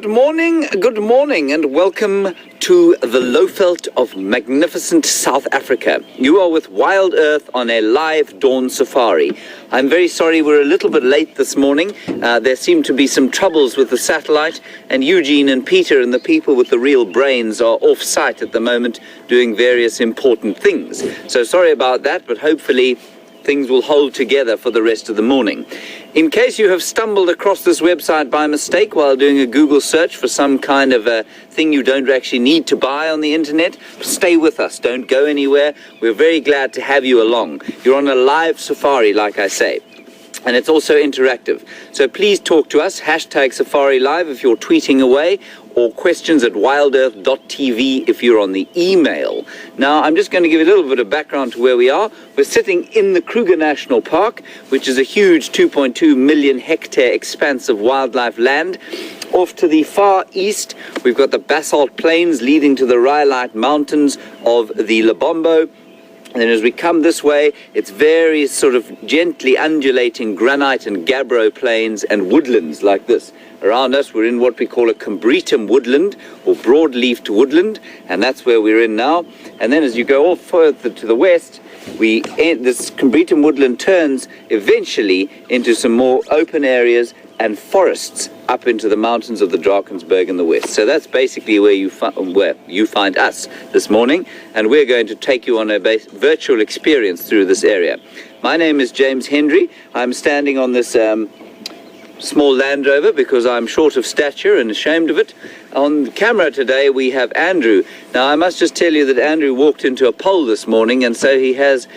Good morning, and welcome to the Lowveld of magnificent South Africa. You are with Wild Earth on a live dawn safari. I'm very sorry we're a little bit late this morning. There seem to be some troubles with the satellite, and Eugene and Peter and the people with the real brains are off-site at the moment doing various important things. So sorry about that, but hopefully things will hold together for the rest of the morning. In case you have stumbled across this website by mistake while doing a Google search for some kind of a thing you don't actually need to buy on the internet, stay with us. Don't go anywhere. We're very glad to have you along. You're on a live safari, like I say. And it's also interactive. So please talk to us, #SafariLive if you're tweeting away, or questions@wildearth.tv if you're on the email. Now, I'm just going to give you a little bit of background to where we are. We're sitting in the Kruger National Park, which is a huge 2.2 million hectare expanse of wildlife land. Off to the far east, we've got the basalt plains leading to the Rhyolite Mountains of the Lebombo. And then as we come this way, it's very sort of gently undulating granite and gabbro plains and woodlands like this. Around us, we're in what we call a Combretum woodland, or broad-leafed woodland, and that's where we're in now. And then as you go off further to the west, this Combretum woodland turns eventually into some more open areas and forests up into the mountains of the Drakensberg in the west. So that's basically where you find us this morning, and we're going to take you on a virtual experience through this area. My name is James Hendry. I'm standing on this small Land Rover because I'm short of stature and ashamed of it. On camera today we have Andrew. Now I must just tell you that Andrew walked into a pole this morning, and so he has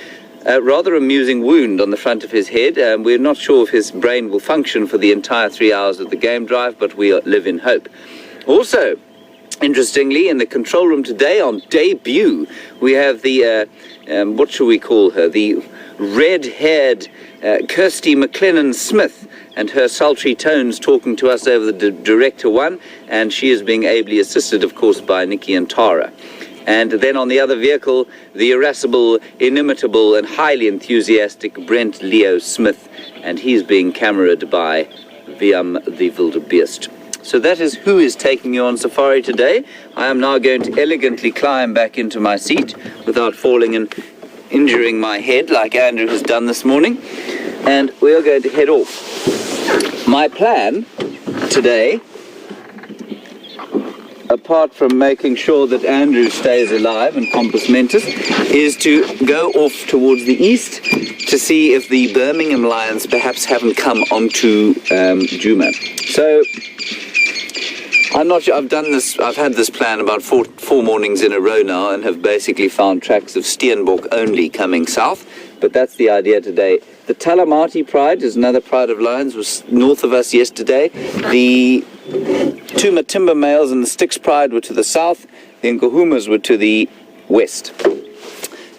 a rather amusing wound on the front of his head. We're not sure if his brain will function for the entire 3 hours of the game drive, but we live in hope. Also, interestingly, in the control room today on debut, we have the, what shall we call her, the red-haired Kirsty McLennan Smith, and her sultry tones talking to us over the Director One, and she is being ably assisted, of course, by Nikki and Tara. And then on the other vehicle, the irascible, inimitable, and highly enthusiastic Brent Leo Smith, and he's being cameraed by Viam the Wildebeest. So that is who is taking you on safari today. I am now going to elegantly climb back into my seat without falling and injuring my head like Andrew has done this morning, and we are going to head off. My plan today, apart from making sure that Andrew stays alive and compos mentis, is to go off towards the east to see if the Birmingham Lions perhaps haven't come onto Djuma. So I'm not sure. I've had this plan about four mornings in a row now, and have basically found tracks of Steenbok only coming south, but that's the idea today. The Talamati Pride is another pride of lions, was north of us yesterday. The two Matimba males and the Styx Pride were to the south. The Nkuhumas were to the west.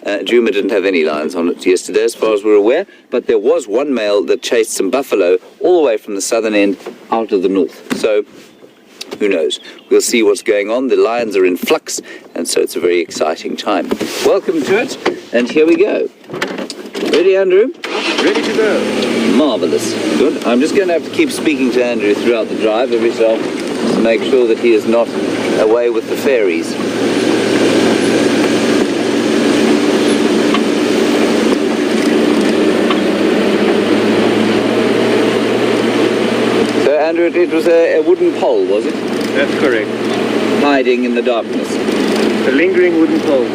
Djuma didn't have any lions on it yesterday, as far as we're aware, but there was one male that chased some buffalo all the way from the southern end out of the north. So who knows? We'll see what's going on. The lions are in flux, and so it's a very exciting time. Welcome to it, and here we go. Ready, Andrew? Ready to go. Marvellous. Good. I'm just going to have to keep speaking to Andrew throughout the drive every so often to make sure that he is not away with the fairies. So, Andrew, it was a wooden pole, was it? That's correct. Hiding in the darkness. A lingering wooden pole.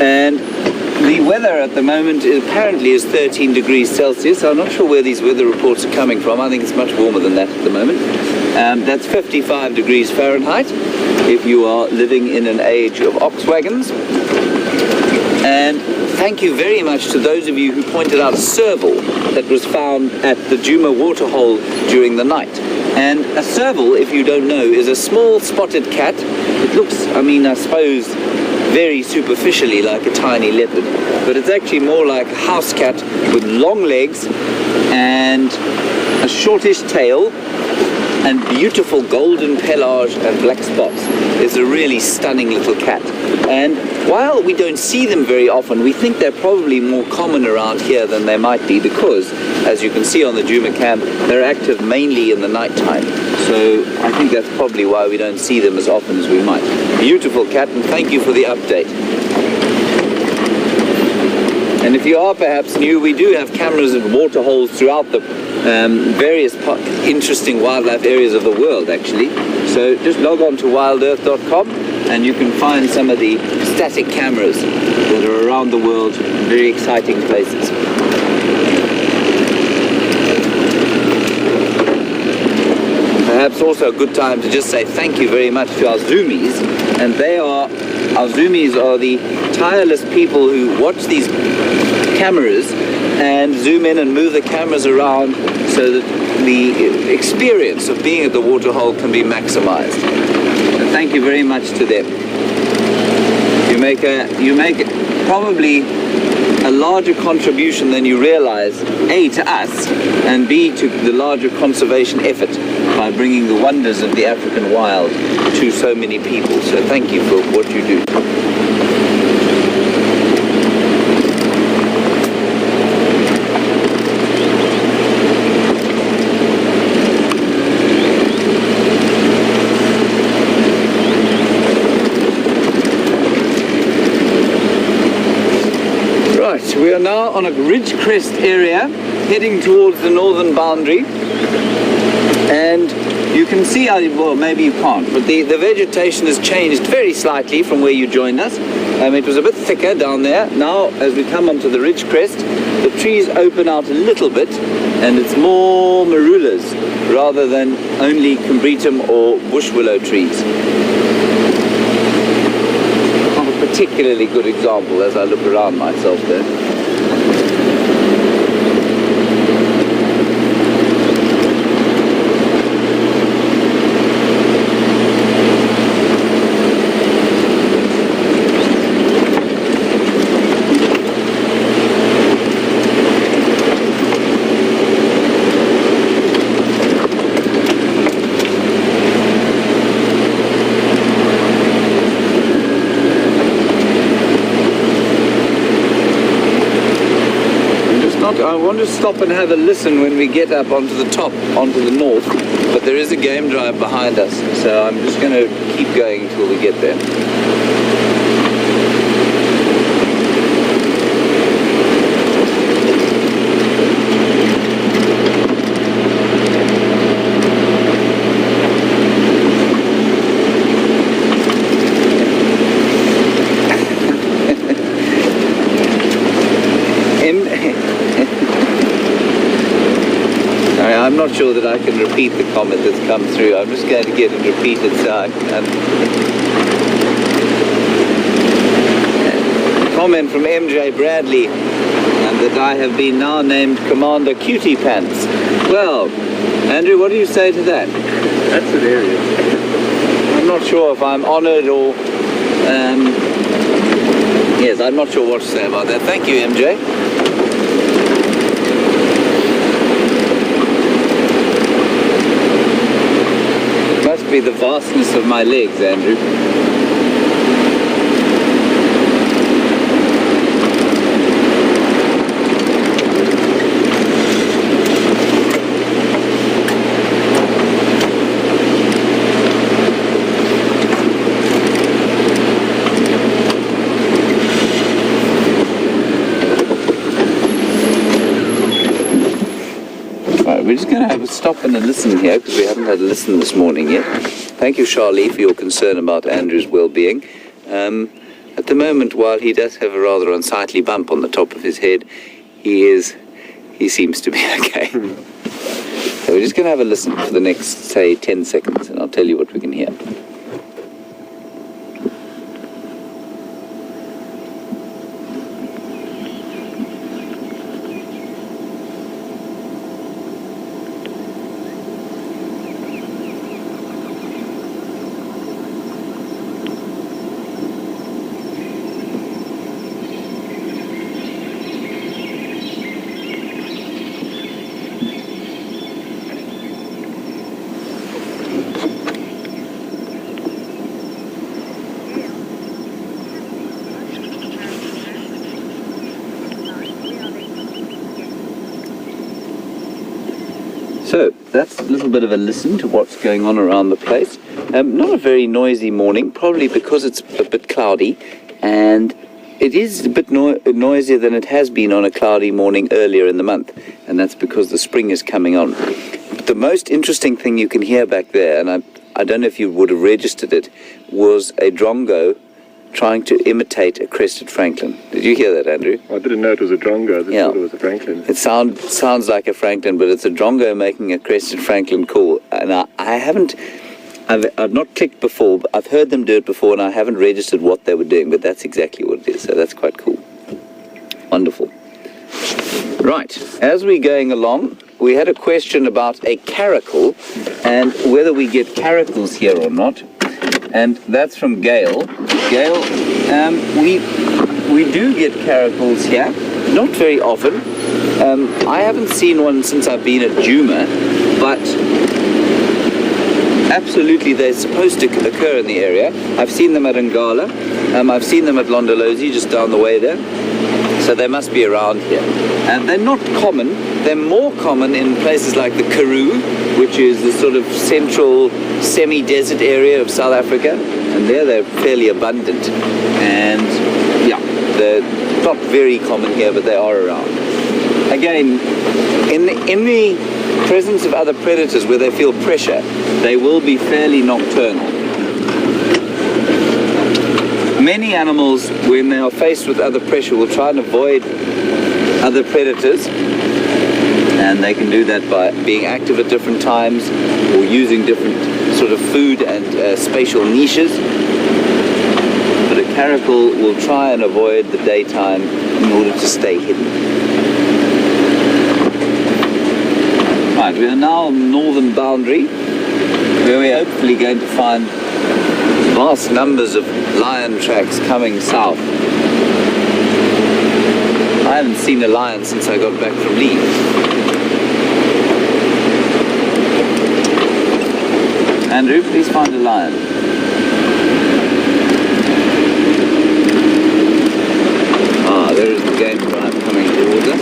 And the weather at the moment apparently is 13 degrees Celsius. I'm not sure where these weather reports are coming from. I think it's much warmer than that at the moment. That's 55 degrees Fahrenheit if you are living in an age of ox wagons. And thank you very much to those of you who pointed out a serval that was found at the Djuma waterhole during the night. And a serval, if you don't know, is a small spotted cat. It looks, I suppose, very superficially like a tiny leopard, but it's actually more like a house cat with long legs and a shortish tail and beautiful golden pelage and black spots. It's a really stunning little cat. And while we don't see them very often, we think they're probably more common around here than they might be, because as you can see on the Juma cam, they're active mainly in the night time. So I think that's probably why we don't see them as often as we might. Beautiful cat, and thank you for the update. And if you are perhaps new, we do have cameras at water holes throughout the various interesting wildlife areas of the world, actually. So just log on to wildearth.com and you can find some of the static cameras that are around the world in very exciting places. Perhaps also a good time to just say thank you very much to our Zoomies. And our Zoomies are the tireless people who watch these cameras and zoom in and move the cameras around so that the experience of being at the waterhole can be maximized. So thank you very much to them. You make probably a larger contribution than you realize, A, to us, and B, to the larger conservation effort by bringing the wonders of the African wild to so many people. So thank you for what you do. We are now on a ridge crest area heading towards the northern boundary, and you can see, well, maybe you can't, but the vegetation has changed very slightly from where you joined us. It was a bit thicker down there. Now as we come onto the ridge crest, the trees open out a little bit and it's more marulas rather than only combretum or bush willow trees. Particularly good example as I look around myself there. I want to stop and have a listen when we get up onto the top, onto the north, but there is a game drive behind us, so I'm just going to keep going until we get there. I'm not sure that I can repeat the comment that's come through. I'm just going to get it repeated so I can. Comment from MJ Bradley, and that I have been now named Commander Cutie Pants. Well, Andrew, what do you say to that? That's hilarious. I'm not sure if I'm honored or... yes, I'm not sure what to say about that. Thank you, MJ. Must be the vastness of my legs, Andrew. We're just going to have a stop and a listen here because we haven't had a listen this morning yet. Thank you, Charlie, for your concern about Andrew's well-being. At the moment, while he does have a rather unsightly bump on the top of his head, he seems to be okay. So we're just going to have a listen for the next, say, 10 seconds, and I'll tell you what we can hear. So that's a little bit of a listen to what's going on around the place. Not a very noisy morning, probably because it's a bit cloudy, and it is a bit noisier than it has been on a cloudy morning earlier in the month, and that's because the spring is coming on. But the most interesting thing you can hear back there, and I don't know if you would have registered it, was a drongo trying to imitate a crested franklin. Did you hear that, Andrew? I didn't know it was a drongo. I just Yeah. thought it was a franklin. It sounds like a franklin, but it's a drongo making a crested franklin call. And I've not clicked before, but I've heard them do it before, and I haven't registered what they were doing, but that's exactly what it is. So that's quite cool. Wonderful. Right, as we're going along, we had a question about a caracal and whether we get caracals here or not. And that's from Gail. Gail, we do get caracals here, not very often. I haven't seen one since I've been at Djuma, but absolutely they're supposed to occur in the area. I've seen them at Ngala. I've seen them at Londolozi, just down the way there. So they must be around here. And they're not common. They're more common in places like the Karoo, which is the sort of central semi-desert area of South Africa. And there they're fairly abundant. And yeah, they're not very common here, but they are around. Again, in the presence of other predators where they feel pressure, they will be fairly nocturnal. Many animals, when they are faced with other pressure, will try and avoid other predators, and they can do that by being active at different times or using different sort of food and spatial niches. But a caracal will try and avoid the daytime in order to stay hidden. Right, we are now on the northern boundary, where we're hopefully going to find vast numbers of lion tracks coming south. I haven't seen a lion since I got back from leave. Andrew, please find a lion. Ah, there is the game drive coming towards us.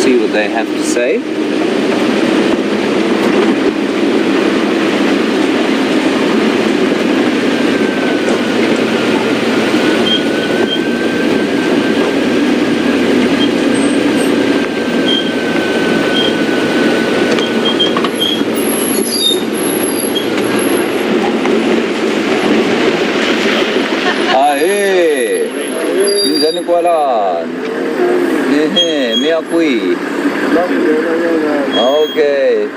See what they have to say. Okay.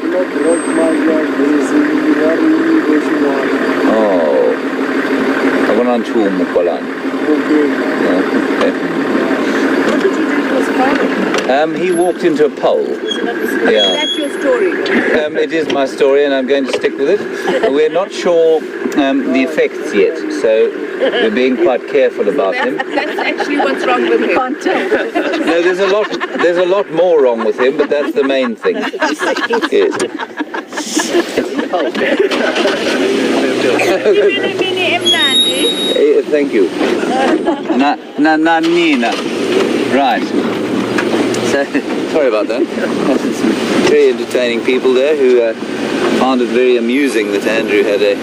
Oh. Kabanan chumu palan. What did he do to his father? He walked into a pole. Yeah. Is that your story? It is my story, and I'm going to stick with it. We're not sure the effects yet, so we're being quite careful about him. That's actually what's wrong with him. Can't tell. No, there's a lot more wrong with him, but that's the main thing. Yes. Thank you. Nina. Right. So, sorry about that. Some very entertaining people there who found it very amusing that Andrew had a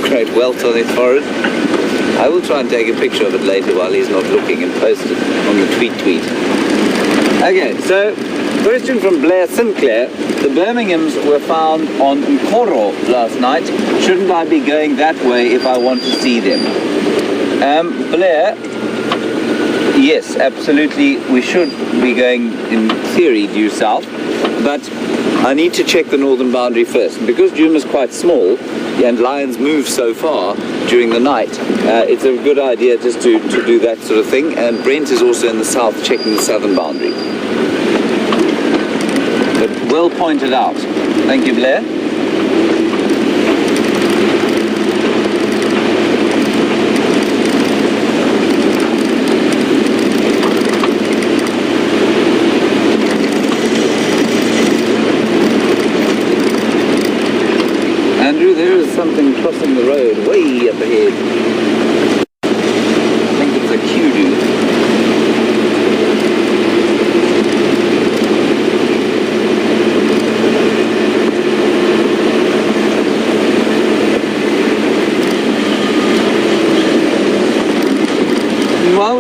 great welt on his forehead. I will try and take a picture of it later while he's not looking and post it on the tweet. Okay, so question from Blair Sinclair. The Birminghams were found on Nkoro last night. Shouldn't I be going that way if I want to see them? Blair, yes, absolutely. We should be going, in theory, due south. But I need to check the northern boundary first. And because Djuma is quite small and lions move so far during the night, it's a good idea just to do that sort of thing. And Brent is also in the south checking the southern boundary. But well pointed out. Thank you, Blair. Andrew, there is something crossing the road way up ahead. I think it's a kudu.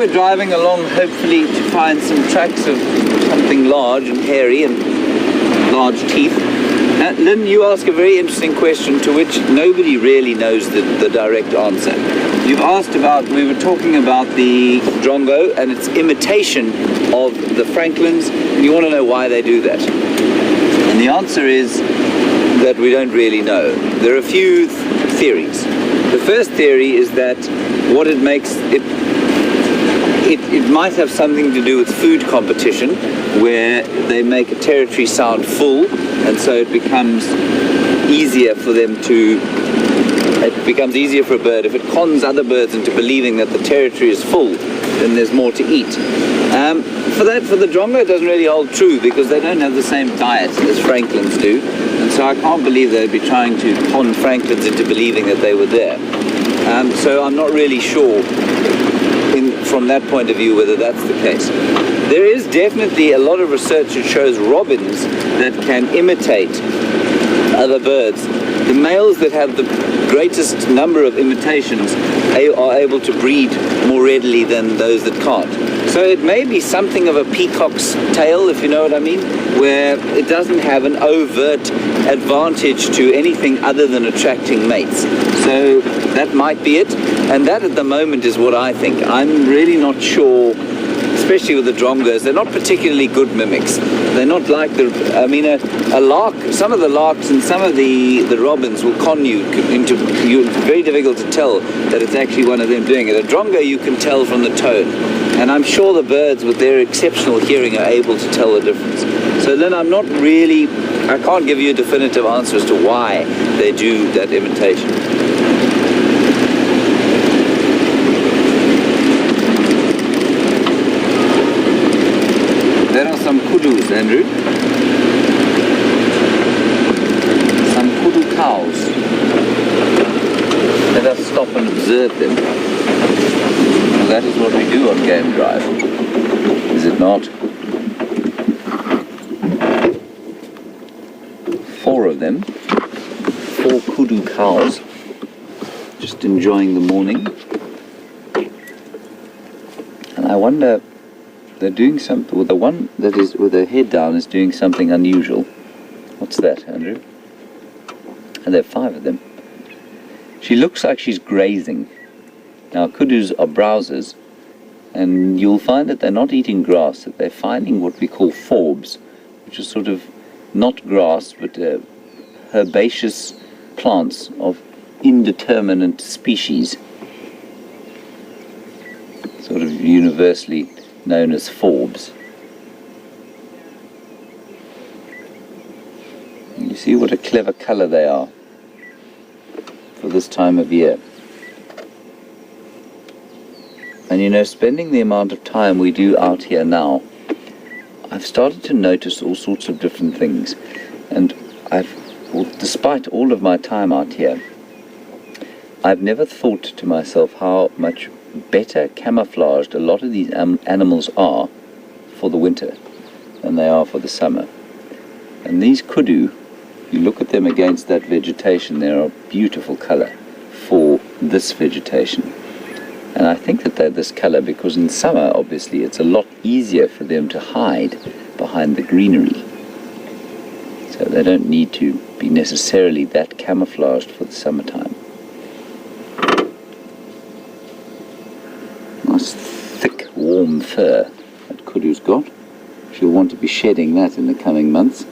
we're driving along, hopefully to find some tracks of something large and hairy and large teeth. Lynn, you ask a very interesting question to which nobody really knows the direct answer. You've asked about, we were talking about the drongo and its imitation of the francolins, and you want to know why they do that. And the answer is that we don't really know. There are a few theories. The first theory is that what it makes, it might have something to do with food competition, where they make a territory sound full, and so it becomes easier for them to, it becomes easier for a bird. If it cons other birds into believing that the territory is full, then there's more to eat. For the drongo, it doesn't really hold true, because they don't have the same diet as francolins do, and so I can't believe they'd be trying to con francolins into believing that they were there. So I'm not really sure from that point of view whether that's the case. There is definitely a lot of research that shows robins that can imitate other birds. The males that have the greatest number of imitations are able to breed more readily than those that can't. So it may be something of a peacock's tail, if you know what I mean, where it doesn't have an overt advantage to anything other than attracting mates. So that might be it, and that at the moment is what I think. I'm really not sure, especially with the drongos. They're not particularly good mimics. They're not like a lark. Some of the larks and some of the robins will con you into, it's very difficult to tell that it's actually one of them doing it. A drongo you can tell from the tone, and I'm sure the birds with their exceptional hearing are able to tell the difference. So Lynn, I can't give you a definitive answer as to why they do that imitation. There are some kudus, Andrew. Some kudu cows. Let us stop and observe them. Well, that is what we do on Game Drive, is it not? 4 of them. 4 kudu cows. Just enjoying the morning. And I wonder, they're doing something, well, the one that is with her head down is doing something unusual. What's that, Andrew? And there are 5 of them. She looks like she's grazing. Now, kudus are browsers, and you'll find that they're not eating grass, that they're finding what we call forbs, which is sort of not grass, but herbaceous plants of indeterminate species, sort of universally known as forbs. You see what a clever colour they are for this time of year. And you know, spending the amount of time we do out here now, I've started to notice all sorts of different things. And despite all of my time out here, I've never thought to myself how much better camouflaged a lot of these animals are for the winter than they are for the summer. And these kudu, you look at them against that vegetation, they're a beautiful colour for this vegetation. And I think that they're this colour because in summer, obviously, it's a lot easier for them to hide behind the greenery. So they don't need to be necessarily that camouflaged for the summertime. Nice thick, warm fur that kudu's got. She'll want to be shedding that in the coming months.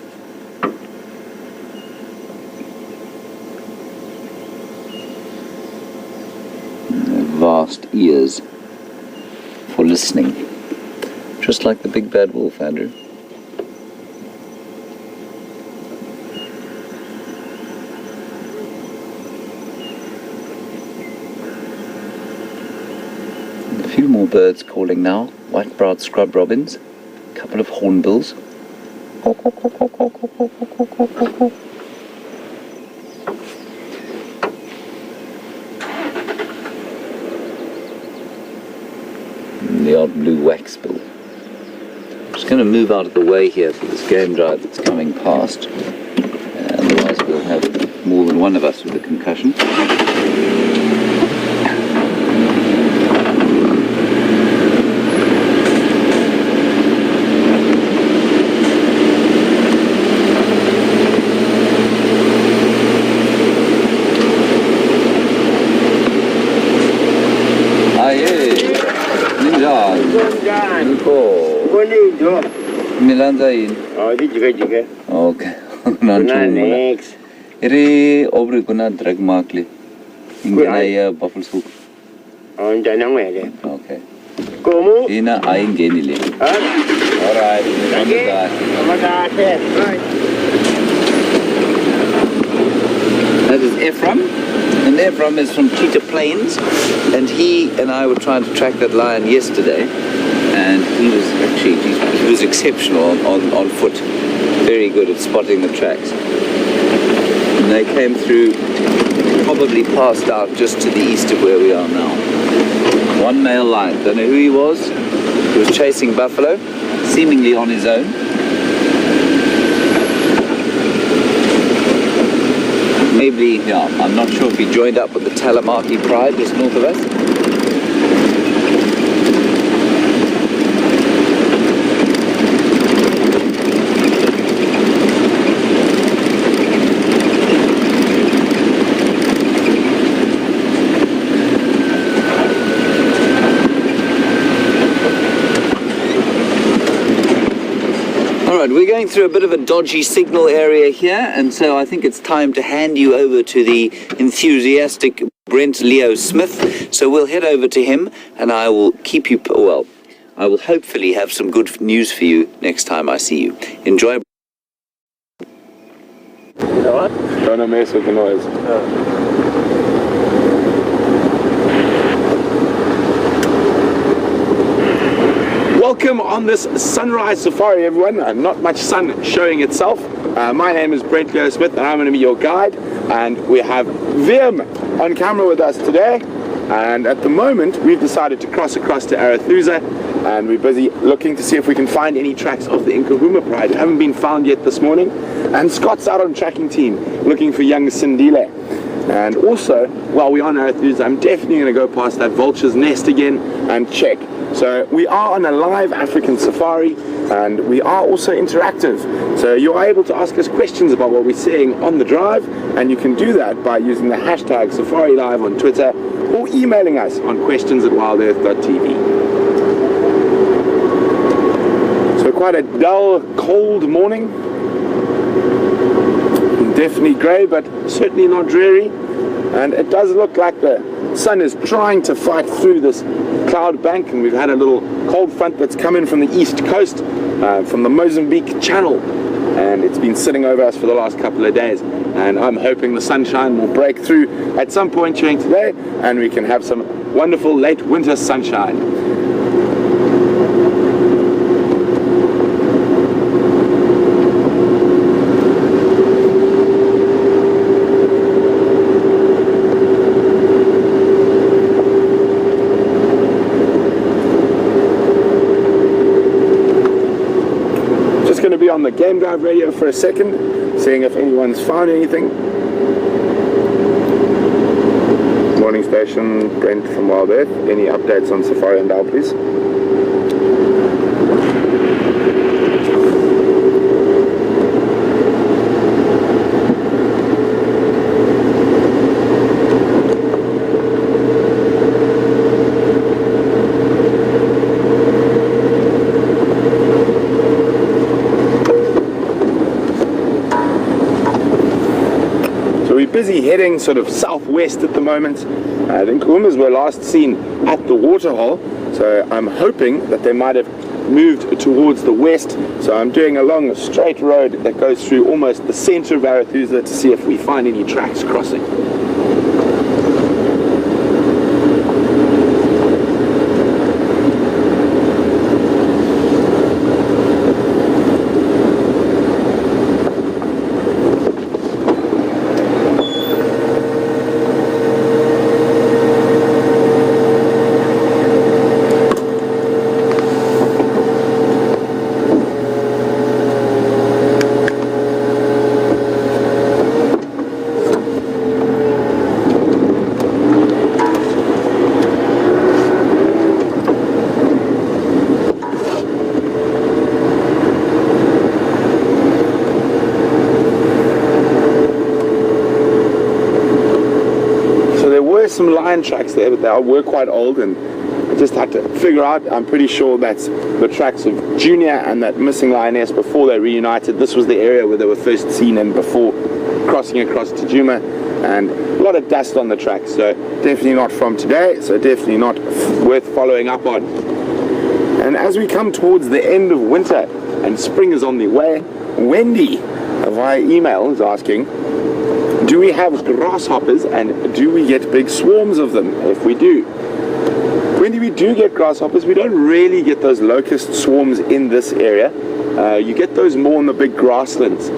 Vast ears for listening, just like the big bad wolf, Andrew. A few more birds calling now, white-browed scrub robins, a couple of hornbills. The odd blue waxbill. I'm just going to move out of the way here for this game drive that's coming past. Otherwise we'll have more than one of us with a concussion. Boleh jom. Milanda in. Oh, dia juga. Okay. Nah, next. Iri obri kuna drag markli. Ingena ya buffalo's hook. Oh, jangan mana. Okay. Kamu? Ina aing geni le. Alright. Right. That is Ephraim, and Ephraim is from Cheetah Plains, and he and I were trying to track that lion yesterday, and he was actually he was exceptional on foot, very good at spotting the tracks. And they came through, probably passed out just to the east of where we are now. One male lion, don't know who he was. He was chasing buffalo, seemingly on his own. Maybe, yeah, I'm not sure if he joined up with the Talamaki Pride just north of us. Alright, we're going through a bit of a dodgy signal area here, and so I think it's time to hand you over to the enthusiastic Brent Leo Smith. So we'll head over to him, and I will keep you, well, I will hopefully have some good news for you next time I see you. Enjoy. You know what? Don't mess with the noise. Welcome on this sunrise safari, everyone. Not much sun showing itself. My name is Brent Leo Smith, and I'm going to be your guide. And we have Vim on camera with us today. And at the moment, we've decided to cross across to Arathusa, and we're busy looking to see if we can find any tracks of the Nkuhuma Pride. Haven't been found yet this morning. And Scott's out on tracking team looking for young Sindile. And also, while we're on Arathusa, I'm definitely going to go past that vulture's nest again and check. So we are on a live African safari, and we are also interactive. So you are able to ask us questions about what we're seeing on the drive, and you can do that by using the hashtag SafariLive on Twitter or emailing us on questions@wildearth.tv. So quite a dull, cold morning. Definitely grey, but certainly not dreary. And it does look like the sun is trying to fight through this cloud bank, and we've had a little cold front that's come in from the east coast, from the Mozambique Channel, and it's been sitting over us for the last couple of days, and I'm hoping the sunshine will break through at some point during today and we can have some wonderful late winter sunshine. On the Game Drive radio for a second, seeing if anyone's found anything. Morning station, Brent from Wild Earth. Any updates on Safari and Dal, please? Busy heading sort of southwest at the moment. The Nkuhumas were last seen at the waterhole, so I'm hoping that they might have moved towards the west. So I'm doing along a straight road that goes through almost the center of Arathusa to see if we find any tracks crossing. Some lion tracks there, but they were quite old, and just had to figure out. I'm pretty sure that's the tracks of Junior and that missing lioness before they reunited. This was the area where they were first seen in before crossing across to Juma, and a lot of dust on the tracks, so definitely not from today, so definitely not worth following up on. And as we come towards the end of winter and spring is on the way, Wendy via email is asking, do we have grasshoppers and do we get big swarms of them? If we do, Wendy, we do get grasshoppers. We don't really get those locust swarms in this area. You get those more in the big grasslands.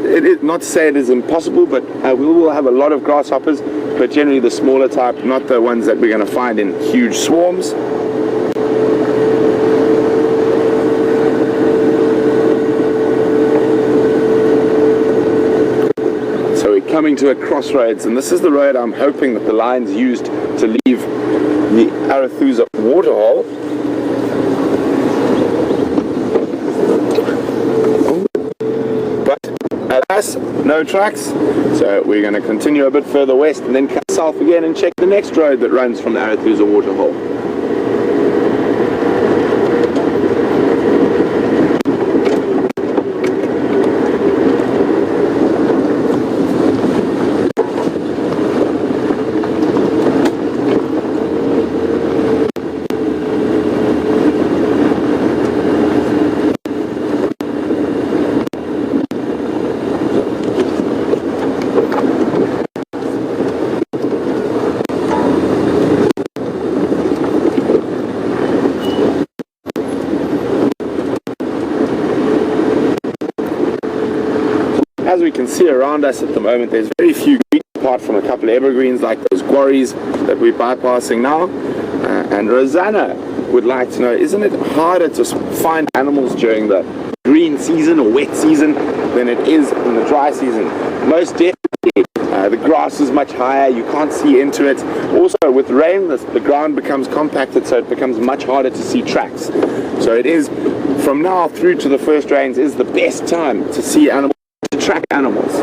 It is not to say it is impossible, but we will have a lot of grasshoppers, but generally the smaller type, not the ones that we're going to find in huge swarms. So we're coming to a crossroads, and this is the road I'm hoping that the lions used to leave the Arathusa waterhole. Alas, no tracks, so we're going to continue a bit further west and then cut south again and check the next road that runs from the Arathusa waterhole. As we can see around us at the moment, there's very few green apart from a couple of evergreens like those quarries that we're bypassing now. And Rosanna would like to know, isn't it harder to find animals during the green season or wet season than it is in the dry season? Most definitely. The grass is much higher, you can't see into it. Also with rain, the ground becomes compacted, so it becomes much harder to see tracks. So it is, from now through to the first rains, is the best time to see animals, to track animals.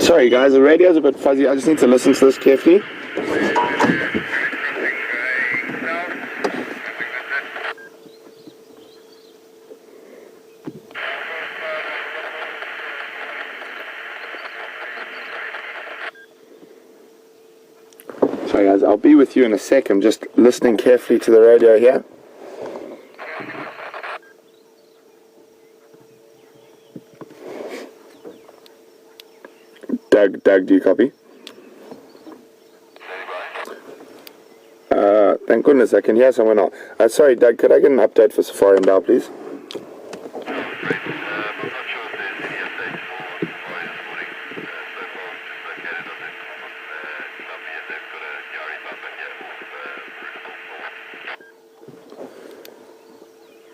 Sorry guys, the radio's a bit fuzzy. I just need to listen to this carefully. Sorry guys, I'll be with you in a sec. I'm just listening carefully to the radio here. Doug, do you copy? Thank goodness I can hear someone else. Sorry, Doug, could I get an update for Safari and Dow, please?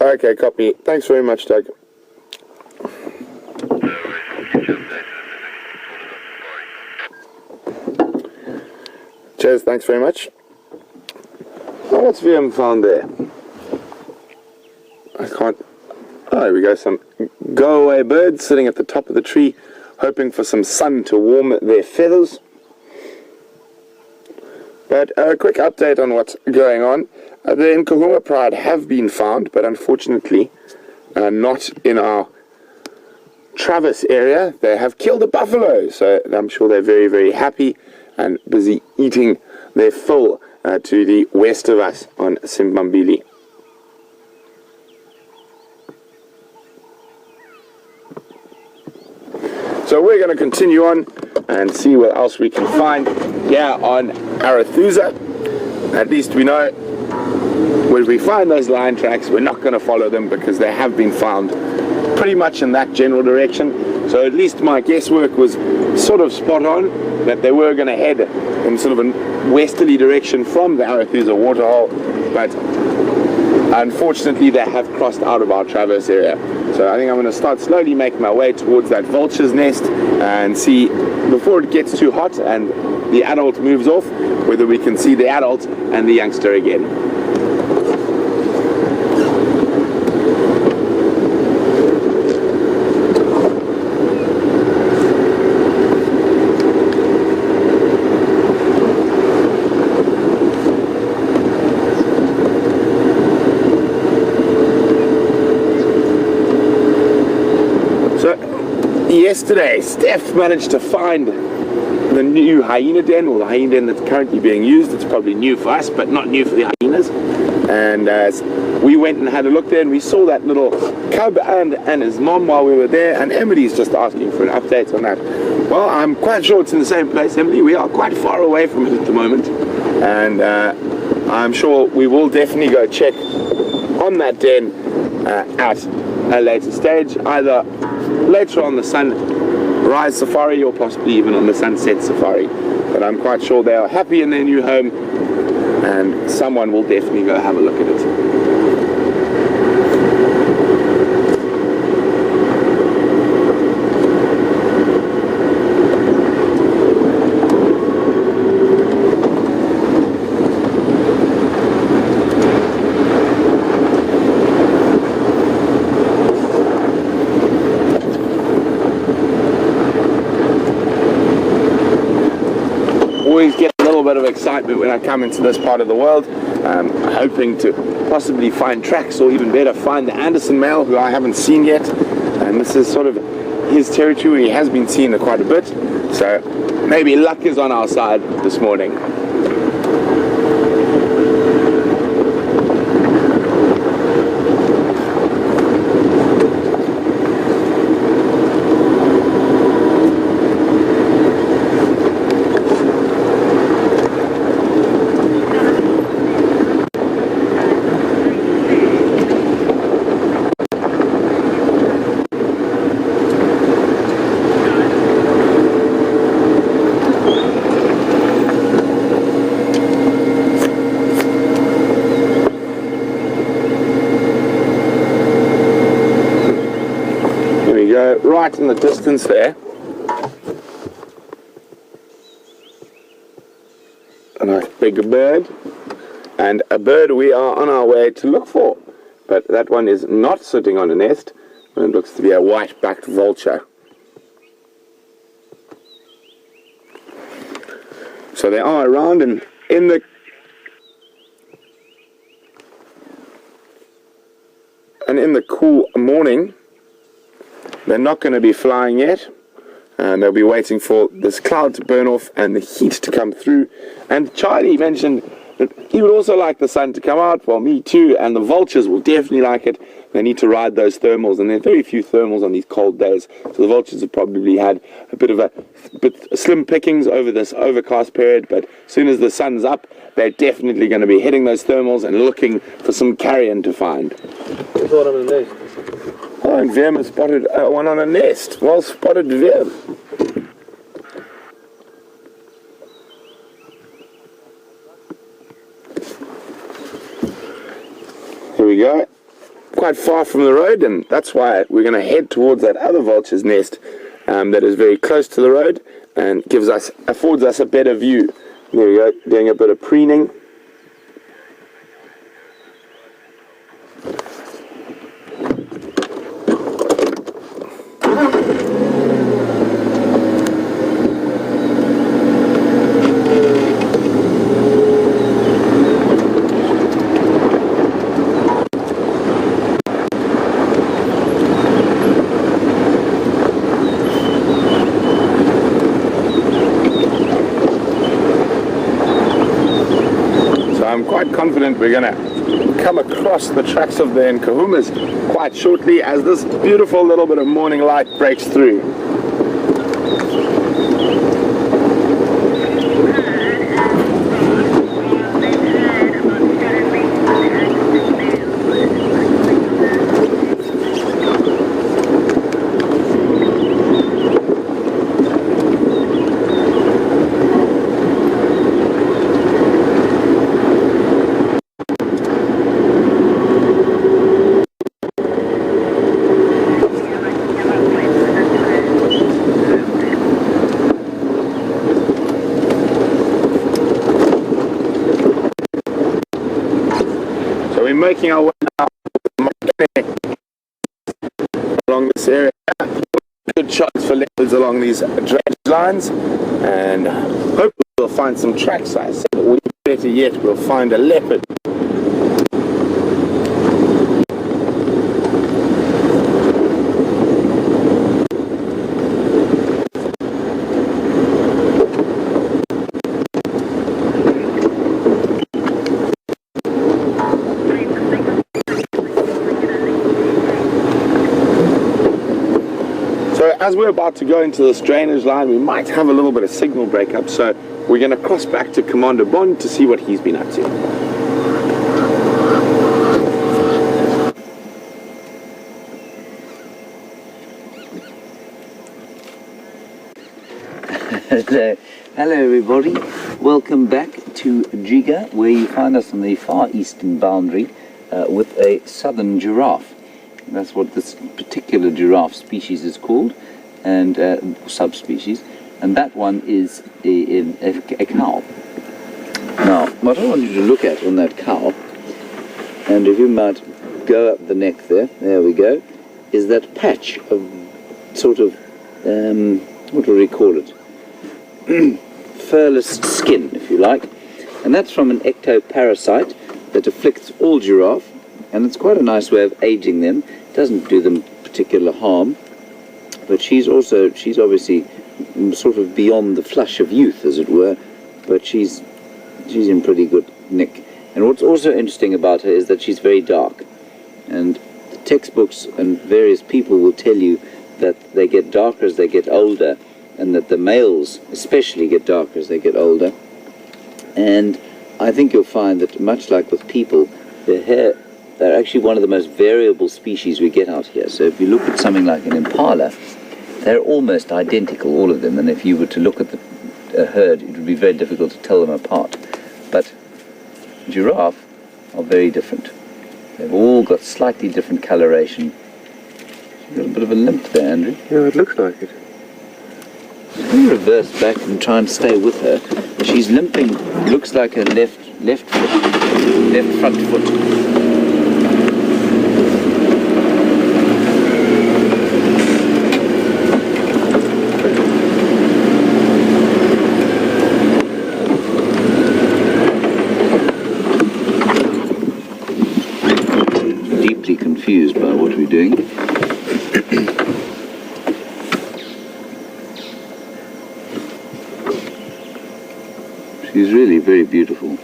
Okay, copy. Thanks very much, Doug. Cheers, thanks very much. Oh, what's VM found there? I can't... Oh, there we go, some go-away birds sitting at the top of the tree, hoping for some sun to warm their feathers. But a quick update on what's going on. The Nkuhuma Pride have been found, but unfortunately not in our Travis area. They have killed a buffalo, so I'm sure they're very, very happy and busy eating their fill to the west of us on Simbambili. So we're going to continue on and see what else we can find here on Arathusa. At least we know when we find those lion tracks, we're not going to follow them because they have been found pretty much in that general direction. So at least my guesswork was sort of spot on, that they were going to head in sort of a westerly direction from the Arathusa waterhole, but unfortunately they have crossed out of our traverse area. So I think I'm going to start slowly making my way towards that vulture's nest and see, before it gets too hot and the adult moves off, whether we can see the adult and the youngster again. Yesterday, Steph managed to find the new hyena den, or the hyena den that's currently being used. It's probably new for us, but not new for the hyenas. And we went and had a look there, and we saw that little cub and his mom while we were there, and Emily's just asking for an update on that. Well, I'm quite sure it's in the same place, Emily. We are quite far away from it at the moment, and I'm sure we will definitely go check on that den at a later stage, either later on the sunrise safari or possibly even on the sunset safari. But I'm quite sure they are happy in their new home, and someone will definitely go have a look at it. Always get a little bit of excitement when I come into this part of the world, hoping to possibly find tracks, or even better, find the Anderson male, who I haven't seen yet. And this is sort of his territory. He has been seen quite a bit, so maybe luck is on our side this morning. Right in the distance there, a nice big bird, and a bird we are on our way to look for, but that one is not sitting on a nest, and it looks to be a white-backed vulture. So they are around, and in the cool morning, they're not going to be flying yet, and they'll be waiting for this cloud to burn off and the heat to come through. And Charlie mentioned that he would also like the sun to come out. Well, me too, and the vultures will definitely like it. They need to ride those thermals, and there are very few thermals on these cold days, so the vultures have probably had a bit of slim pickings over this overcast period, but as soon as the sun's up, they're definitely going to be hitting those thermals and looking for some carrion to find. Oh, and Veerm has spotted one on a nest. Well spotted, Veerm. Here we go. Quite far from the road, and that's why we're going to head towards that other vulture's nest that is very close to the road and affords us a better view. There we go, doing a bit of preening. I'm quite confident we're going to come across the tracks of the Nkuhumas quite shortly as this beautiful little bit of morning light breaks through. making our way now along this area. Good shots for leopards along these drainage lines, and hopefully we'll find some tracks. I said, or better yet, we'll find a leopard. As we're about to go into this drainage line, we might have a little bit of signal breakup, so we're going to cross back to Commander Bond to see what he's been up to. Hello everybody, welcome back to Jiga, where you find us on the far eastern boundary with a southern giraffe. That's what this particular giraffe species is called, and subspecies, and that one is a cow. Now, what I want you to look at on that cow, and if you might go up the neck there we go, is that patch of sort of, what do we call it? Furless skin, if you like, and that's from an ectoparasite that afflicts all giraffe, and it's quite a nice way of aging them. It doesn't do them particular harm, but she's obviously sort of beyond the flush of youth, as it were, but she's in pretty good nick. And what's also interesting about her is that she's very dark, and the textbooks and various people will tell you that they get darker as they get older, and that the males especially get darker as they get older. And I think you'll find that, much like with people, their hair, they're actually one of the most variable species we get out here. So if you look at something like an impala, they're almost identical, all of them, and if you were to look at the herd, it would be very difficult to tell them apart. But giraffe are very different. They've all got slightly different coloration. You've got a bit of a limp there, Andrew. Yeah, it looks like it. Let me reverse back and try and stay with her. She's limping, looks like her left front foot. Deeply confused by what we're doing. She's really very beautiful.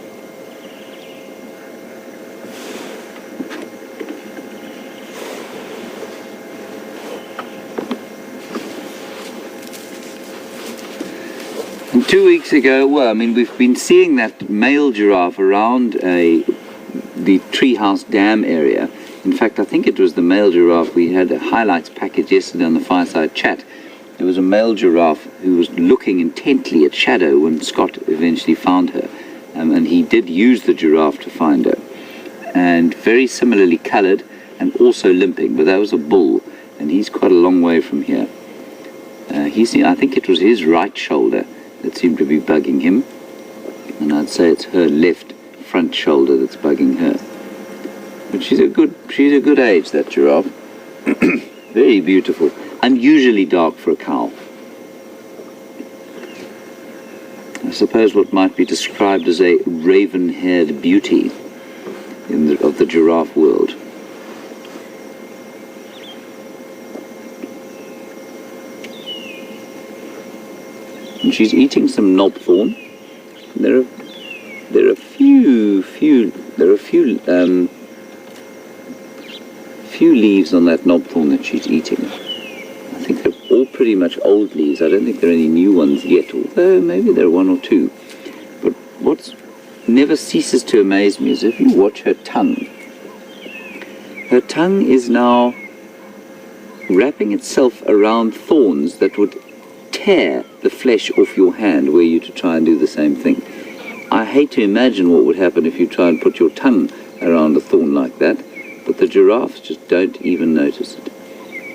And 2 weeks ago, well, I mean, we've been seeing that male giraffe around the Treehouse Dam area. In fact, I think it was the male giraffe. We had a highlights package yesterday on the Fireside Chat. There was a male giraffe who was looking intently at Shadow when Scott eventually found her. And he did use the giraffe to find her. And very similarly coloured and also limping, but that was a bull. And he's quite a long way from here. I think it was his right shoulder that seemed to be bugging him. And I'd say it's her left front shoulder that's bugging her. But she's a good age, that giraffe. Very beautiful. Unusually dark for a cow. I suppose what might be described as a raven-haired beauty of the giraffe world. And she's eating some knobthorn. There are a few leaves on that knobthorn that she's eating. I think they're all pretty much old leaves. I don't think there are any new ones yet, although maybe there are one or two. But what never ceases to amaze me is if you watch her tongue. Her tongue is now wrapping itself around thorns that would tear the flesh off your hand were you to try and do the same thing. I hate to imagine what would happen if you try and put your tongue around a thorn like that, but the giraffes just don't even notice it.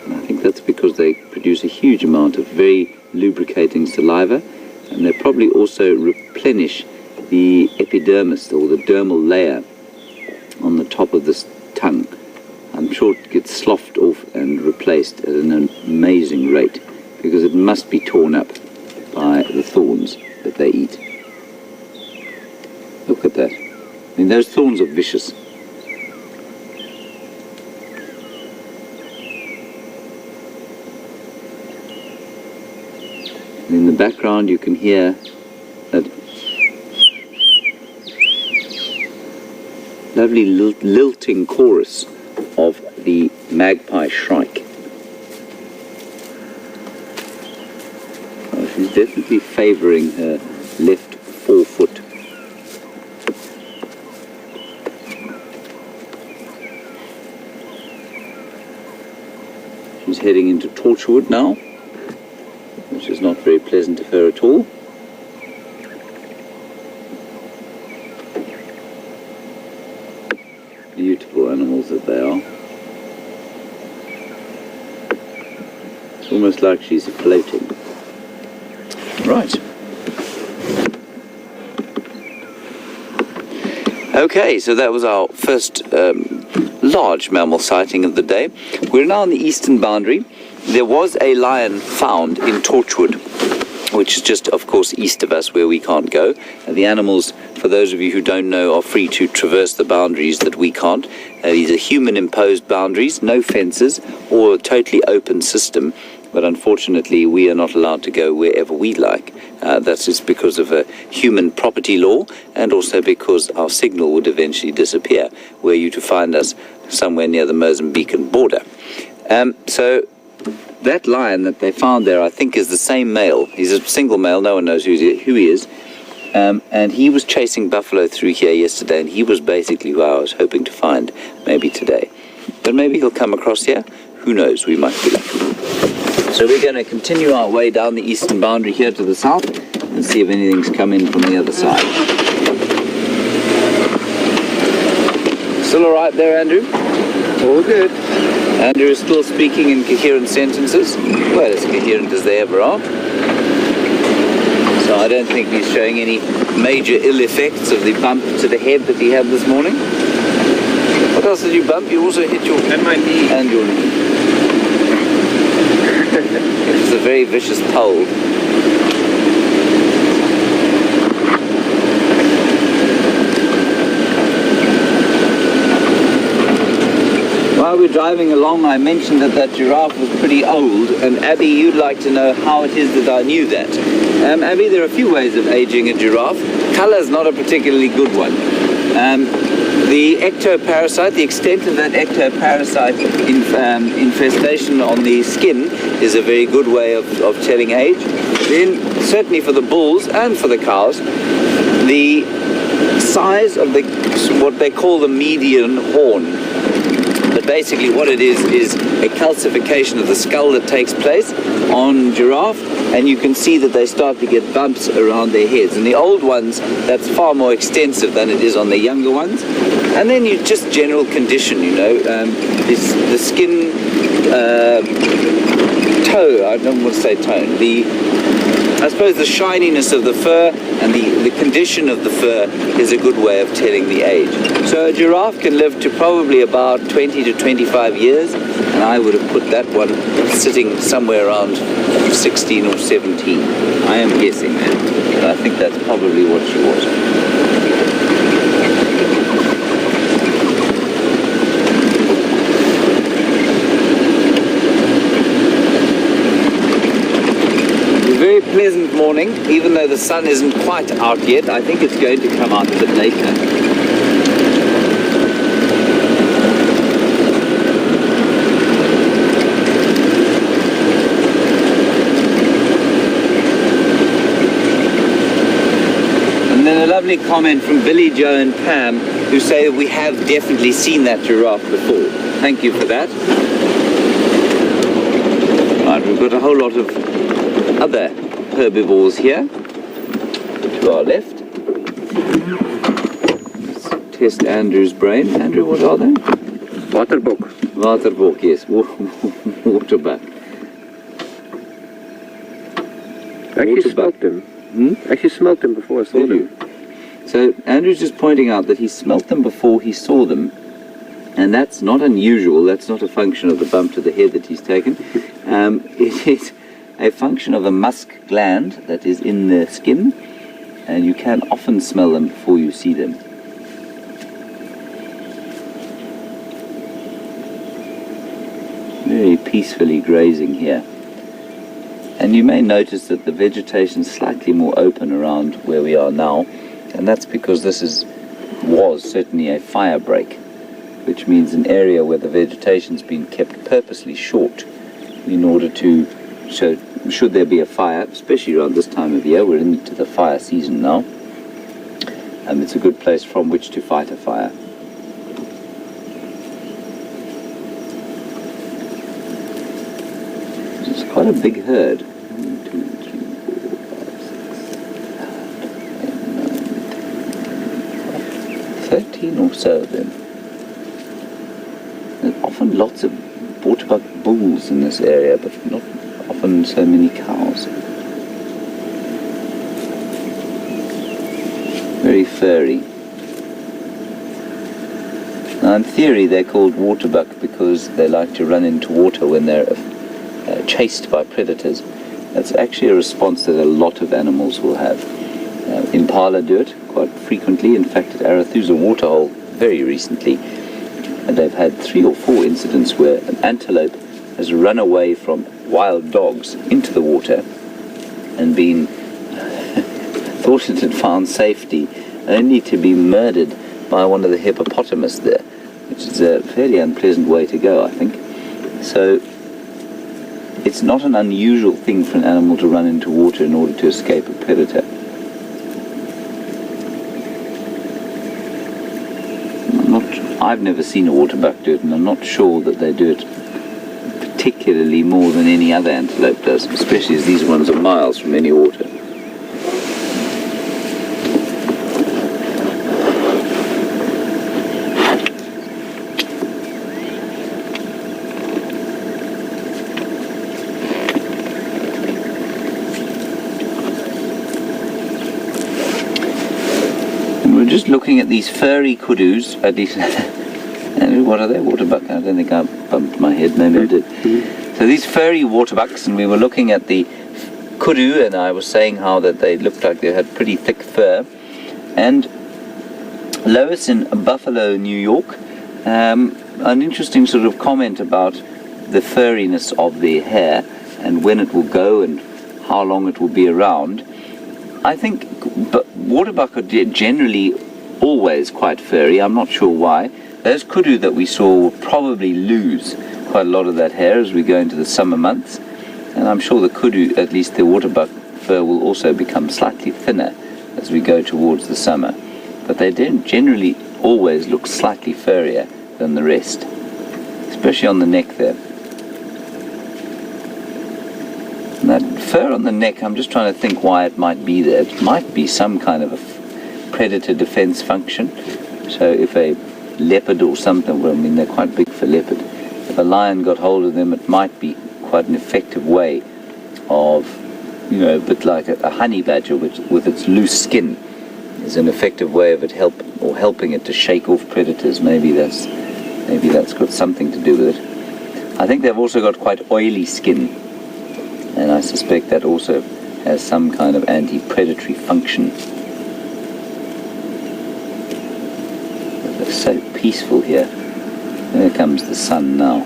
And I think that's because they produce a huge amount of very lubricating saliva, and they probably also replenish the epidermis, or the dermal layer, on the top of this tongue. I'm sure it gets sloughed off and replaced at an amazing rate because it must be torn up by the thorns that they eat. Look at that. I mean, those thorns are vicious. And in the background you can hear that lovely lilting chorus of the magpie shrike. Oh, she's definitely favouring her left forefoot. She's heading into Torchwood now, which is not very pleasant of her at all. Beautiful animals that they are. It's almost like she's floating. Right. Okay, so that was our first large mammal sighting of the day. We're now on the eastern boundary. There was a lion found in Torchwood, which is just, of course, east of us where we can't go. And the animals, for those of you who don't know, are free to traverse the boundaries that we can't. These are human-imposed boundaries, no fences, or a totally open system. But unfortunately, we are not allowed to go wherever we like. That's just because of a human property law, and also because our signal would eventually disappear were you to find us somewhere near the Mozambican border. So that lion that they found there, I think, is the same male. He's a single male. No one knows who he is. And he was chasing buffalo through here yesterday, and he was basically who I was hoping to find maybe today. But maybe he'll come across here. Who knows? We might be lucky. So we're going to continue our way down the eastern boundary here to the south and see if anything's come in from the other side. Still all right there, Andrew? All good. Andrew is still speaking in coherent sentences. Well, as coherent as they ever are. So I don't think he's showing any major ill effects of the bump to the head that he had this morning. What else did you bump? You also hit your... And my knee. And your knee. It was a very vicious pole. While we're driving along, I mentioned that giraffe was pretty old, and Abby, you'd like to know how it is that I knew that. Abby, there are a few ways of aging a giraffe. Colour's not a particularly good one. The ectoparasite, the extent of that ectoparasite infestation on the skin is a very good way of telling age. Then, certainly for the bulls and for the cows, the size of what they call the median horn. But basically what it is a calcification of the skull that takes place on giraffe, and you can see that they start to get bumps around their heads. And the old ones, that's far more extensive than it is on the younger ones. And then you just general condition, you know, the skin toe, I don't want to say tone, I suppose the shininess of the fur and the condition of the fur is a good way of telling the age. So a giraffe can live to probably about 20 to 25 years, and I would have put that one sitting somewhere around 16 or 17. I am guessing that, but I think that's probably what she was. Very pleasant morning, even though the sun isn't quite out yet. I think it's going to come out a bit later. And then a lovely comment from Billy, Joe and Pam, who say that we have definitely seen that giraffe before. Thank you for that. Right, we've got a whole lot of other herbivores here to our left. Let's test Andrew's brain. Andrew, what are they? Waterbuck. Waterbuck, yes. Waterbuck. I actually smoked them. Actually smoked them before I saw them. So Andrew's just pointing out that he smelt them before he saw them, and that's not unusual. That's not a function of the bump to the head that he's taken. It is a function of a musk gland that is in the skin, and you can often smell them before you see them. Very peacefully grazing here. And you may notice that the vegetation is slightly more open around where we are now, and that's because this was certainly a fire break, which means an area where the vegetation's been kept purposely short in order to, so should there be a fire, especially around this time of year, we're into the fire season now, and it's a good place from which to fight a fire. It's quite a big herd. 1, 2, 3, 4, 5, 6, 7, 8, 9, 10, 13 or so of them. There's often lots of waterbuck bulls in this area, but not often so many cows. Very furry. Now in theory they're called waterbuck because they like to run into water when they're chased by predators. That's actually a response that a lot of animals will have. Impala do it quite frequently. In fact, at Arathusa Waterhole very recently, and they've had 3 or 4 incidents where an antelope has run away from wild dogs into the water and been thought it had found safety, only to be murdered by one of the hippopotamus there, which is a fairly unpleasant way to go, I think. So it's not an unusual thing for an animal to run into water in order to escape a predator. I've never seen a waterbuck do it, and I'm not sure that they do it particularly more than any other antelope does, especially as these ones are miles from any water. Just looking at these furry kudus, at least, and what are they, waterbuck? I don't think I bumped my head, maybe I did. So these furry waterbucks, and we were looking at the kudu, and I was saying how that they looked like they had pretty thick fur. And Lois in Buffalo, New York, an interesting sort of comment about the furriness of their hair and when it will go and how long it will be around. I think waterbuck are generally always quite furry. I'm not sure why. Those kudu that we saw will probably lose quite a lot of that hair as we go into the summer months. And I'm sure the kudu, at least the waterbuck fur, will also become slightly thinner as we go towards the summer. But they generally always look slightly furrier than the rest, especially on the neck there. And that fur on the neck, I'm just trying to think why it might be there. It might be some kind of a predator defense function. So if a leopard or something, well, I mean, they're quite big for leopard. If a lion got hold of them, it might be quite an effective way of, a bit like a honey badger, which with its loose skin is an effective way of it helping it to shake off predators. Maybe that's got something to do with it. I think they've also got quite oily skin, and I suspect that also has some kind of anti-predatory function. It's so peaceful here. There comes the sun now.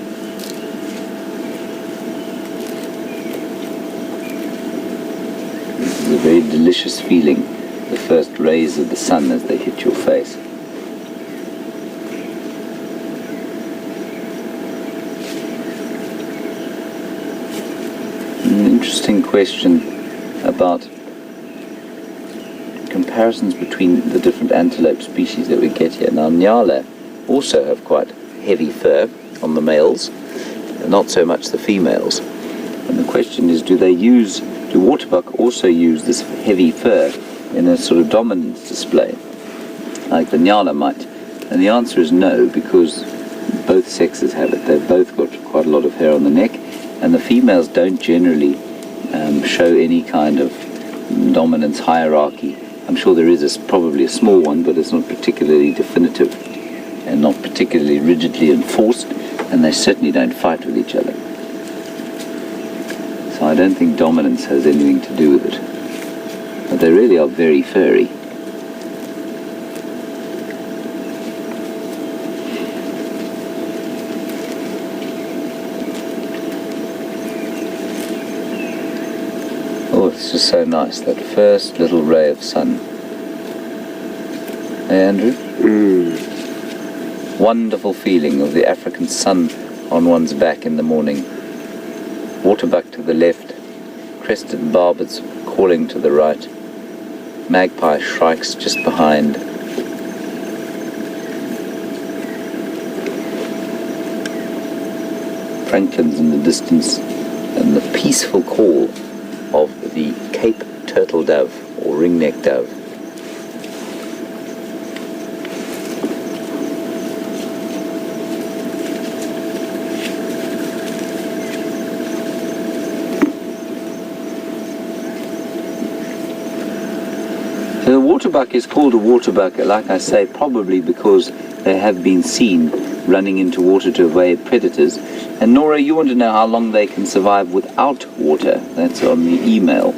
This is a very delicious feeling, the first rays of the sun as they hit your face. An interesting question about comparisons between the different antelope species that we get here. Now, Nyala also have quite heavy fur on the males, not so much the females. And the question is, do waterbuck also use this heavy fur in a sort of dominance display, like the Nyala might? And the answer is no, because both sexes have it. They've both got quite a lot of hair on the neck, and the females don't generally show any kind of dominance hierarchy I'm sure there is probably a small one, but it's not particularly definitive and not particularly rigidly enforced, and they certainly don't fight with each other. So I don't think dominance has anything to do with it. But they really are very furry. Oh, it's just so nice, that first little ray of sun. Hey, Andrew? Wonderful feeling of the African sun on one's back in the morning. Waterbuck to the left, crested barbets calling to the right, magpie shrikes just behind. Franklin's in the distance, and the peaceful call of the Cape turtle dove or ringneck dove. So the waterbuck is called a waterbuck, like I say, probably because they have been seen running into water to evade predators. And Nora, you want to know how long they can survive without water. That's on the email.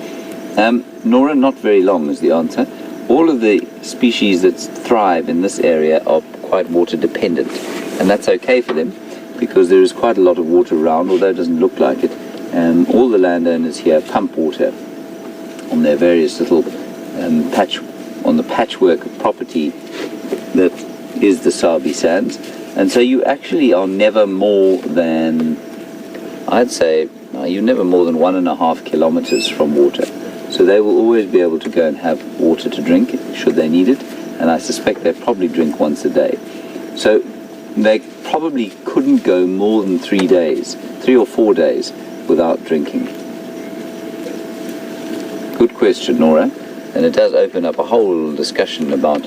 Nora, not very long is the answer. All of the species that thrive in this area are quite water dependent. And that's okay for them because there is quite a lot of water around, although it doesn't look like it. All the landowners here pump water on their various little on the patchwork of property that is the Sabi Sands. And so you actually are never more than, I'd say, you're never more than 1.5 kilometers from water. So they will always be able to go and have water to drink, should they need it. And I suspect they probably drink once a day. So they probably couldn't go more than 3 days, 3 or 4 days, without drinking. Good question, Nora. And it does open up a whole discussion about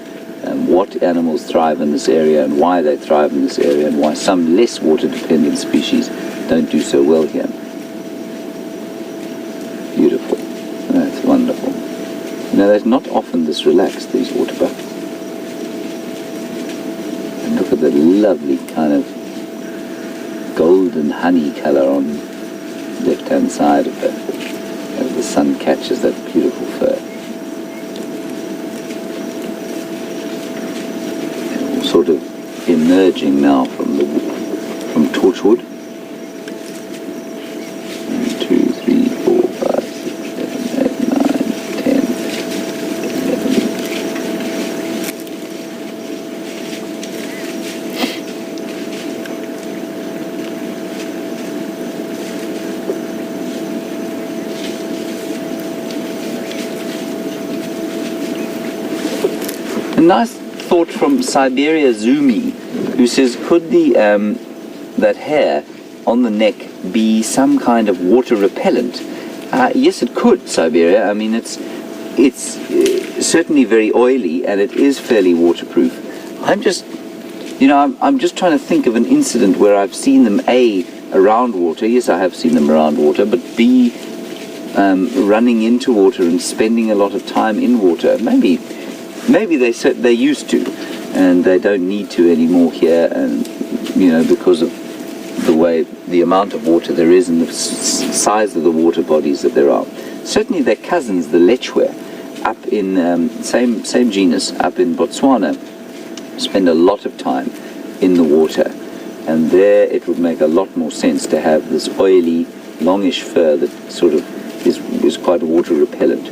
what animals thrive in this area and why they thrive in this area and why some less water-dependent species don't do so well here. Beautiful. That's wonderful. You know, they're not often this relaxed, these waterbuck. And look at the lovely kind of golden honey color on the left-hand side of it as the sun catches that beautiful fur. Sort of emerging now from Torchwood. 1, 2, 3, 4, 5, 6, 7, 8, 9, 10, 11. A nice thought from Siberia Zumi, who says, could the that hair on the neck be some kind of water repellent? Yes, it could, Siberia. I mean, it's certainly very oily and it is fairly waterproof. I'm just trying to think of an incident where I've seen them A, around water. Yes, I have seen them around water, but B, running into water and spending a lot of time in water. Maybe they used to, and they don't need to anymore here, and because of the amount of water there is and the size of the water bodies that there are. Certainly their cousins, the Lechwe, up in same genus up in Botswana, spend a lot of time in the water, and there it would make a lot more sense to have this oily, longish fur that sort of is quite water repellent.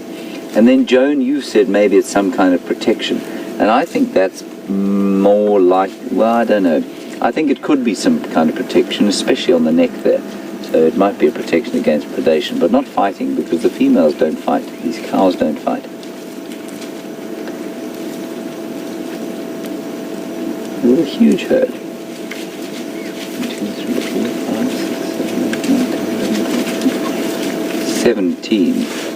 And then, Joan, you said maybe it's some kind of protection. And I think that's more like, well, I don't know. I think it could be some kind of protection, especially on the neck there. So it might be a protection against predation, but not fighting, because the females don't fight. These cows don't fight. They're a huge herd. 1, 2, 3, 4, 5, 6, 7, 8, 9, 10, 17.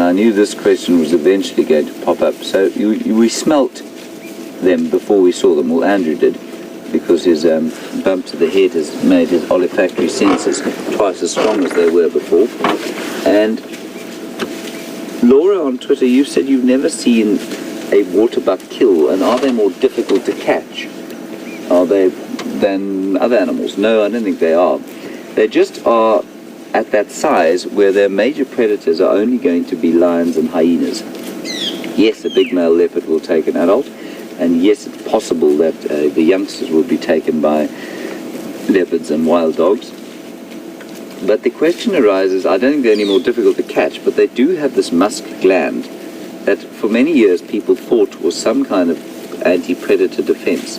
I knew this question was eventually going to pop up. So we smelt them before we saw them. Well, Andrew did, because his bump to the head has made his olfactory senses twice as strong as they were before. And Laura on Twitter, you said you've never seen a waterbuck kill, and are they more difficult to catch? Are they than other animals? No, I don't think they are. They just are at that size where their major predators are only going to be lions and hyenas. Yes, a big male leopard will take an adult, and yes, it's possible that the youngsters will be taken by leopards and wild dogs. But the question arises, I don't think they're any more difficult to catch, but they do have this musk gland that for many years people thought was some kind of anti-predator defense.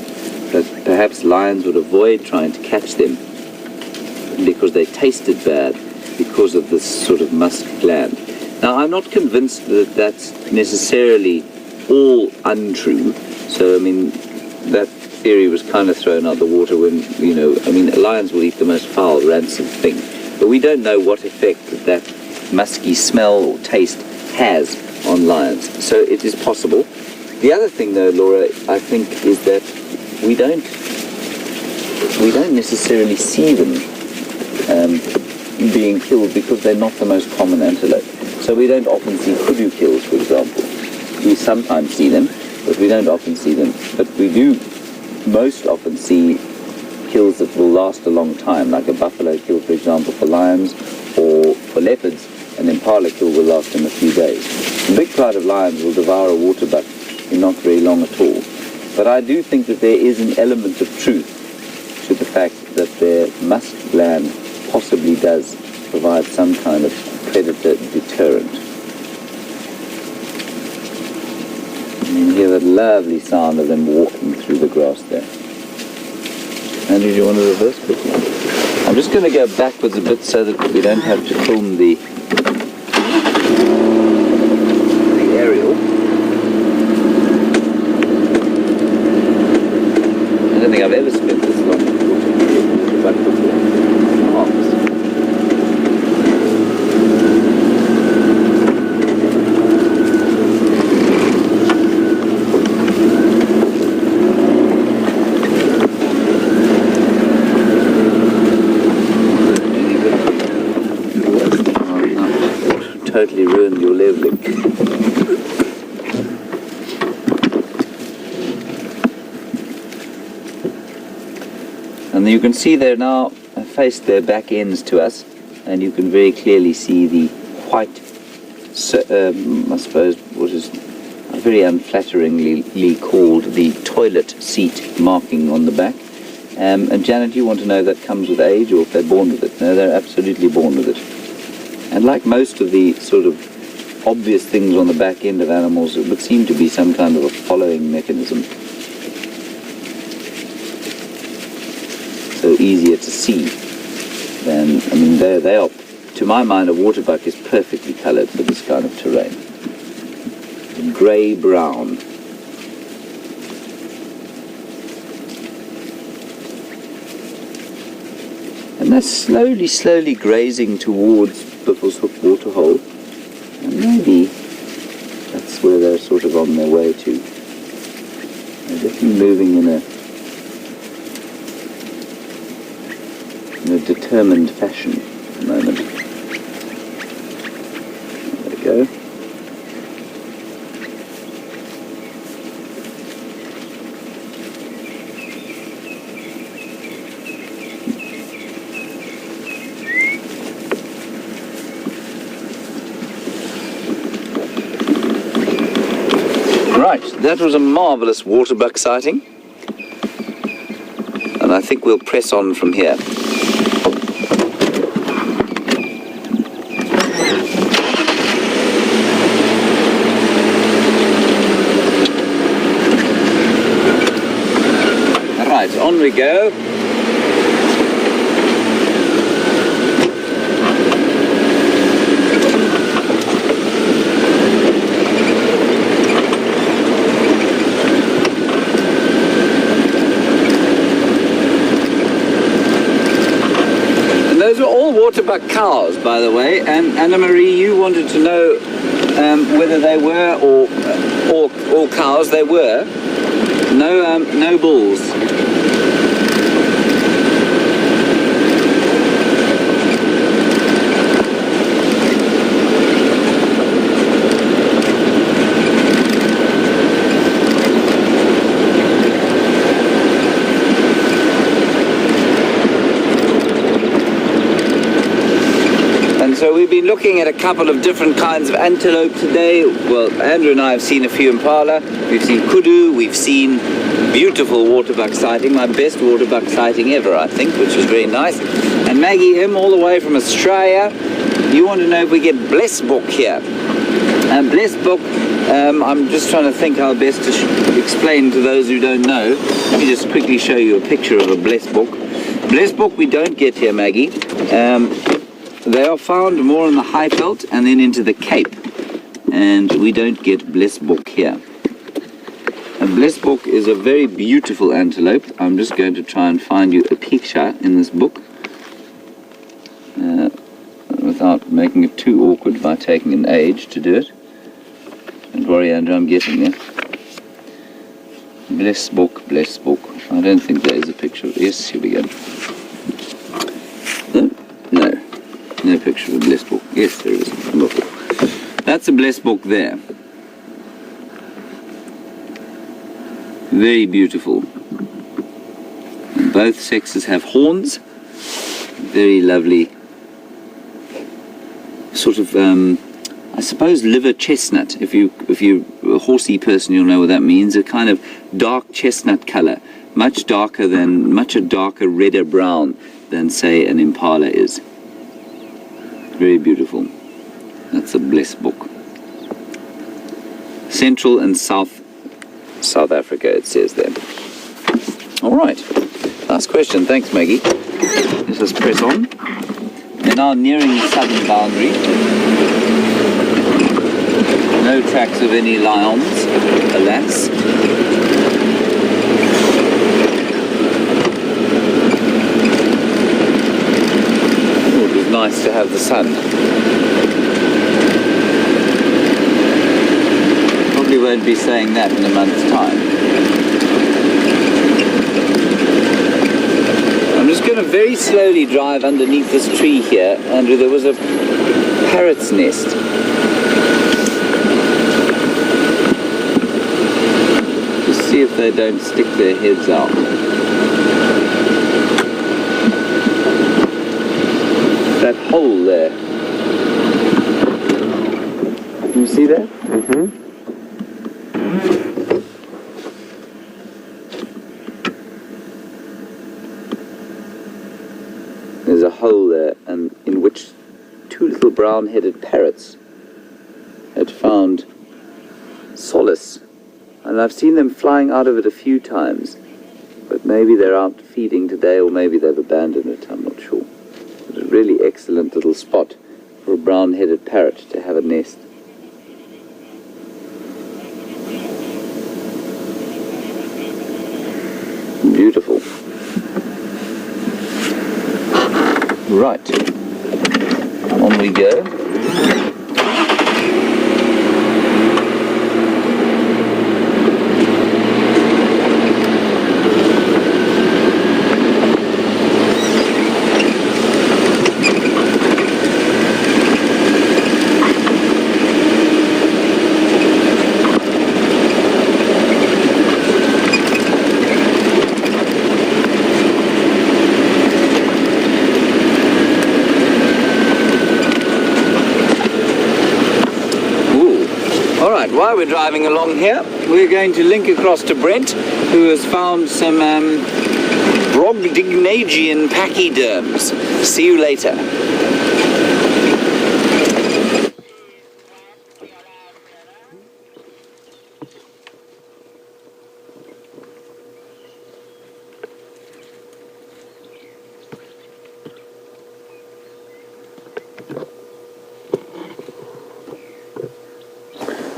That perhaps lions would avoid trying to catch them because they tasted bad because of this sort of musk gland. Now, I'm not convinced that that's necessarily all untrue. So, I mean, that theory was kind of thrown out the water when, lions will eat the most foul, rancid thing. But we don't know what effect that musky smell or taste has on lions. So it is possible. The other thing, though, Laura, I think, is that we don't necessarily see them being killed because they're not the most common antelope. So we don't often see kudu kills, for example. We sometimes see them, but we don't often see them. But we do most often see kills that will last a long time, like a buffalo kill, for example, for lions, or for leopards, an impala kill will last in a few days. A big crowd of lions will devour a waterbuck in not very long at all. But I do think that there is an element of truth to the fact that their musk gland possibly does provide some kind of predator deterrent. And you hear that lovely sound of them walking through the grass there. Andrew, do you want to reverse quickly? I'm just going to go backwards a bit so that we don't have to film the aerial. I don't think I've ever spent this long walking back before. Totally ruined your leveling. And you can see they're now faced their back ends to us, and you can very clearly see the white, I suppose, what is very unflatteringly called the toilet seat marking on the back. And Janet, you want to know if that comes with age or if they're born with it? No, they're absolutely born with it. And like most of the sort of obvious things on the back end of animals, it would seem to be some kind of a following mechanism. So easier to see than, they are, to my mind, a waterbuck is perfectly coloured for this kind of terrain. Grey-brown. And they're slowly grazing towards Biffle's Hook waterhole, and maybe that's where they're sort of on their way to. They're definitely moving in a determined fashion at the moment. There we go. Right, that was a marvellous waterbuck sighting, and I think we'll press on from here. Right, on we go. Those were all waterbuck cows, by the way, and Anna-Marie, you wanted to know whether they were or all cows. They were. No bulls. So we've been looking at a couple of different kinds of antelope today. Well, Andrew and I have seen a few impala. We've seen kudu. We've seen beautiful waterbuck sighting, my best waterbuck sighting ever, I think, which was very nice. And Maggie, him all the way from Australia. You want to know if we get blessbok here. Blessbok, I'm just trying to think how best to explain to those who don't know. Let me just quickly show you a picture of a blessbok. Blessbok we don't get here, Maggie. They are found more in the Highveld and then into the Cape, and we don't get blessbok here. A blessbok is a very beautiful antelope. I'm just going to try and find you a picture in this book without making it too awkward by taking an age to do it. Don't worry, Andrew, I'm getting there. Blessbok. I don't think there is a picture. Yes, here we go. No picture of a blessbok. Yes, there is. Look. That's a blessbok there. Very beautiful. And both sexes have horns. Very lovely. Sort of, I suppose, liver chestnut. If you're a horsey person, you'll know what that means. A kind of dark chestnut color, much a darker redder brown than, say, an impala is. Very beautiful. That's a blessbok. Central and South Africa, it says there. All right. Last question. Thanks, Maggie. Let us press on. We're now nearing the southern boundary. No tracks of any lions, alas. Nice to have the sun. Probably won't be saying that in a month's time. I'm just going to very slowly drive underneath this tree here. Andrew, there was a parrot's nest. Just see if they don't stick their heads out. That hole there. Can you see that? Mm-hmm. There's a hole there, and in which two little brown-headed parrots had found solace. And I've seen them flying out of it a few times. But maybe they're out feeding today, or maybe they've abandoned it, I'm not sure. It's a really excellent little spot for a brown-headed parrot to have a nest. Beautiful. Right. On we go. While we're driving along here, we're going to link across to Brent, who has found some Brobdingnagian pachyderms. See you later.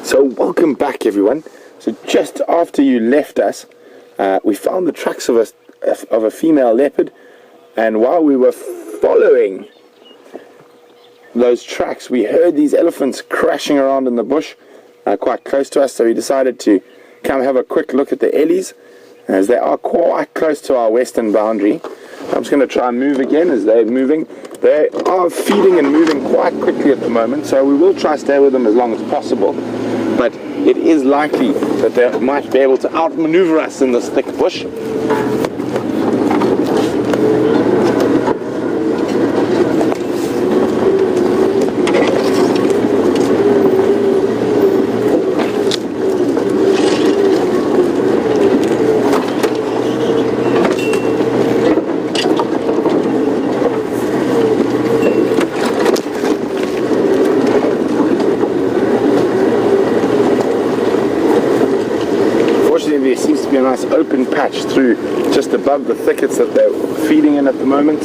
So welcome back, everyone. So just after you left us, we found the tracks of a female leopard, and while we were following those tracks, we heard these elephants crashing around in the bush quite close to us. So we decided to come have a quick look at the ellies, as they are quite close to our western boundary. I'm just going to try and move again as they're moving. They are feeding and moving quite quickly at the moment, so we will try to stay with them as long as possible. But it is likely that they might be able to outmaneuver us in this thick bush. There seems to be a nice open patch through just above the thickets that they're feeding in at the moment.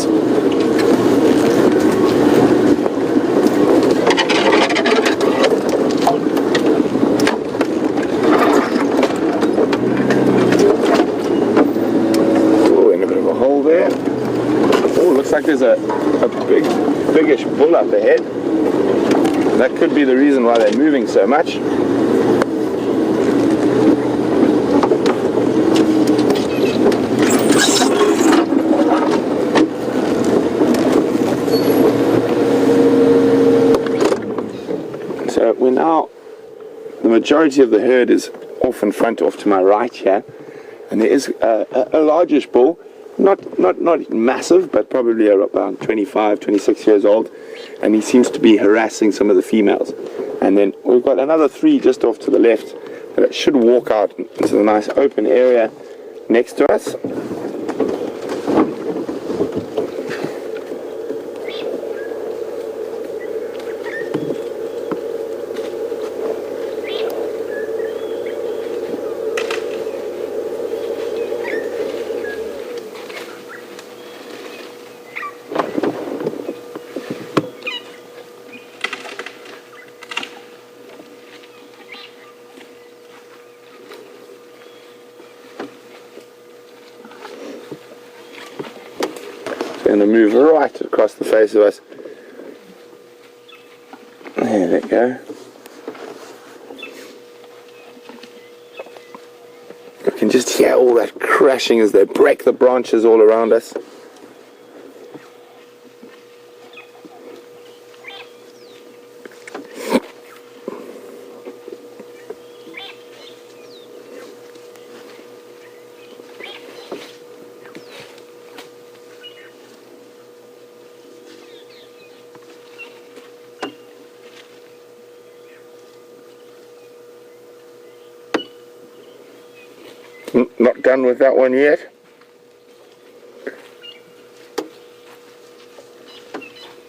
Oh, in a bit of a hole there. Oh, looks like there's a biggish bull up ahead. That could be the reason why they're moving so much. Now, the majority of the herd is off in front, off to my right here, and there is a largish bull, not massive, but probably about 25, 26 years old, and he seems to be harassing some of the females. And then we've got another 3 just off to the left that should walk out into the nice open area next to us. Going to move right across the face of us. There we go. You can just hear all that crashing as they break the branches all around us. Not done with that one yet.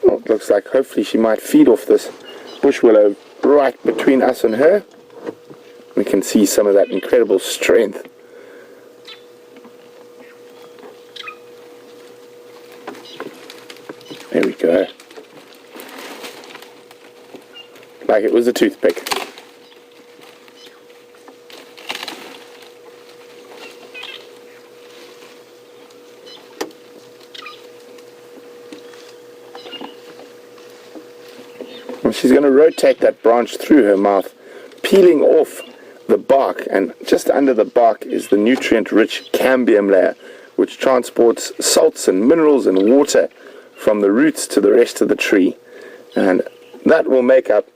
Well, it looks like hopefully she might feed off this bush willow right between us and her. We can see some of that incredible strength. There we go. Like it was a toothpick. She's going to rotate that branch through her mouth, peeling off the bark, and just under the bark is the nutrient-rich cambium layer, which transports salts and minerals and water from the roots to the rest of the tree. And that will make up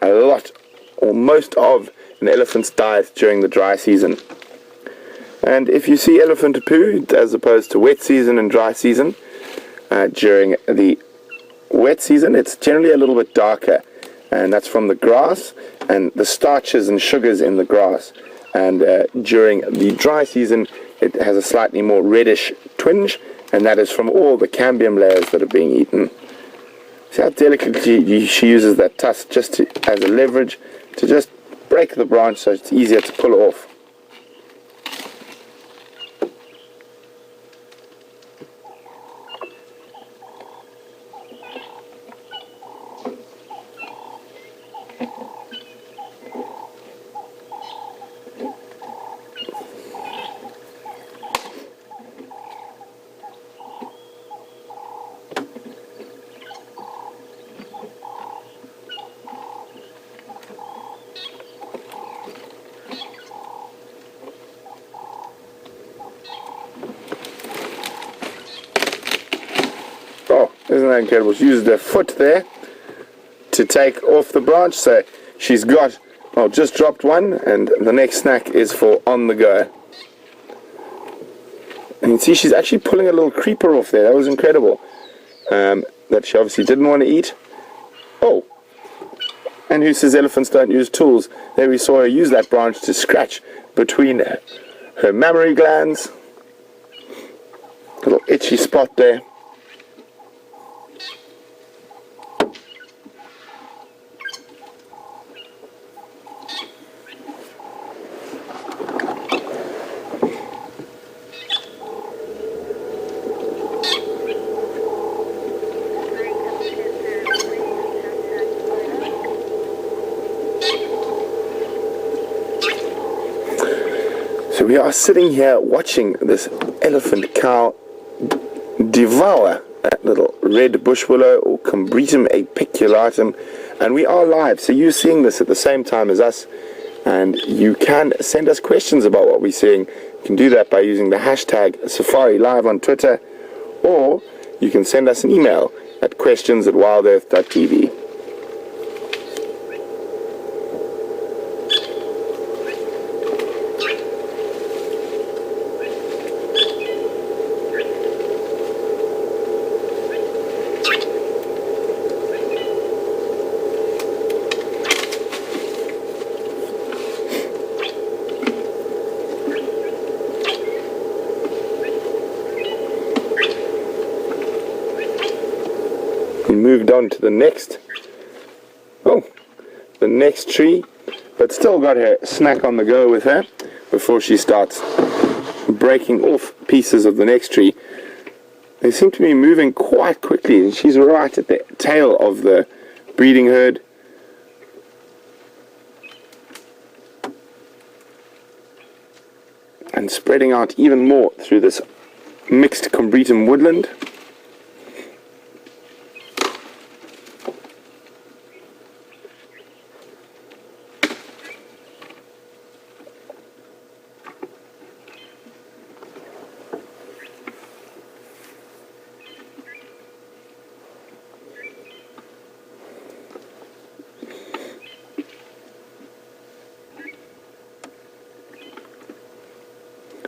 a lot, or most of, an elephant's diet during the dry season. And if you see elephant poo, as opposed to wet season and dry season, during the wet season, it's generally a little bit darker, and that's from the grass and the starches and sugars in the grass. And during the dry season, it has a slightly more reddish twinge, and that is from all the cambium layers that are being eaten. See how delicately she uses that tusk just as a leverage to just break the branch so it's easier to pull off. Isn't that incredible? She used her foot there to take off the branch, so she's got, well, just dropped one, and the next snack is for on the go. And you can see she's actually pulling a little creeper off there. That was incredible. That she obviously didn't want to eat. Oh, and who says elephants don't use tools? There we saw her use that branch to scratch between her mammary glands. Little itchy spot there. So we are sitting here watching this elephant cow devour that little red bush willow or Combretum apiculatum, and we are live, so you're seeing this at the same time as us, and you can send us questions about what we're seeing. You can do that by using the hashtag Safari Live on Twitter, or you can send us an email at questions@wildearth.tv. We moved on to the next tree, but still got her snack on the go with her before she starts breaking off pieces of the next tree. They seem to be moving quite quickly, and she's right at the tail of the breeding herd. And spreading out even more through this mixed Combretum woodland.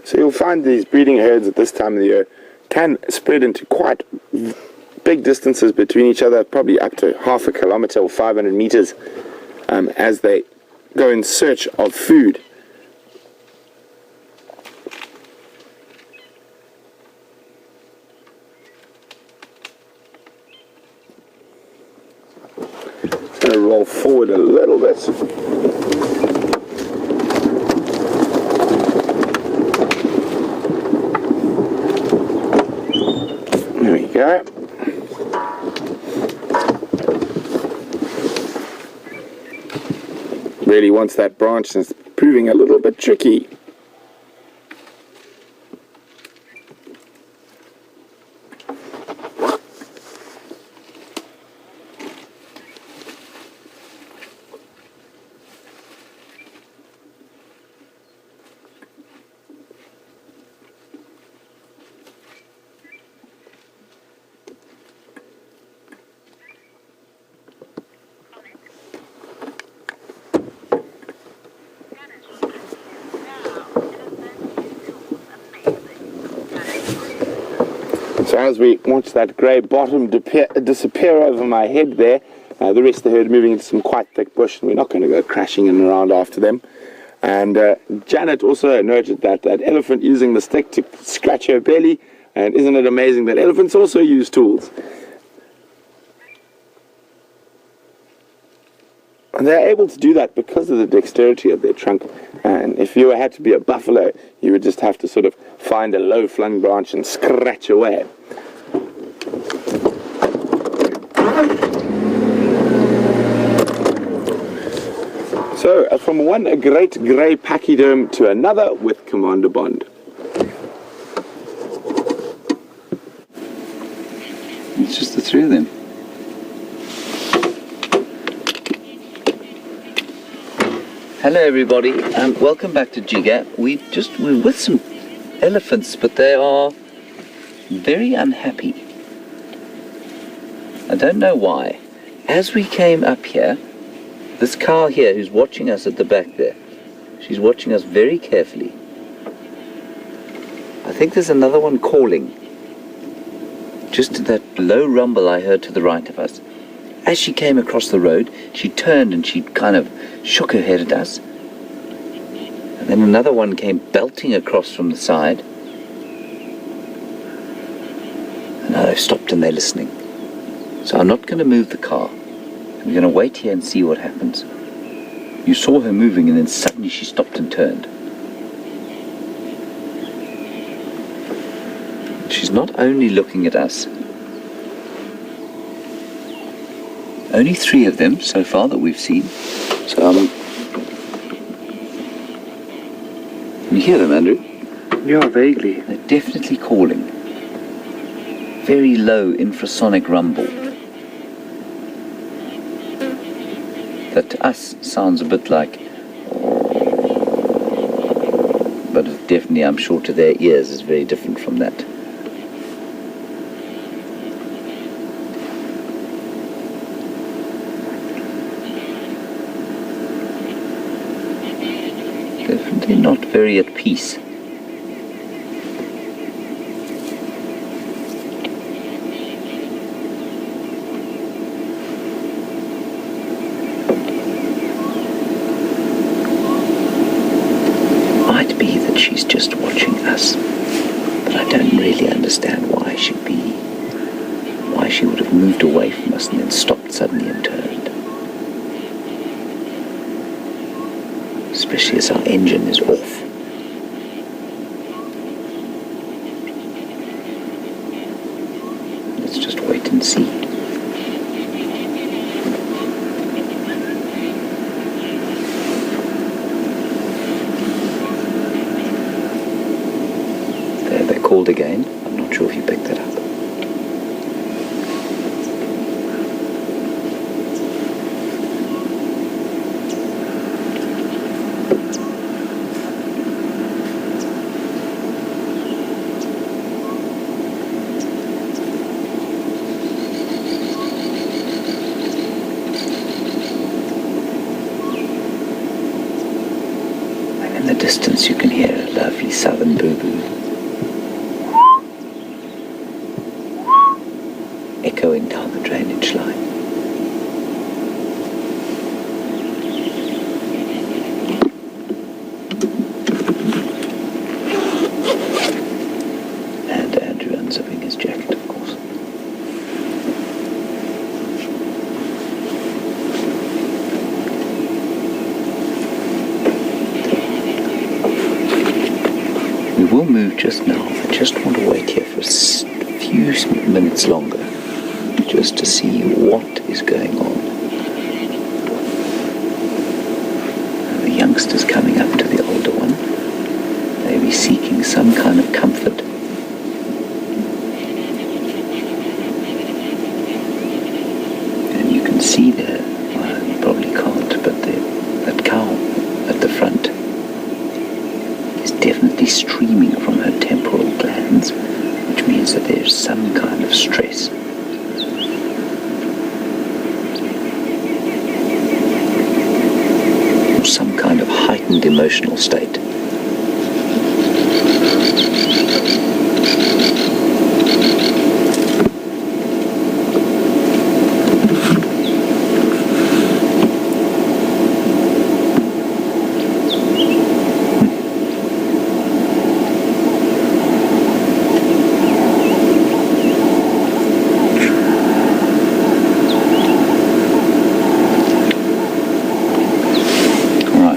So you'll find these breeding herds at this time of the year can spread into quite big distances between each other, probably up to half a kilometer or 500 meters, as they go in search of food. I'm going to roll forward a little bit. There we go. Really wants that branch, and it's proving a little bit tricky. So as we watch that grey bottom disappear over my head there, the rest of the herd moving into some quite thick bush, and we're not going to go crashing in and around after them. And Janet also noted that elephant using the stick to scratch her belly, and isn't it amazing that elephants also use tools? And they're able to do that because of the dexterity of their trunk. And if you had to be a buffalo, you would just have to sort of find a low-flung branch and scratch away. So, from one great grey pachyderm to another with Commander Bond. It's just the three of them. Hello everybody, welcome back to Jiga. We're with some elephants, but they are very unhappy. I don't know why. As we came up here, this cow here who's watching us at the back there, she's watching us very carefully. I think there's another one calling. Just that low rumble I heard to the right of us. As she came across the road, she turned and she kind of shook her head at us. And then another one came belting across from the side. And now they've stopped and they're listening. So I'm not going to move the car. I'm going to wait here and see what happens. You saw her moving and then suddenly she stopped and turned. She's not only looking at us. Only 3 of them so far that we've seen. So can you hear them, Andrew? Yeah, vaguely. They're definitely calling. Very low infrasonic rumble. That to us sounds a bit like, but definitely I'm sure to their ears is very different from that. Definitely not very at peace. Might be that she's just watching us, but I don't really understand why she would have moved away from us and then stopped suddenly and turned. Especially as our engine is off. Let's just wait and see. There, they're called again. I'm not sure if you picked that up. In the distance you can hear a lovely southern boo-boo echoing down the drainage line. And Andrew unzipping his jacket, of course. We will move just now. I just want to wait here for a few minutes longer just to see what is going on. And the youngster's coming up to the older one. They may be seeking some kind of comfort. And you can see there, well, you probably can't, but that cow at the front is definitely streaming from her temporal glands, which means that there's some kind of stress. Or some kind of heightened emotional state.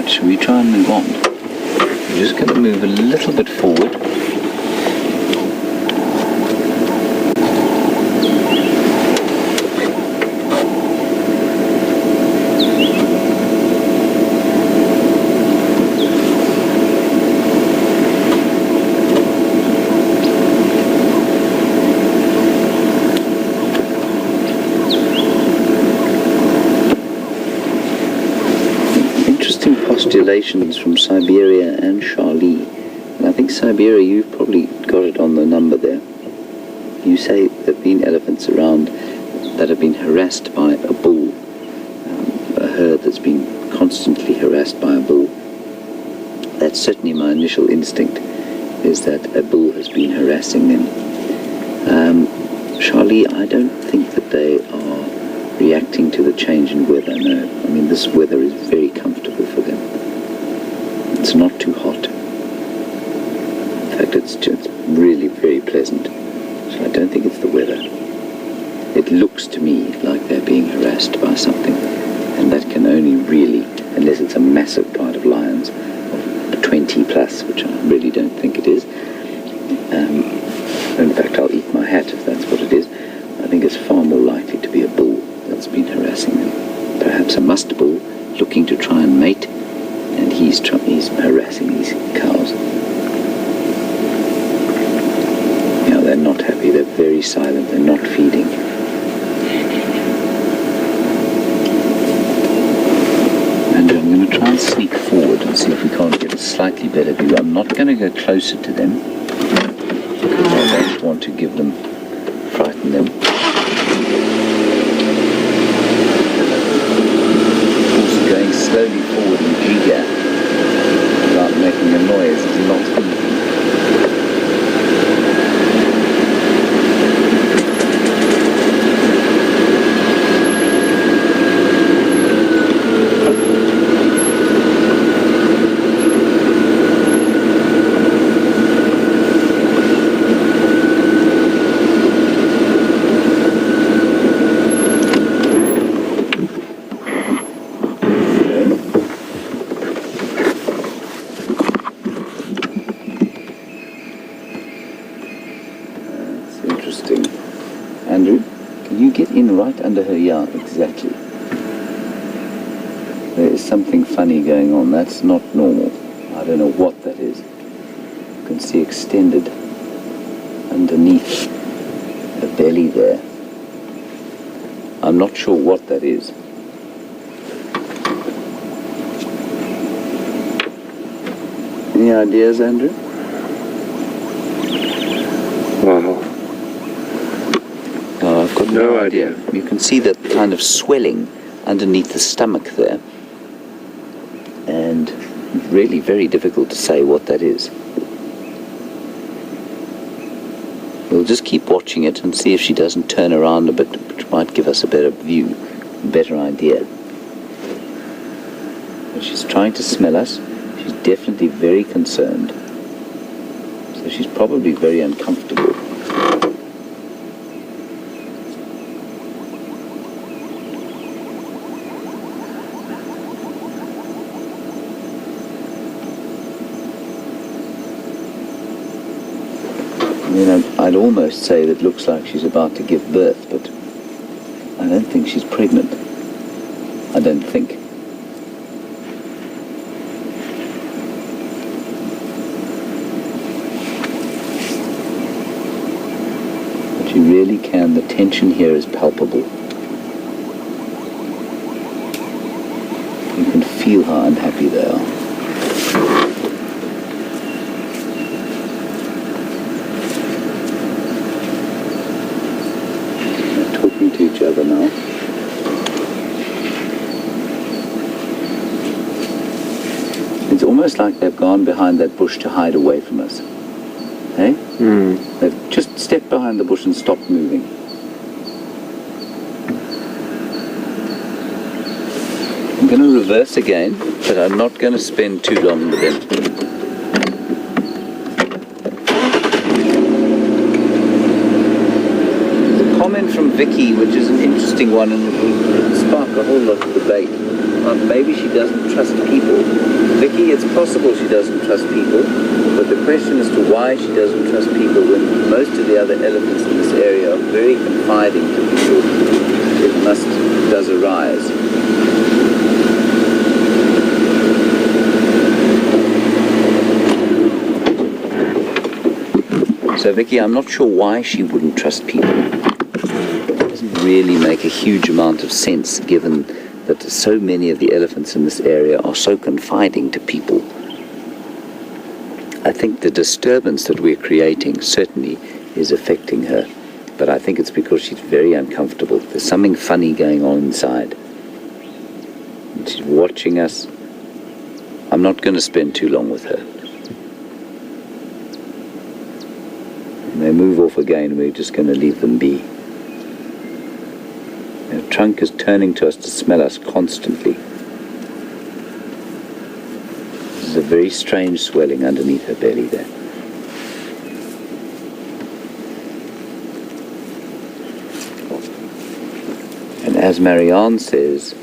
Shall we try and move on? We're just going to move a little bit forward. Postulations from Siberia and Charlie. And I think Siberia, you've probably got it on the number there. You say there have been elephants around that have been harassed by a bull, a herd that's been constantly harassed by a bull. That's certainly my initial instinct, is that a bull has been harassing them. Charlie, I don't think that they are reacting to the change in weather, no. I mean, this weather is very comfortable for them. It's not too hot. In fact, it's really very pleasant. So I don't think it's the weather. It looks to me like they're being harassed by something, and that can only really, unless it's a massive pride of lions, of 20 plus, which I really don't think it is. In fact, I'll eat my hat if that's what it is. I think it's far more likely to be a bull that's been harassing them. Perhaps a must bull looking to try and mate, and he's harassing these cows. Yeah, they're not happy. They're very silent. They're not feeding. And I'm going to try and sneak forward and see if we can't get a slightly better view. I'm not going to go closer to them, because I don't want to frighten them. Also, going slowly forward in eager without making a noise is not easy. Andrew, can you get in right under her? Yeah, exactly. There is something funny going on. That's not normal. I don't know what that is. You can see extended underneath the belly there. I'm not sure what that is. Any ideas, Andrew? Wow. Oh, I've got no idea. You can see that kind of swelling underneath the stomach there. And really very difficult to say what that is. We'll just keep watching it and see if she doesn't turn around a bit, which might give us a better view, a better idea. But she's trying to smell us. She's definitely very concerned. So she's probably very uncomfortable. You know, I'd almost say that it looks like she's about to give birth, but I don't think she's pregnant. I don't think. But you really can. The tension here is palpable. You can feel how unhappy they are. To each other now. It's almost like they've gone behind that bush to hide away from us. Hey? They've just stepped behind the bush and stopped moving. I'm going to reverse again, but I'm not going to spend too long with them. From Vicky, which is an interesting one, and it will spark a whole lot of debate. Maybe she doesn't trust people. Vicky, it's possible she doesn't trust people, but the question as to why she doesn't trust people when most of the other elephants in this area are very confiding to people, it does arise. So Vicky, I'm not sure why she wouldn't trust people. Really make a huge amount of sense given that so many of the elephants in this area are so confiding to people. I think the disturbance that we're creating certainly is affecting her. but I think it's because she's very uncomfortable. There's something funny going on inside. And she's watching us. I'm not going to spend too long with her. And they move off again, we're just going to leave them be. Her trunk is turning to us to smell us constantly. There's a very strange swelling underneath her belly there. And as Marianne says,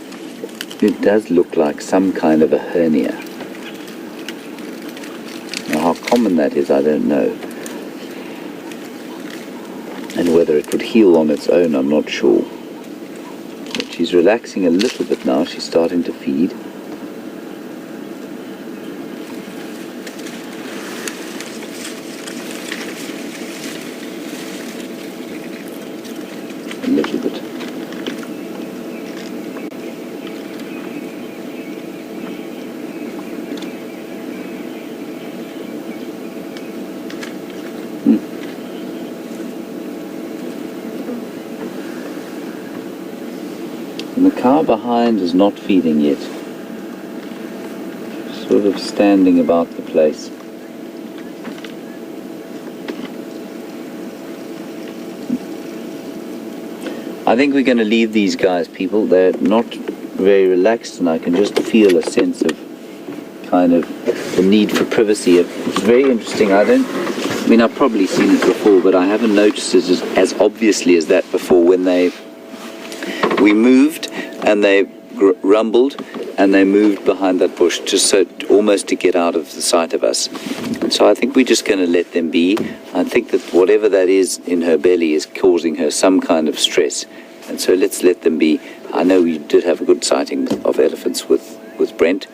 it does look like some kind of a hernia. Now, how common that is, I don't know. And whether it would heal on its own, I'm not sure. But she's relaxing a little bit now. She's starting to feed. A little bit. And the cow behind is not feeding yet. Sort of standing about the place. I think we're going to leave these guys, people. They're not very relaxed, and I can just feel a sense of kind of the need for privacy. It's very interesting. I've probably seen it before, but I haven't noticed it as obviously as that before. When we moved and they rumbled and they moved behind that bush just so almost to get out of the sight of us. And so I think we're just going to let them be. I think that whatever that is in her belly is causing her some kind of stress. And so let's let them be. I know we did have a good sighting of elephants with Brent.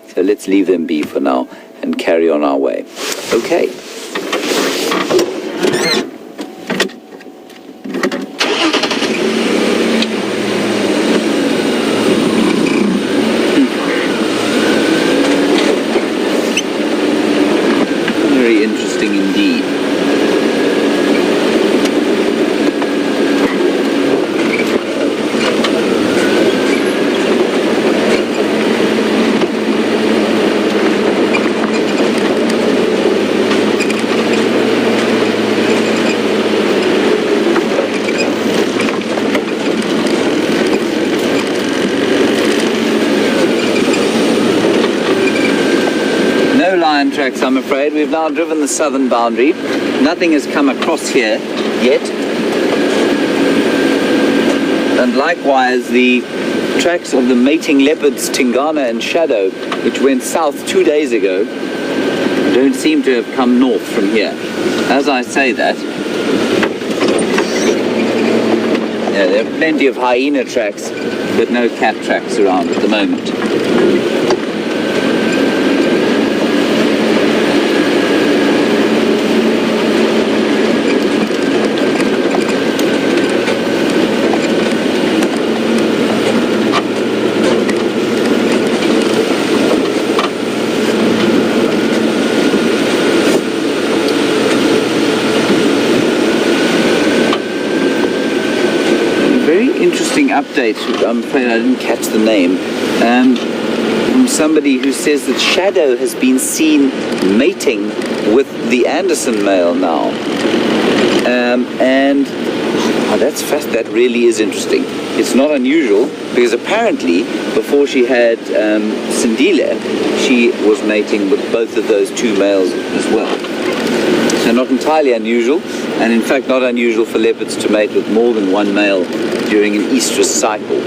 So let's leave them be for now and carry on our way. Okay. Very interesting indeed. Tracks, I'm afraid. We've now driven the southern boundary. Nothing has come across here yet. And likewise, the tracks of the mating leopards Tingana and Shadow, which went south 2 days ago, don't seem to have come north from here. As I say that, yeah, there are plenty of hyena tracks, but no cat tracks around at the moment. Update, I'm afraid I didn't catch the name, from somebody who says that Shadow has been seen mating with the Anderson male now. And that really is interesting. It's not unusual, because apparently before she had Sindile, she was mating with both of those two males as well. So not entirely unusual, and in fact not unusual for leopards to mate with more than one male during an estrus cycle.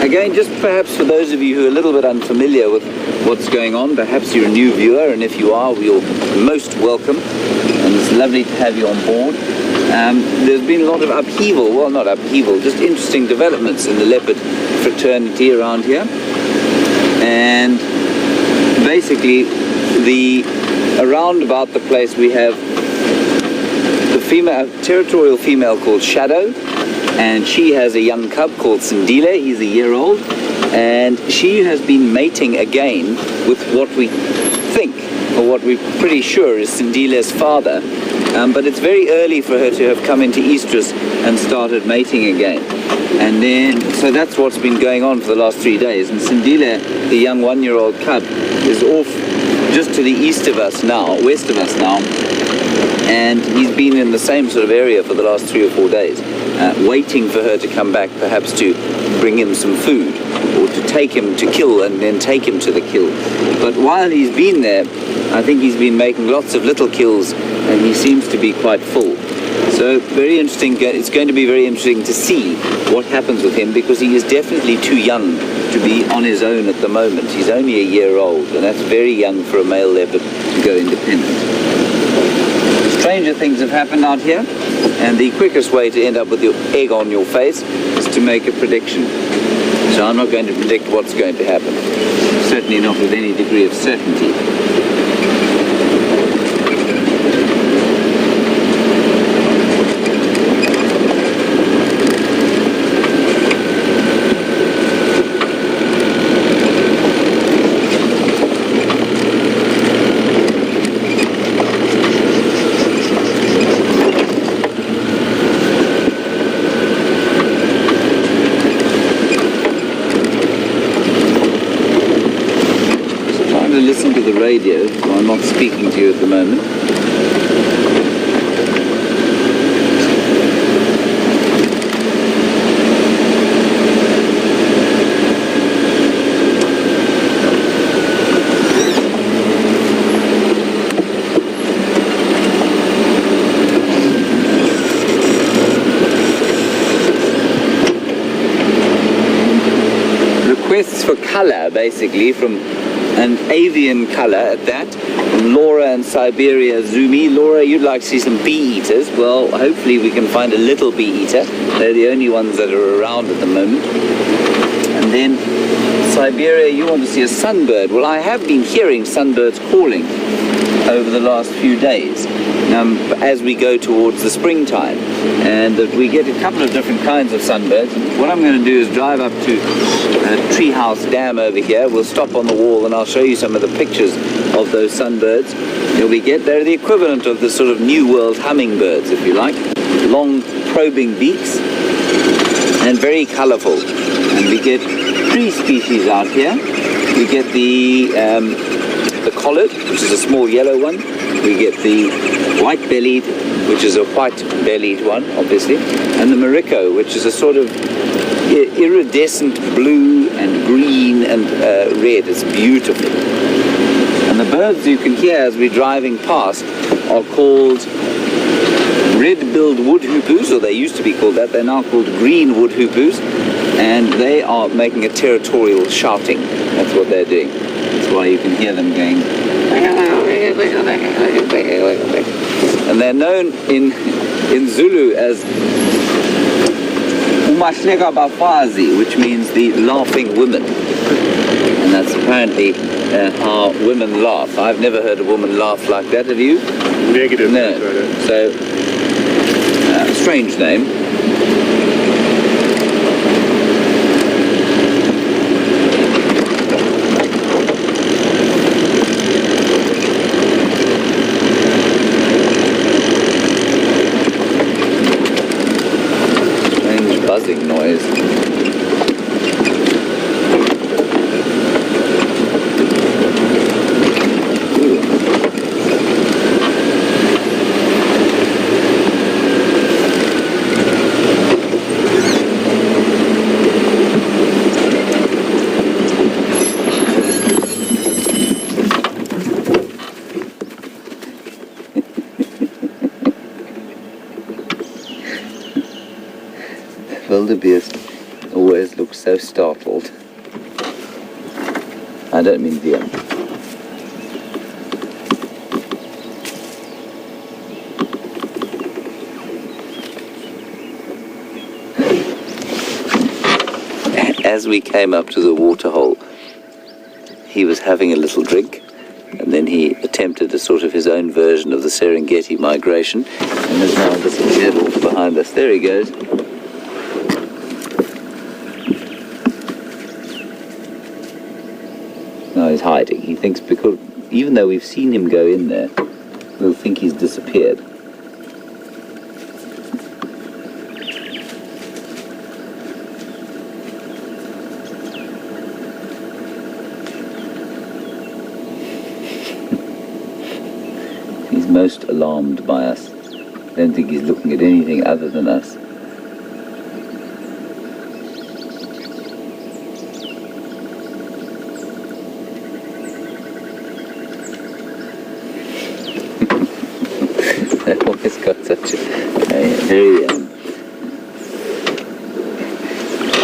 Again, just perhaps for those of you who are a little bit unfamiliar with what's going on, perhaps you're a new viewer, and if you are, you're most welcome, and it's lovely to have you on board. There's been a lot of upheaval, well, not upheaval, just interesting developments in the leopard fraternity around here. And basically, around about the place we have the territorial female called Shadow, and she has a young cub called Sindile. He's a year old, and she has been mating again with what we think or what we're pretty sure is Sindile's father. But it's very early for her to have come into estrus and started mating again. And then, so that's what's been going on for the last 3 days. And Sindile, the young 1-year-old cub, is off just to the east of us now, west of us now. And he's been in the same sort of area for the last 3 or 4 days, waiting for her to come back, perhaps to bring him some food, or to take him to kill and then take him to the kill. But while he's been there, I think he's been making lots of little kills, and he seems to be quite full. So very interesting. It's going to be very interesting to see what happens with him, because he is definitely too young to be on his own at the moment. He's only a year old, and that's very young for a male leopard to go independent. Stranger things have happened out here, and the quickest way to end up with your egg on your face is to make a prediction. So I'm not going to predict what's going to happen. Certainly not with any degree of certainty. Listen to the radio, so I'm not speaking to you at the moment. Requests for colour, basically, from an avian colour at that, from Laura and Siberia Zumi. Laura, you'd like to see some bee eaters. Well, hopefully we can find a little bee eater. They're the only ones that are around at the moment. And then Siberia, you want to see a sunbird. Well, I have been hearing sunbirds calling over the last few days as we go towards the springtime, and that we get a couple of different kinds of sunbirds. What I'm going to do is drive up to Treehouse Dam over here. We'll stop on the wall and I'll show you some of the pictures of those sunbirds. They're the equivalent of the sort of New World hummingbirds, if you like. Long probing beaks and very colorful. And we get 3 species out here. We get the collared, which is a small yellow one. We get the white-bellied, which is a white-bellied one, obviously, and the Morocco, which is a sort of iridescent blue and green and red. It's beautiful. And the birds you can hear as we're driving past are called red-billed wood hoopus, or they used to be called that. They're now called green wood hoopus, and they are making a territorial shouting. That's what they're doing. That's why you can hear them going. And they're known in Zulu as Umahleka Bafazi, which means the laughing women. And that's apparently how women laugh. I've never heard a woman laugh like that, have you? Negative. No. So, strange name. Buzzing noise. Wildebeest always looks so startled. I don't mean Liam. As we came up to the waterhole, he was having a little drink, and then he attempted a sort of his own version of the Serengeti migration, and has now disappeared off behind us. There he goes. No, he's hiding. He thinks because even though we've seen him go in there, we'll think he's disappeared. He's most alarmed by us. I don't think he's looking at anything other than us. They've always got such a very,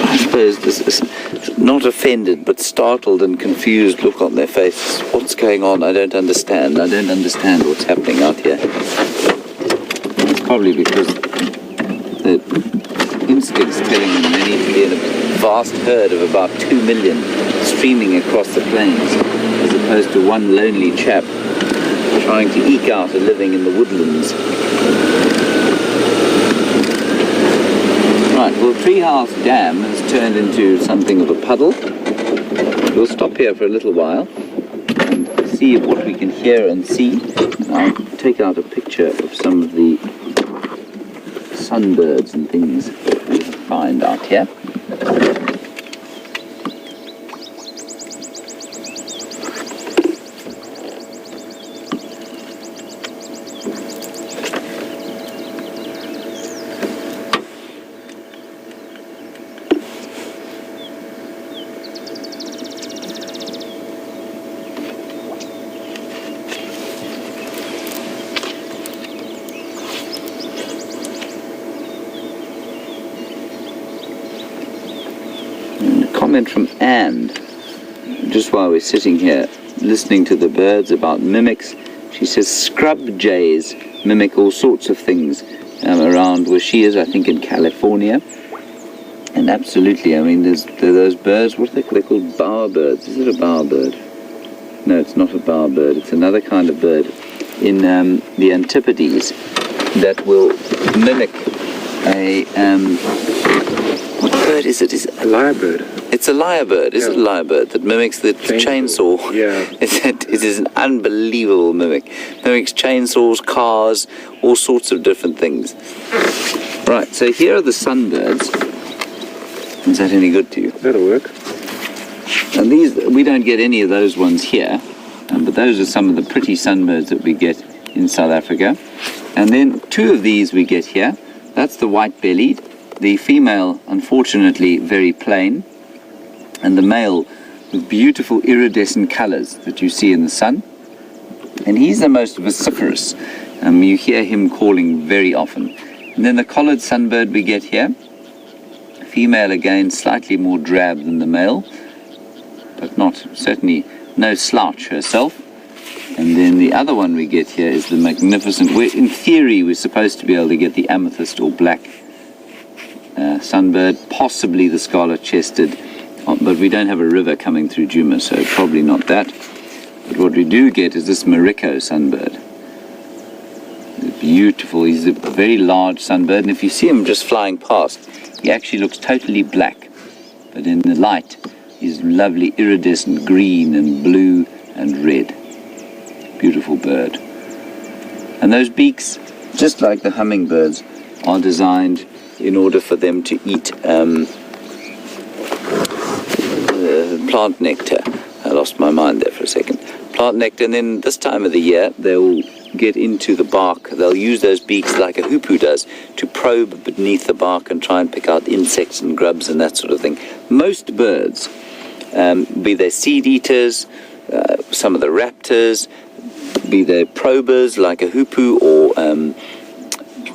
I suppose, this is not offended, but startled and confused look on their faces. What's going on? I don't understand. I don't understand what's happening out here. It's probably because the instinct's telling them they need to be in a vast herd of about 2 million streaming across the plains, as opposed to one lonely chap trying to eke out a living in the woodlands. Right, well, Treehouse Dam has turned into something of a puddle. We'll stop here for a little while and see what we can hear and see. I'll take out a picture of some of the sunbirds and things we can find out here. Comment from Anne, just while we're sitting here listening to the birds about mimics. She says scrub jays mimic all sorts of things around where she is, I think in California. And absolutely, I mean, there are those birds, what are they called? Bowerbirds. Is it a bowerbird? No, it's not a bowerbird. It's another kind of bird in the Antipodes that will mimic a... what bird is it? Is it A lyrebird. It's a lyrebird. Is it a lyrebird that mimics the chainsaw? Yeah. It is an unbelievable mimic. Mimics chainsaws, cars, all sorts of different things. Right, so here are the sunbirds. Is that any good to you? That'll work. And these, we don't get any of those ones here, but those are some of the pretty sunbirds that we get in South Africa. And then two of these we get here. That's the white-bellied. The female, unfortunately, very plain, and the male with beautiful iridescent colors that you see in the sun. And he's the most vociferous. You hear him calling very often. And then the collared sunbird we get here. Female again, slightly more drab than the male, but certainly no slouch herself. And then the other one we get here is the magnificent, in theory we're supposed to be able to get the amethyst or black sunbird, possibly the scarlet-chested, but we don't have a river coming through Djuma, so probably not that. But what we do get is this Morocco sunbird. Beautiful, he's a very large sunbird, and if you see him just flying past, he actually looks totally black, but in the light he's lovely iridescent green and blue and red. Beautiful bird. And those beaks, just like the hummingbirds, are designed in order for them to eat plant nectar. I lost my mind there for a second. Plant nectar, and then this time of the year they will get into the bark. They'll use those beaks like a hoopoe does to probe beneath the bark and try and pick out insects and grubs and that sort of thing. Most birds, be they seed eaters, some of the raptors, be they probers like a hoopoe or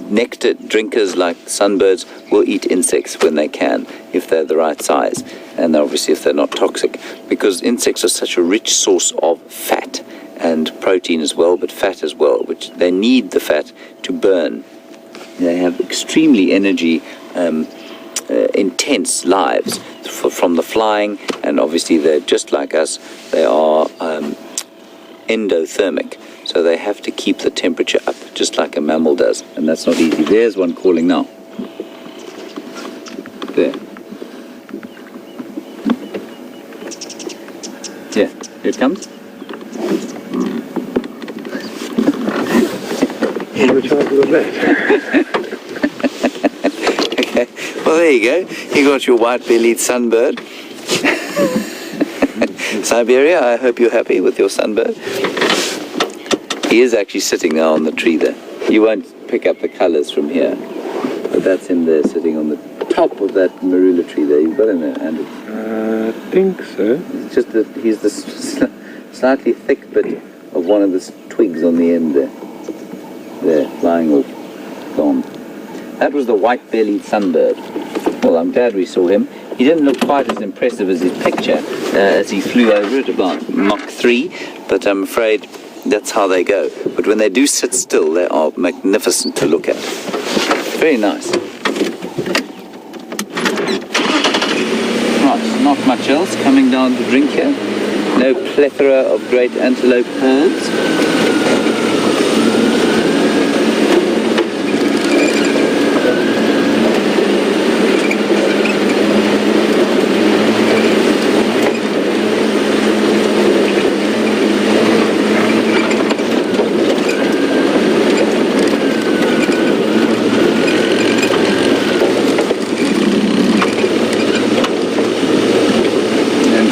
nectar drinkers like sunbirds, will eat insects when they can, if they're the right size, and obviously if they're not toxic, because insects are such a rich source of fat and protein as well, but fat as well, which they need the fat to burn. They have extremely energy intense lives from the flying, and obviously they're just like us, they are endothermic. So they have to keep the temperature up, just like a mammal does. And that's not easy. There's one calling now. There. Yeah, here it comes. What a chance of that. Okay, well there you go. You got your white-bellied sunbird. Siberia, I hope you're happy with your sunbird. He is actually sitting there on the tree there. You won't pick up the colors from here, but that's him there sitting on the top of that marula tree there. You've got him there, Andy. I think so. It's just that he's the slightly thick bit of one of the twigs on the end there. There, lying off, gone. That was the white-bellied sunbird. Well, I'm glad we saw him. He didn't look quite as impressive as his picture as he flew over at about Mach 3, but I'm afraid that's how they go. But when they do sit still, they are magnificent to look at. Very nice. Right, not much else coming down to drink here. No plethora of great antelope herds.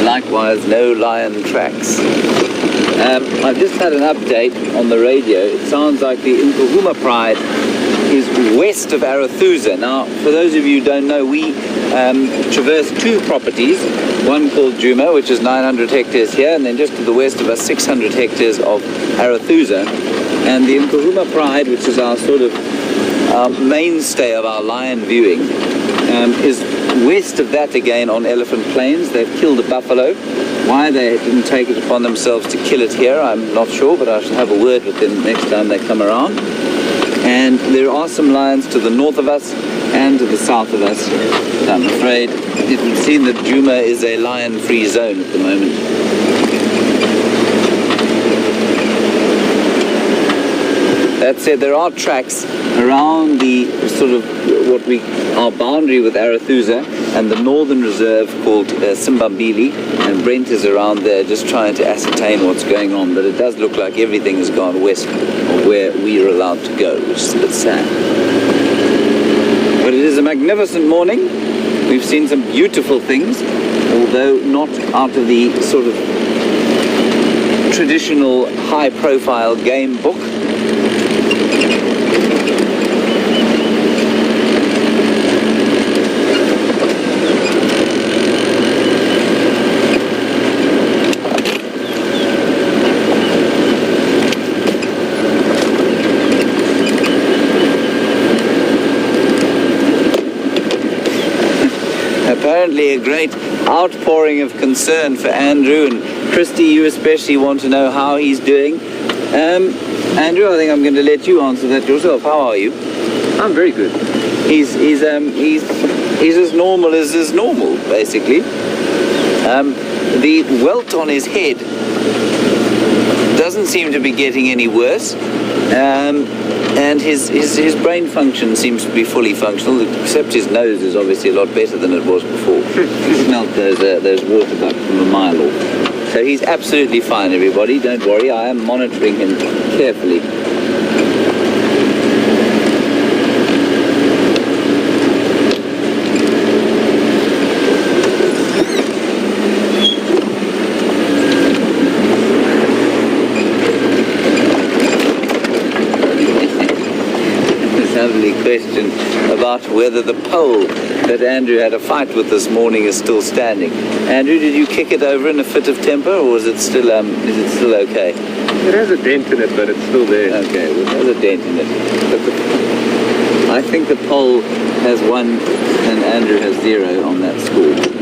Likewise, no lion tracks. I've just had an update on the radio. It sounds like the Nkuhuma Pride is west of Arathusa. Now, for those of you who don't know, we traverse two properties, one called Juma, which is 900 hectares here, and then just to the west of us, 600 hectares of Arathusa. And the Nkuhuma Pride, which is our sort of mainstay of our lion viewing, is west of that again on Elephant Plains. They've killed a buffalo. Why they didn't take it upon themselves to kill it here, I'm not sure, but I shall have a word with them next time they come around. And there are some lions to the north of us and to the south of us. But I'm afraid it would seem that Juma is a lion-free zone at the moment. That said, there are tracks around the sort of our boundary with Arathusa and the northern reserve called Simbambili, and Brent is around there just trying to ascertain what's going on, but it does look like everything has gone west of where we are allowed to go, which is a bit sad. But it is a magnificent morning. We've seen some beautiful things, although not out of the sort of traditional high-profile game book. Apparently a great outpouring of concern for Andrew, and Christy, you especially want to know how he's doing. Andrew, I think I'm going to let you answer that yourself. How are you? I'm very good. He's as normal as is normal, basically. The welt on his head doesn't seem to be getting any worse. And his brain function seems to be fully functional, except his nose is obviously a lot better than it was before. He smelled those water ducts from a mile off. So he's absolutely fine, everybody. Don't worry, I am monitoring him carefully. Lovely question about whether the pole that Andrew had a fight with this morning is still standing. Andrew, did you kick it over in a fit of temper, or is it still okay? It has a dent in it, but it's still there. Okay, well, it has a dent in it. But I think the pole has 1 and Andrew has 0 on that score.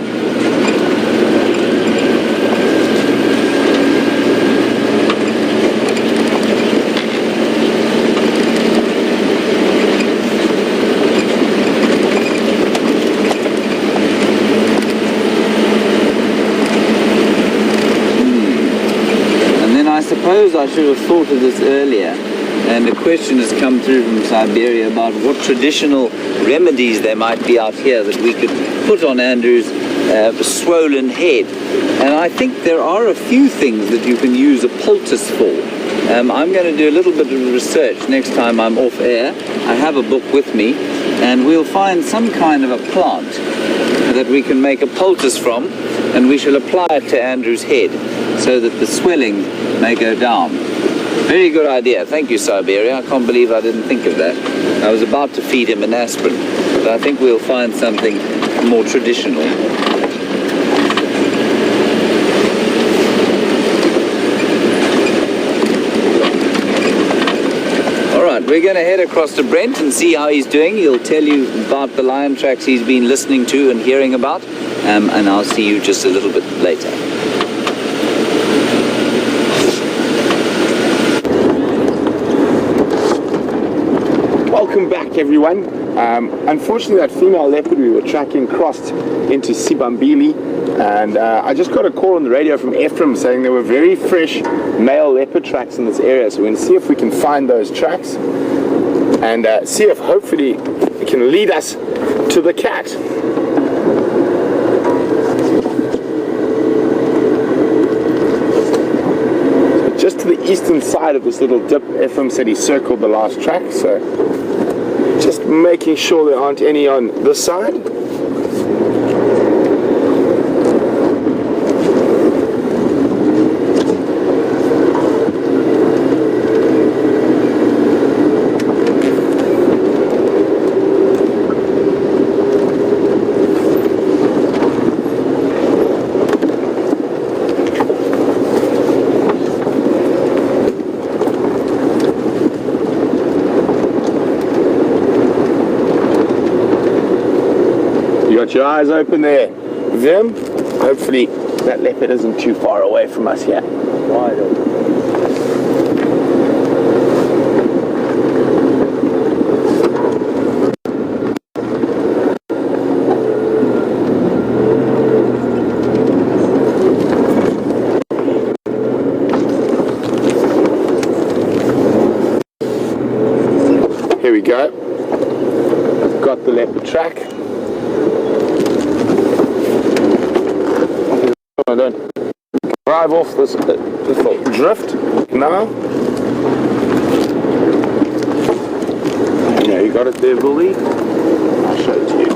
I suppose I should have thought of this earlier, and a question has come through from Siberia about what traditional remedies there might be out here that we could put on Andrew's swollen head. And I think there are a few things that you can use a poultice for. I'm going to do a little bit of research next time I'm off air. I have a book with me, and we'll find some kind of a plant that we can make a poultice from, and we shall apply it to Andrew's head so that the swelling may go down. Very good idea. Thank you, Siberia. I can't believe I didn't think of that. I was about to feed him an aspirin, but I think we'll find something more traditional. All right, we're going to head across to Brent and see how he's doing. He'll tell you about the lion tracks he's been listening to and hearing about, and I'll see you just a little bit later. Welcome back, everyone. Unfortunately, that female leopard we were tracking crossed into Sibambili, and I just got a call on the radio from Ephraim saying there were very fresh male leopard tracks in this area, so we're going to see if we can find those tracks and see if hopefully it can lead us to the cat. So just to the eastern side of this little dip, Ephraim said he circled the last track, so just making sure there aren't any on this side. Got your eyes open there, Vim. Hopefully that leopard isn't too far away from us yet. Wide open. Here we go. Got the leopard track. I don't drive off this little drift now. Yeah, you got it there, Bully. I'll show it to you.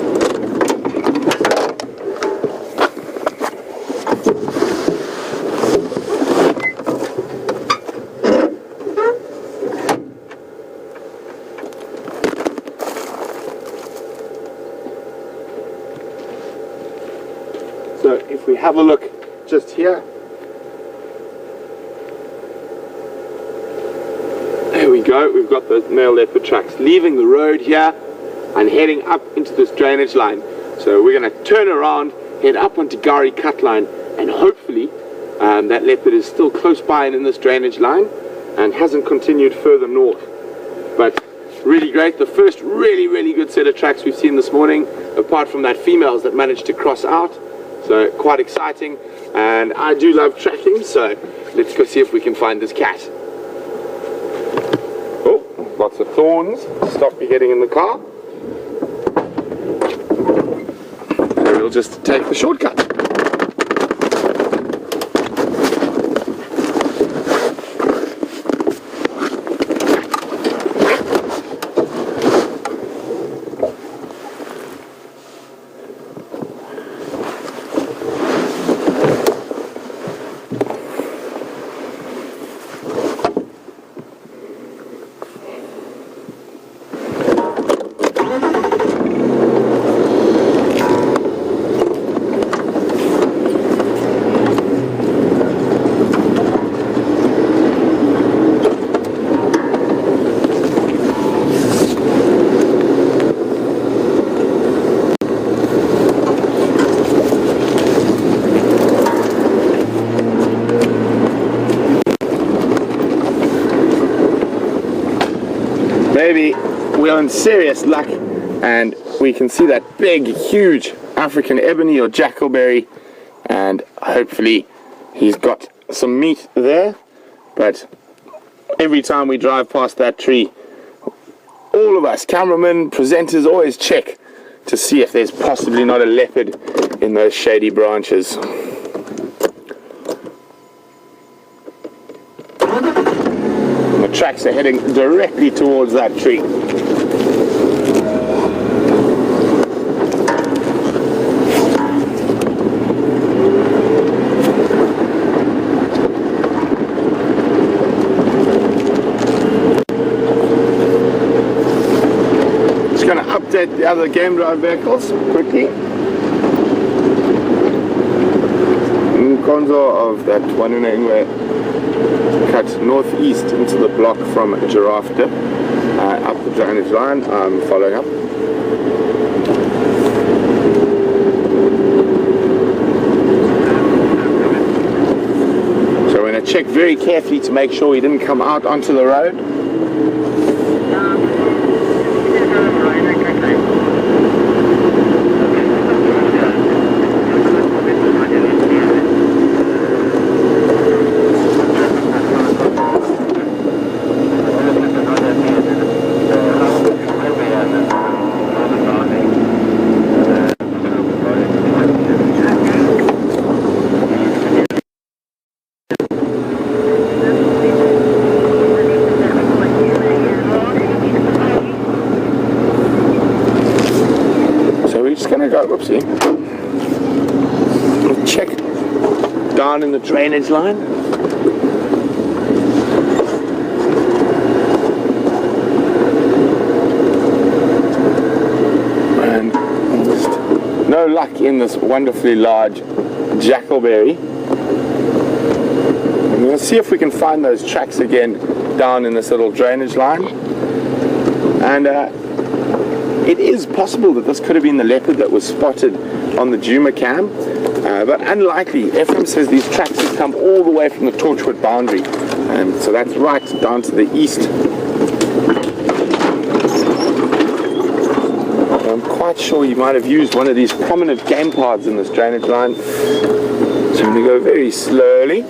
So if we have a look just here, there we go, we've got the male leopard tracks leaving the road here and heading up into this drainage line. So we're going to turn around, head up onto Gari Cut Line, and hopefully that leopard is still close by and in this drainage line and hasn't continued further north. But really great, the first really good set of tracks we've seen this morning, apart from that females that managed to cross out. So quite exciting, and I do love tracking, so let's go see if we can find this cat. Oh, lots of thorns to stop you getting in the car. So we'll just take the shortcut. Maybe we're in serious luck and we can see that big, huge African ebony or jackalberry, and hopefully he's got some meat there. But every time we drive past that tree, all of us, cameramen, presenters, always check to see if there's possibly not a leopard in those shady branches. tracks are heading directly towards that tree. Just going to update the other game drive vehicles quickly. Nkonzo of that Wanunengwe cut northeast into the block from Giraffe Dip, up the drainage line. I'm following up. So we're going to check very carefully to make sure he didn't come out onto the road. Whoopsie. We'll check down in the drainage line. And almost no luck in this wonderfully large Jackalberry. I'm going to see if we can find those tracks again down in this little drainage line. And it is possible that this could have been the leopard that was spotted on the Djuma cam, but unlikely. Ephraim says these tracks have come all the way from the Torchwood boundary, so that's right down to the east. I'm quite sure you might have used one of these prominent game paths in this drainage line, so I'm going to go very slowly.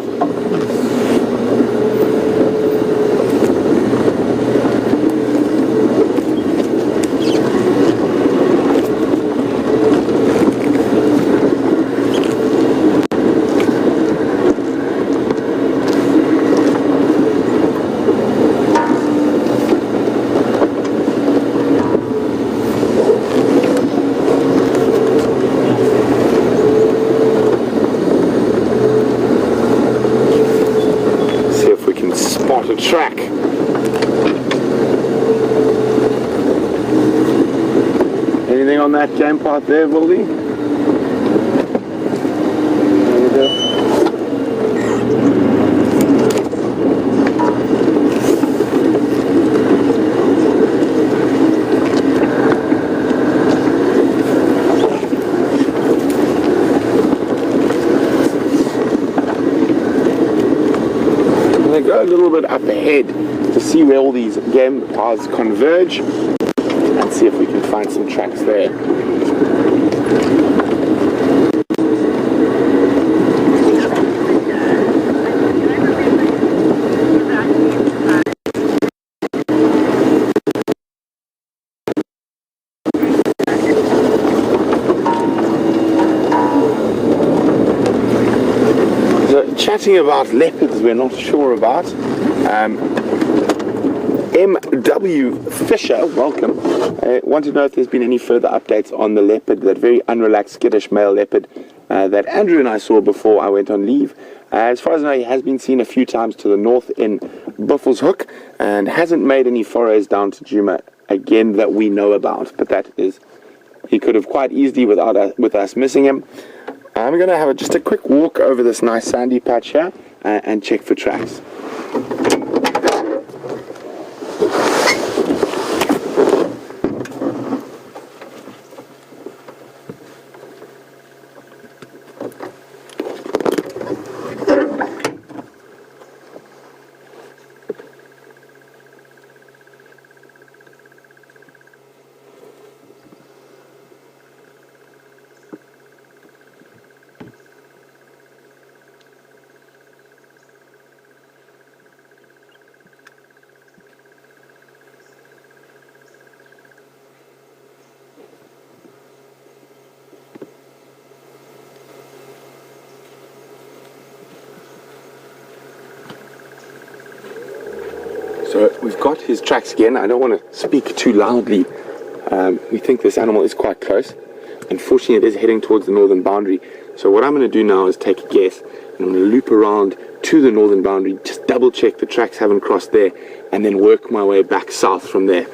Track. Anything on that game path there, Voldy? Go a little bit up ahead to see where all these game paths converge and see if we can find some tracks there. Chatting about leopards we're not sure about. M.W. Fisher, welcome. Want to know if there's been any further updates on the leopard, that very unrelaxed, skittish male leopard that Andrew and I saw before I went on leave. As far as I know, he has been seen a few times to the north in Buffelshoek and hasn't made any forays down to Djuma again that we know about. But that is, he could have quite easily with us missing him. I'm going to have just a quick walk over this nice sandy patch here and check for tracks. we've got his tracks again. I don't want to speak too loudly. We think this animal is quite close. Unfortunately, it is heading towards the northern boundary. So what I'm going to do now is take a guess, and I'm going to loop around to the northern boundary, just double check the tracks haven't crossed there, and then work my way back south from there.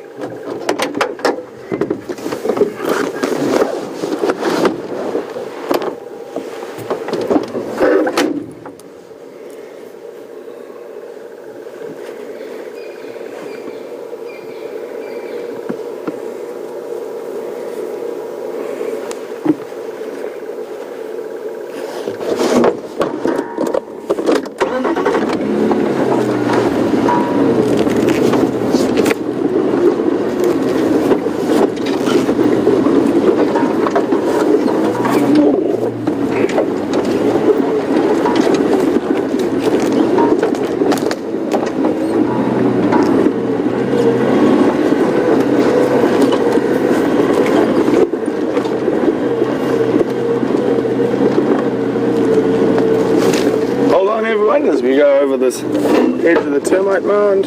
As we go over this edge of the termite mound.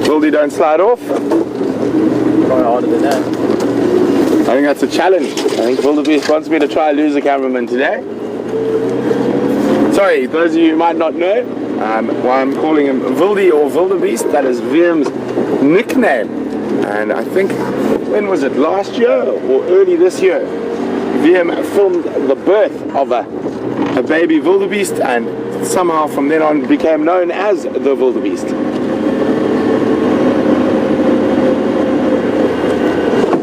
Wildy, don't slide off. Try harder than that. I think that's a challenge. I think Wildebeest wants me to try and lose a cameraman today. Sorry, those of you who might not know, why I'm calling him Wildy or Wildebeest, that is Wurm's nickname. And I think, when was it, last year or early this year, Wurm filmed the birth of a baby wildebeest, and somehow from then on became known as the wildebeest.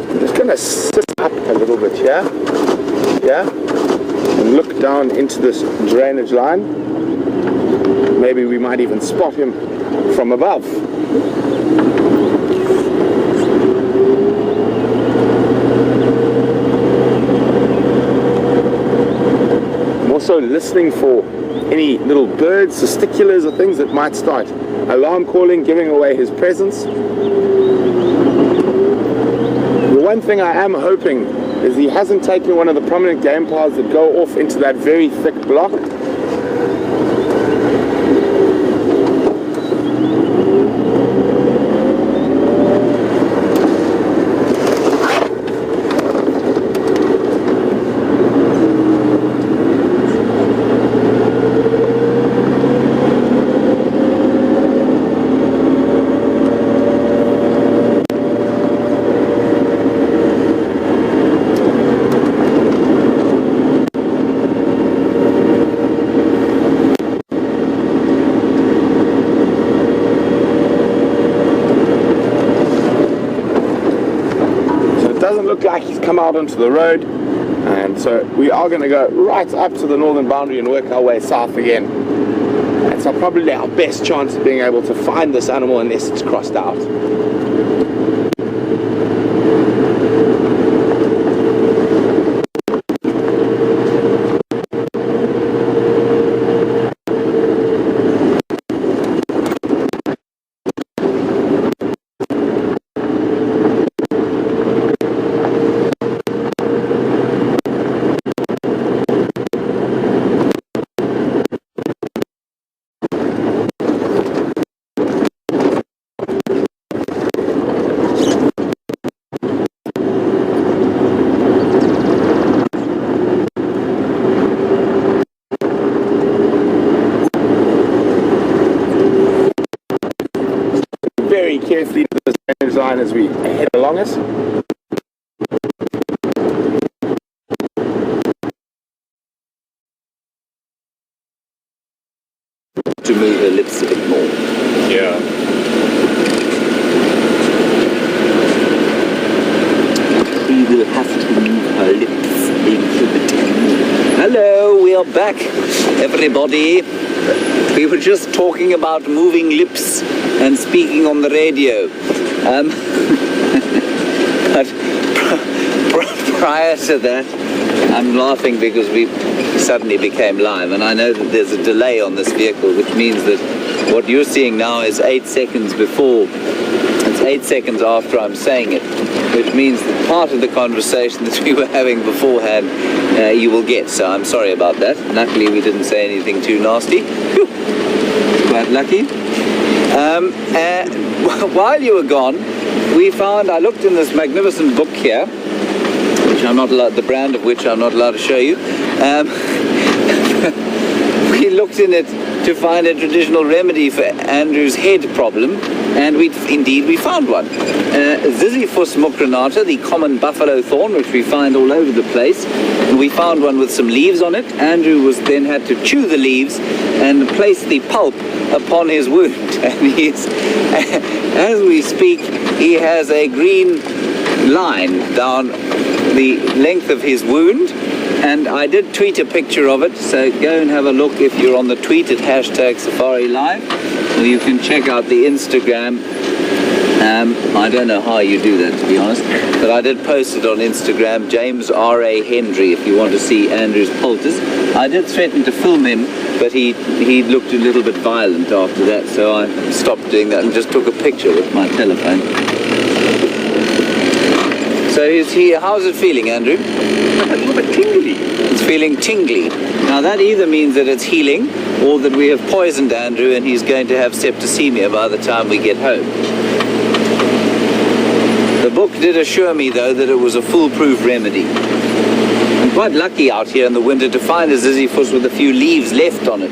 I'm just going to sit up a little bit here, and look down into this drainage line. Maybe we might even spot him from above. Also listening for any little birds, testiculars or things that might start alarm calling, giving away his presence. The one thing I am hoping is he hasn't taken one of the prominent game paths that go off into that very thick block. Look like he's come out onto the road, and so we are going to go right up to the northern boundary and work our way south again. That's probably our best chance of being able to find this animal unless it's crossed out. Very carefully to this drainage line as we head along it. To move her lips a bit more. Yeah. We will have to move her lips a little bit more. Hello, we are back, everybody. We were just talking about moving lips and speaking on the radio. But prior to that, I'm laughing because we suddenly became live, and I know that there's a delay on this vehicle, which means that what you're seeing now is 8 seconds before. It's 8 seconds after I'm saying it, which means that part of the conversation that we were having beforehand you will get. So I'm sorry about that. Luckily we didn't say anything too nasty. Whew. Quite lucky. While you were gone, I looked in this magnificent book here, which I'm not allowed, the brand of which I'm not allowed to show you. We looked in it to find a traditional remedy for Andrew's head problem, and we found one. Ziziphus mucronata, the common buffalo thorn, which we find all over the place. And we found one with some leaves on it. Andrew then had to chew the leaves and place the pulp upon his wound. And as we speak, he has a green line down the length of his wound. And I did tweet a picture of it, so go and have a look if you're on the tweet at #SafariLive. Or you can check out the Instagram. I don't know how you do that, to be honest, but I did post it on Instagram, James R.A. Hendry, if you want to see Andrew's poultice. I did threaten to film him, but he looked a little bit violent after that, so I stopped doing that and just took a picture with my telephone. So how's it feeling, Andrew? A little bit tingly. It's feeling tingly. Now that either means that it's healing, or that we have poisoned Andrew and he's going to have septicemia by the time we get home. The book did assure me, though, that it was a foolproof remedy. I'm quite lucky out here in the winter to find a Ziziphus with a few leaves left on it.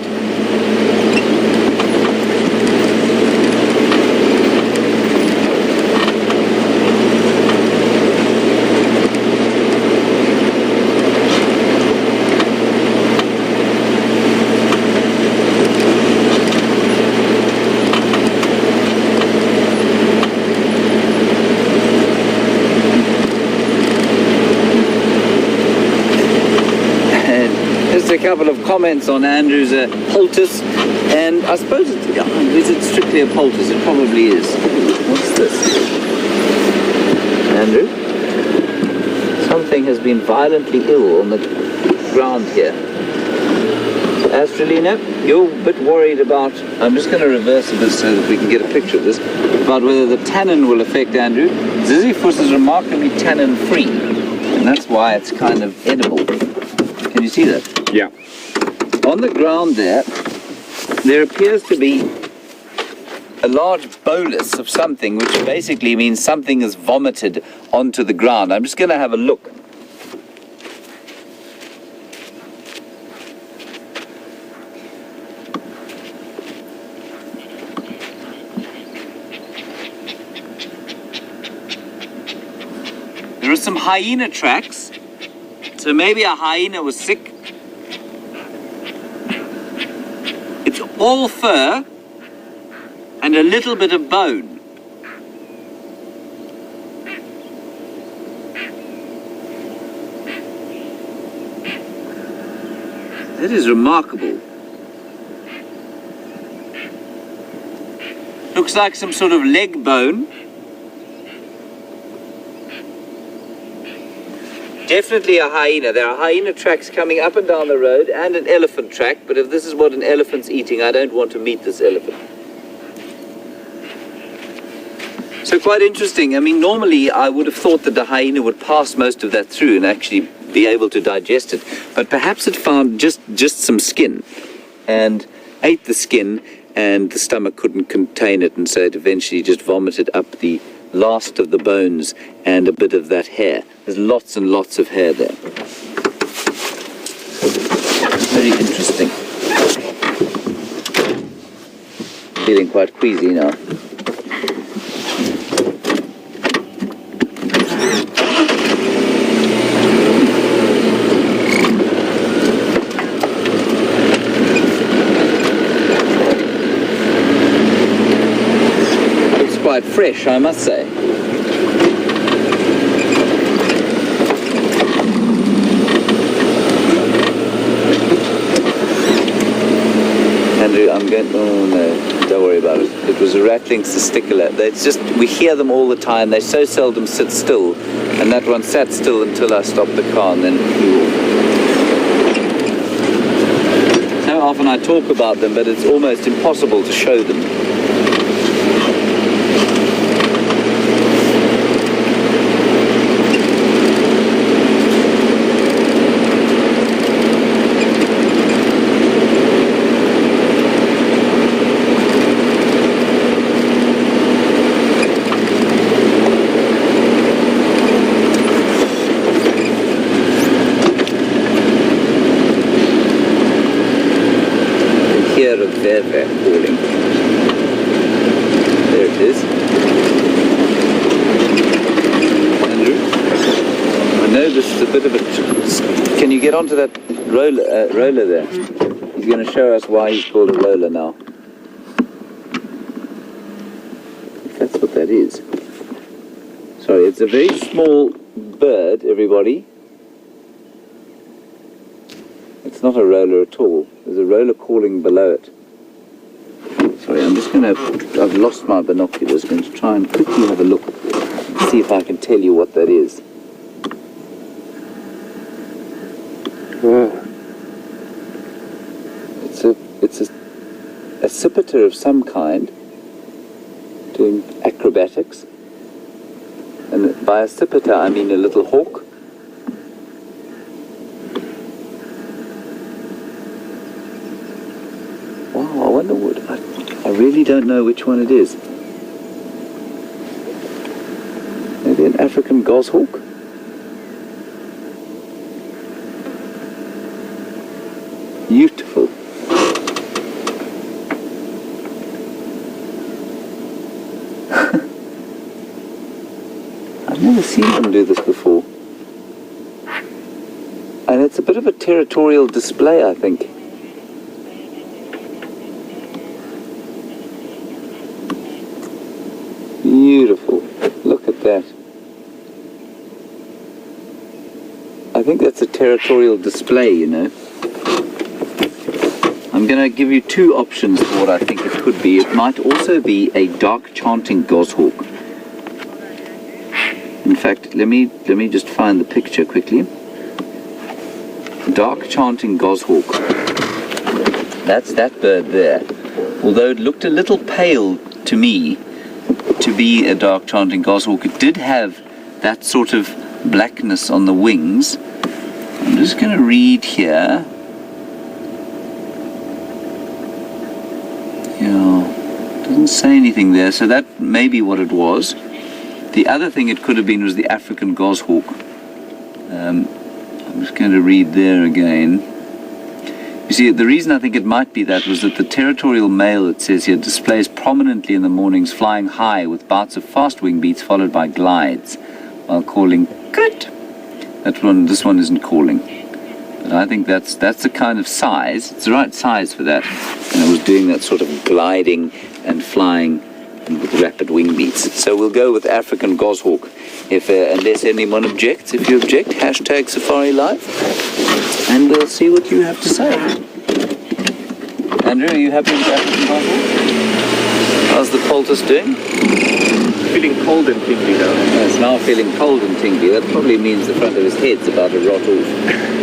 A couple of comments on Andrew's poultice, and I suppose is it strictly a poultice? It probably is. What's this? Andrew? Something has been violently ill on the ground here. Astralina, you're a bit worried about, I'm just going to reverse this so that we can get a picture of this, about whether the tannin will affect Andrew. Ziziphus is remarkably tannin free, and that's why it's kind of edible. Can you see that? Yeah. On the ground there appears to be a large bolus of something, which basically means something is vomited onto the ground. I'm just going to have a look. There are some hyena tracks, so maybe a hyena was sick. It's all fur and a little bit of bone. That is remarkable. Looks like some sort of leg bone. Definitely a hyena. There are hyena tracks coming up and down the road, and an elephant track, but if this is what an elephant's eating, I don't want to meet this elephant. So quite interesting. I mean, normally I would have thought that the hyena would pass most of that through and actually be able to digest it, but perhaps it found just some skin and ate the skin, and the stomach couldn't contain it, and so it eventually just vomited up the last of the bones and a bit of that hair. There's lots and lots of hair there. Very interesting. Feeling quite queasy now. Looks quite fresh, I must say. Andrew, oh no, don't worry about it. It was a rattling testicular. We hear them all the time. They so seldom sit still. And that one sat still until I stopped the car, and then flew off. So often I talk about them, but it's almost impossible to show them. hear a Verve calling. There it is. Andrew? I know this is a bit of a... Can you get onto that roller there? He's going to show us why he's called a roller now. That's what that is. Sorry, it's a very small bird, everybody. It's not a roller at all. There's a roller calling below it. Sorry, I'm just going to... I've lost my binoculars. I'm going to try and quickly have a look and see if I can tell you what that is. It's a scipitar of some kind doing acrobatics. And by a scipitar, I mean a little hawk. Wow, I wonder what... I really don't know which one it is. Maybe an African goshawk? Beautiful. I've never seen them do this before. And it's a bit of a territorial display, I think. Beautiful. Look at that. I think that's a territorial display, you know. I'm going to give you two options for what I think it could be. It might also be a dark chanting goshawk. In fact, let me just find the picture quickly. Dark chanting goshawk. That's that bird there. Although it looked a little pale to me to be a dark chanting goshawk, it did have that sort of blackness on the wings. I'm just going to read here. Yeah, doesn't say anything there, so that may be what it was. The other thing it could have been was the African goshawk. I'm just going to read there again. You see, the reason I think it might be that was that the territorial male, it says here, displays prominently in the mornings, flying high with bouts of fast wing beats followed by glides, while calling "cut." This one isn't calling. But I think that's the kind of size. It's the right size for that. And it was doing that sort of gliding and flying and with rapid wing beats. So we'll go with African goshawk. If unless anyone objects. If you object, hashtag Safari Live. And we'll see what you have to say. Andrew, are you happy with African goshawk? How's the poultice doing? Feeling cold and tingly now. It's now feeling cold and tingly. That probably means the front of his head's about to rot off.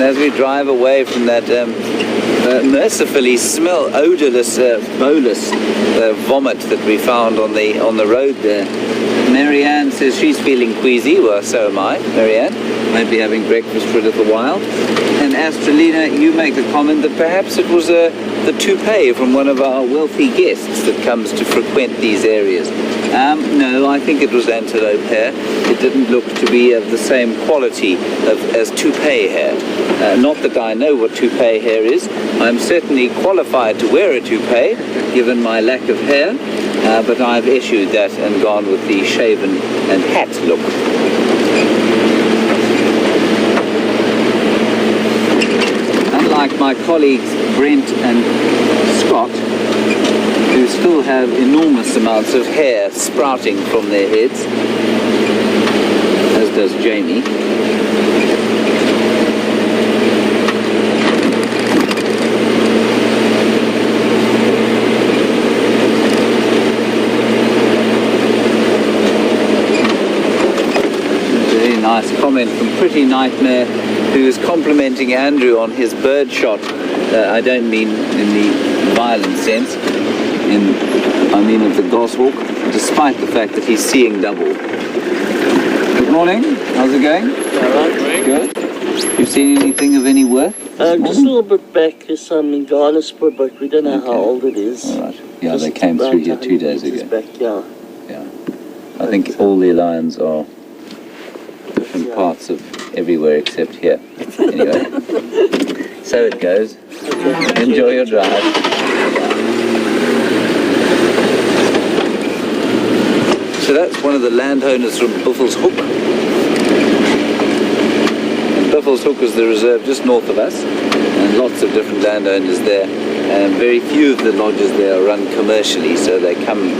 As we drive away from that mercifully odorless bolus vomit that we found on the road there, Marianne says she's feeling queasy. Well, so am I, Marianne. Might be having breakfast for a little while. And Astralina, you make the comment that perhaps it was the toupee from one of our wealthy guests that comes to frequent these areas. No, I think it was antelope hair. It didn't look to be of the same quality as toupee hair. Not that I know what toupee hair is. I'm certainly qualified to wear a toupee, given my lack of hair, but I've eschewed that and gone with the shaven and hat look. Unlike my colleagues Brent and Scott, who still have enormous amounts of hair sprouting from their heads, as does Jamie. nice comment from Pretty Nightmare, who is complimenting Andrew on his bird shot. I don't mean in the violent sense, I mean of the goshawk, despite the fact that he's seeing double. Good morning, how's it going? Alright. Good. You seen anything of any worth? Just a little bit back, there's some in Garnerspur, but we don't know how old it is. All right. Yeah, Just they came about through here 100 2 days meters ago. Back, yeah. Yeah. I think all the lions are different parts of everywhere except here. Anyway, so it goes. Enjoy your drive. So that's one of the landowners from Buffels Hook. And Buffels Hook is the reserve just north of us, and lots of different landowners there. And very few of the lodges there are run commercially, so they come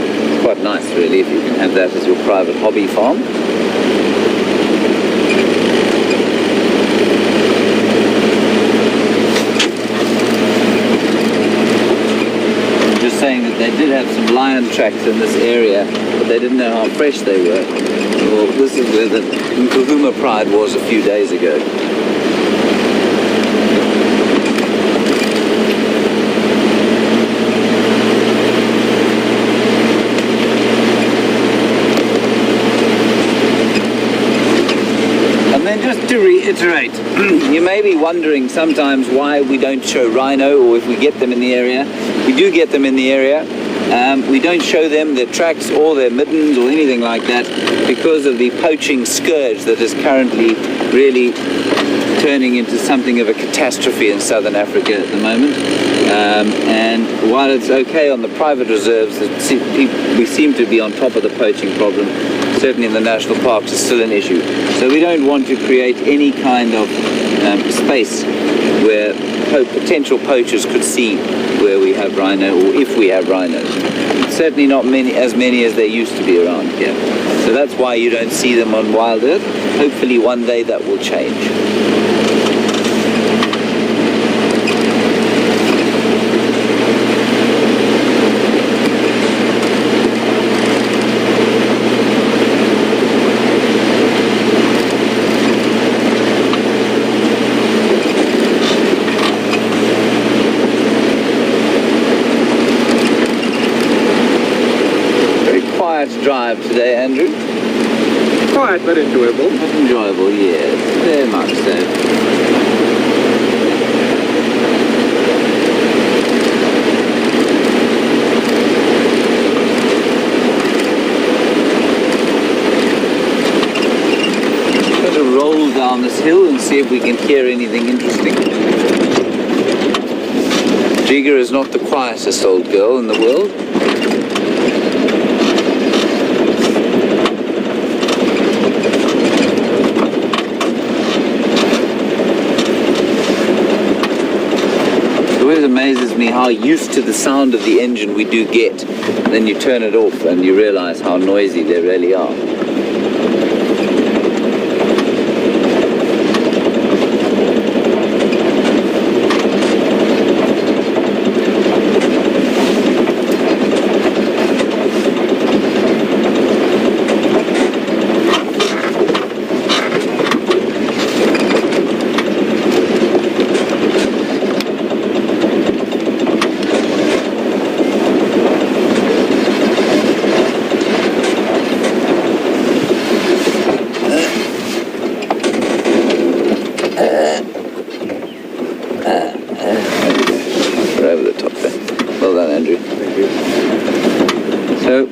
quite nice really if you can have that as your private hobby farm. Just saying that they did have some lion tracks in this area, but they didn't know how fresh they were. Well, this is where the Nkuhuma Pride was a few days ago. And then just to reiterate, you may be wondering sometimes why we don't show rhino, or if we get them in the area. We do get them in the area. We don't show them their tracks or their middens or anything like that because of the poaching scourge that is currently really turning into something of a catastrophe in southern Africa at the moment. And while it's okay on the private reserves, we seem to be on top of the poaching problem. Certainly in the national parks is still an issue. So we don't want to create any kind of space where potential poachers could see where we have rhino, or if we have rhinos. Certainly not as many as there used to be around here. So that's why you don't see them on Wild Earth. Hopefully one day that will change. Drive today, Andrew? Quiet but enjoyable. Enjoyable, yes, very much so. Going to roll down this hill and see if we can hear anything interesting. Jiga is not the quietest old girl in the world. It always amazes me how used to the sound of the engine we do get. And then you turn it off and you realize how noisy they really are.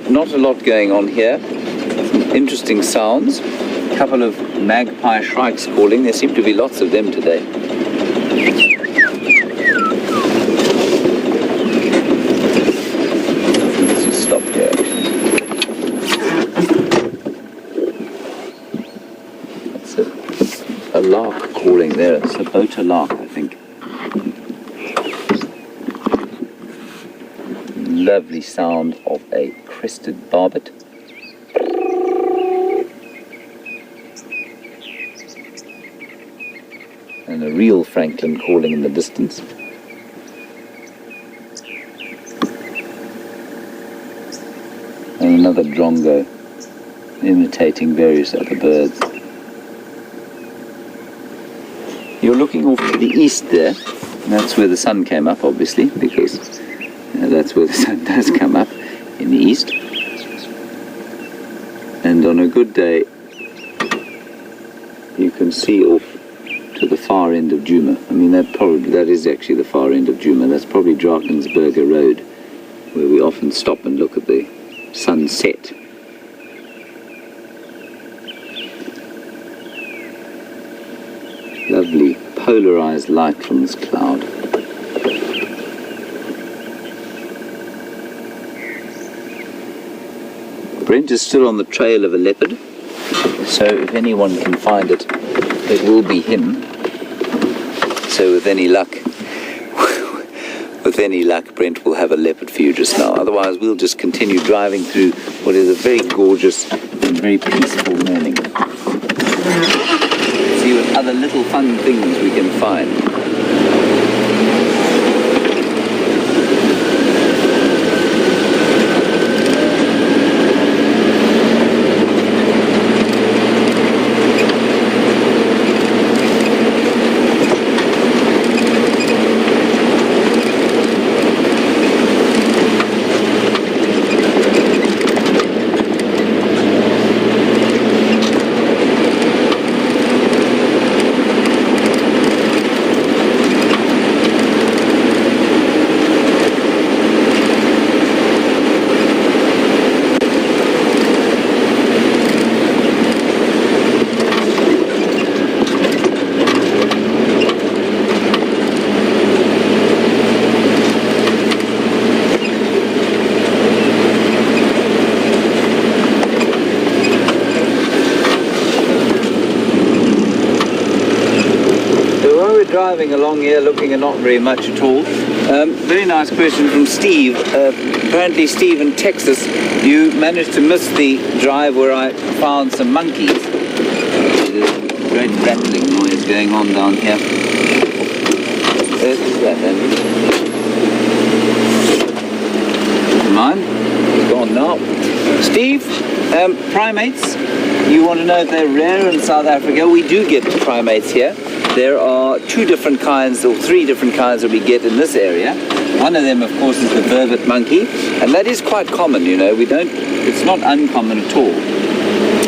Not a lot going on here. Some interesting sounds. A couple of magpie shrikes calling. There seem to be lots of them today. Let's just stop here. That's a lark calling there. It's a Sabota lark, I think. Lovely sound of a crested barbet. And a real francolin calling in the distance. And another drongo imitating various other birds. You're looking off to the east there. That's where the sun came up, obviously, because that's where the sun does come up, in the east. And on a good day, you can see off to the far end of Djuma. I mean, that is actually the far end of Djuma. That's probably Drakensberger Road, where we often stop and look at the sunset. Lovely polarized light from this cloud. Brent is still on the trail of a leopard, so if anyone can find it, it will be him. So with any luck, Brent will have a leopard for you just now. Otherwise, we'll just continue driving through what is a very gorgeous and very peaceful morning. See what other little fun things we can find. Driving along here looking at not very much at all. Very nice question from Steve. Apparently, Steve, in Texas, you managed to miss the drive where I found some monkeys. There's a great rattling noise going on down here. There's that, Andrew. Never mind. It's gone now. Steve, primates. You want to know if they're rare in South Africa? We do get primates here. There are two different kinds, or three different kinds that we get in this area. One of them, of course, is the vervet monkey, and that is quite common, you know. It's not uncommon at all.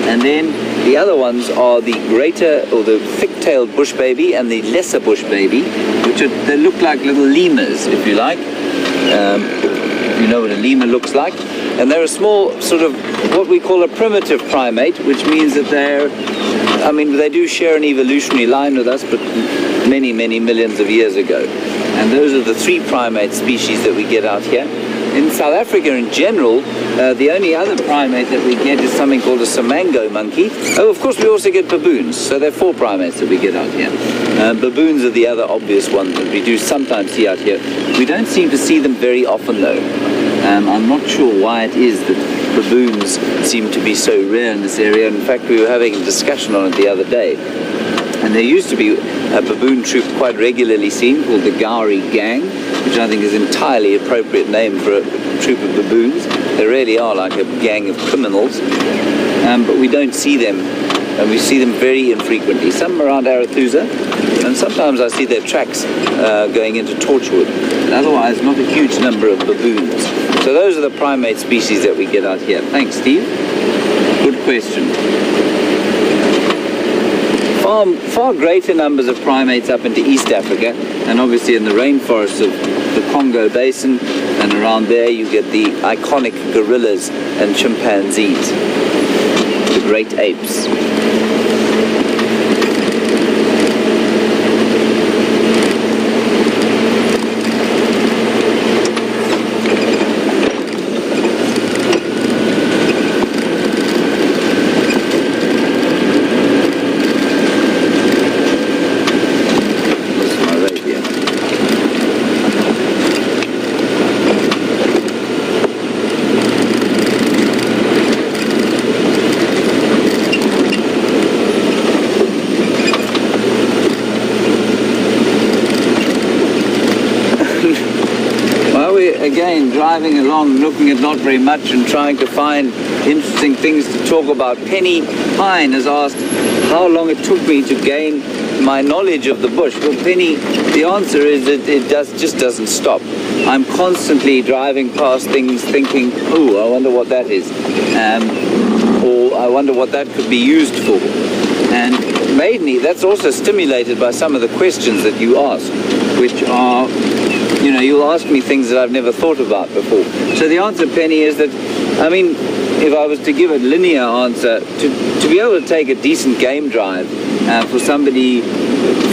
And then the other ones are the greater, or the thick-tailed bush baby and the lesser bush baby, they look like little lemurs, if you like. If you know what a lemur looks like. And they're a small, sort of, what we call a primitive primate, which means that they do share an evolutionary line with us, but many, many millions of years ago. And those are the three primate species that we get out here. In South Africa in general, the only other primate that we get is something called a Samango monkey. Oh, of course, we also get baboons. So there are four primates that we get out here. Baboons are the other obvious one that we do sometimes see out here. We don't seem to see them very often, though. I'm not sure why it is that baboons seem to be so rare in this area. In fact, we were having a discussion on it the other day. And there used to be a baboon troop quite regularly seen called the Gowrie Gang, which I think is an entirely appropriate name for a troop of baboons. They really are like a gang of criminals. But we don't see them, and we see them very infrequently. Some around Arathusa, and sometimes I see their tracks going into Torchwood. And otherwise, not a huge number of baboons. So those are the primate species that we get out here. Thanks, Steve. Good question. Far greater numbers of primates up into East Africa, and obviously in the rainforests of the Congo Basin, and around there you get the iconic gorillas and chimpanzees, the great apes. driving along, looking at not very much and trying to find interesting things to talk about. Penny Pine has asked how long it took me to gain my knowledge of the bush. Well, Penny, the answer is that it just doesn't stop. I'm constantly driving past things thinking, oh, I wonder what that is. Or I wonder what that could be used for. And mainly, that's also stimulated by some of the questions that you ask, which are, you know, you'll ask me things that I've never thought about before. So the answer, Penny, is that, I mean, if I was to give a linear answer, to be able to take a decent game drive for somebody,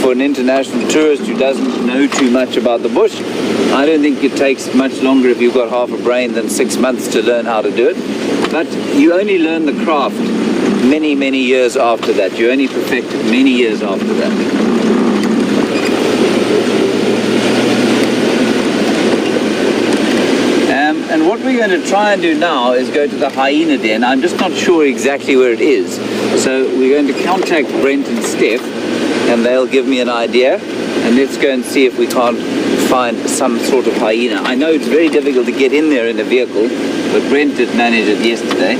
for an international tourist who doesn't know too much about the bush, I don't think it takes much longer if you've got half a brain than 6 months to learn how to do it. But you only learn the craft many, many years after that. You only perfect it many years after that. And what we're going to try and do now is go to the hyena den. I'm just not sure exactly where it is. So we're going to contact Brent and Steph, and they'll give me an idea. And let's go and see if we can't find some sort of hyena. I know it's very difficult to get in there in a vehicle, but Brent did manage it yesterday.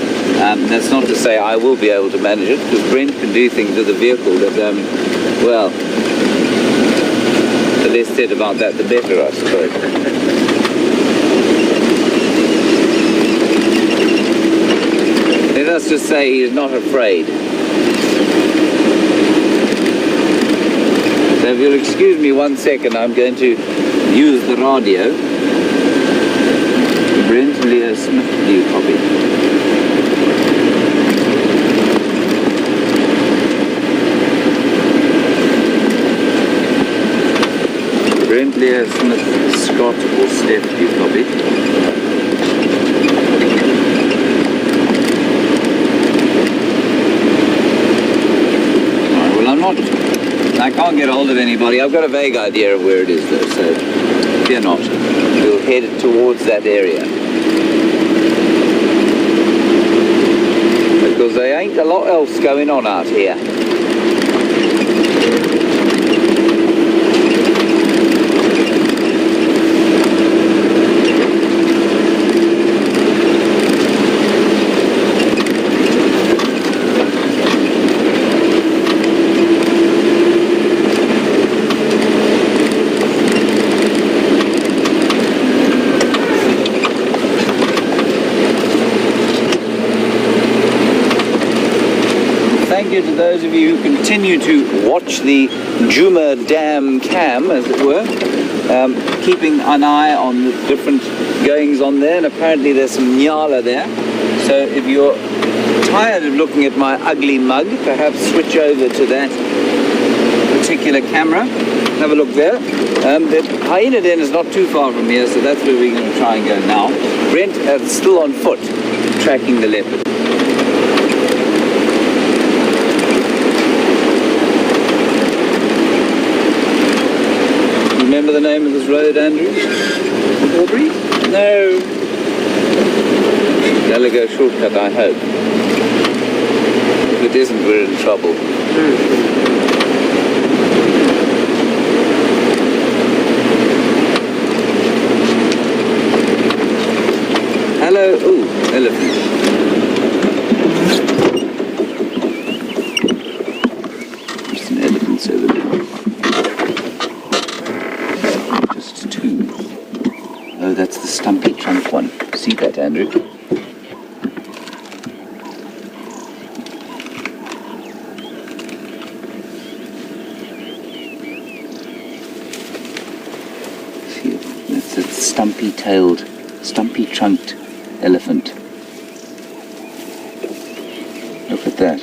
That's not to say I will be able to manage it, because Brent can do things with a vehicle that, well, the less said about that, the better, I suppose. Let us just say he is not afraid. So if you'll excuse me 1 second, I'm going to use the radio. Brent Leo Smith, do you copy? Brent Leo Smith, Scott or Steph, do you copy? I can't get hold of anybody. I've got a vague idea of where it is though, so fear not. We'll head towards that area. Because there ain't a lot else going on out here. To those of you who continue to watch the Djuma Dam cam, as it were, keeping an eye on the different goings on there, and apparently there's some nyala there. So if you're tired of looking at my ugly mug, perhaps switch over to that particular camera. Have a look there. The hyena den is not too far from here, so that's where we're going to try and go now. Brent is still on foot, tracking the leopard. Remember the name of this road, Andrew? Aubrey? No. Gallagher shortcut, I hope. If it isn't, we're in trouble. Hello. Ooh, elephant. There's some elephants over there. Oh, that's the stumpy trunk one. See that, Andrew? See, that's a stumpy-tailed, stumpy-trunked elephant. Look at that.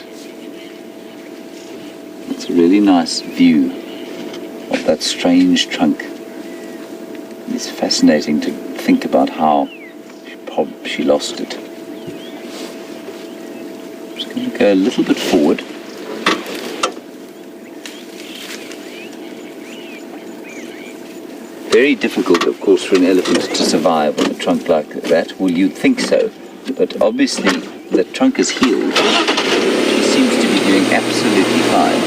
It's a really nice view of that strange trunk. It's fascinating to think about how she lost it. I'm just going to go a little bit forward. Very difficult, of course, for an elephant to survive on a trunk like that. Well, you'd think so, but obviously the trunk is healed. She seems to be doing absolutely fine.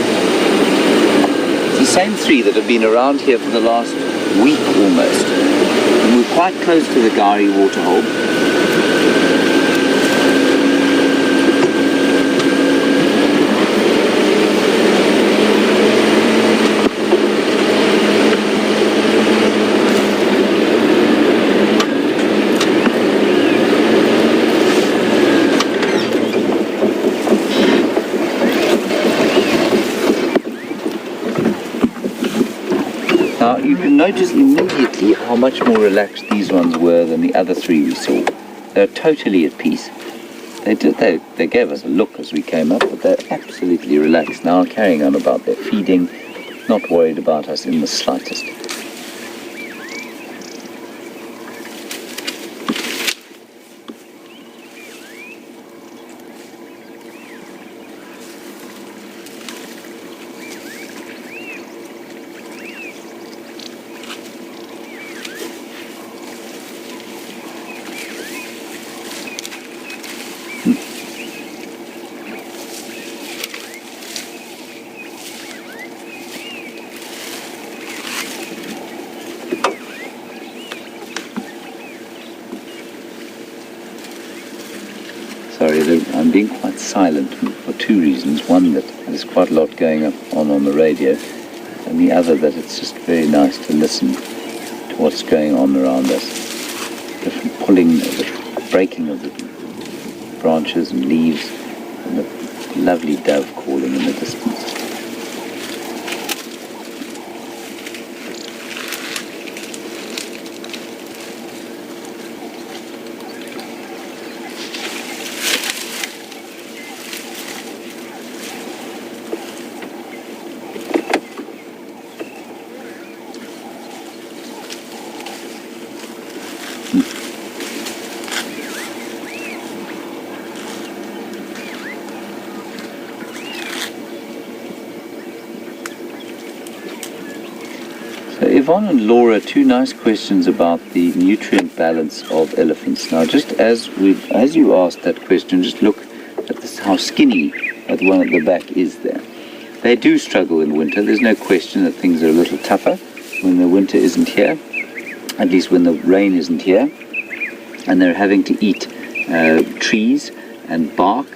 It's the same three that have been around here for the last week almost. And we're quite close to the Gari waterhole. Now you can notice immediately how much more relaxed these ones were than the other three we saw. They're totally at peace. They gave us a look as we came up, but they're absolutely relaxed now, carrying on about their feeding, not worried about us in the slightest. Sorry, I'm being quite silent for two reasons. One, that there's quite a lot going on the radio, and the other, that it's just very nice to listen to what's going on around us. Different pulling, the breaking of the branches and leaves, and the lovely dove calling in the distance. So Yvonne and Laura, two nice questions about the nutrient balance of elephants. Now, just as you asked that question, just look at this, how skinny that one at the back is there. They do struggle in winter. There's no question that things are a little tougher when the winter isn't here, at least when the rain isn't here, and they're having to eat trees and bark.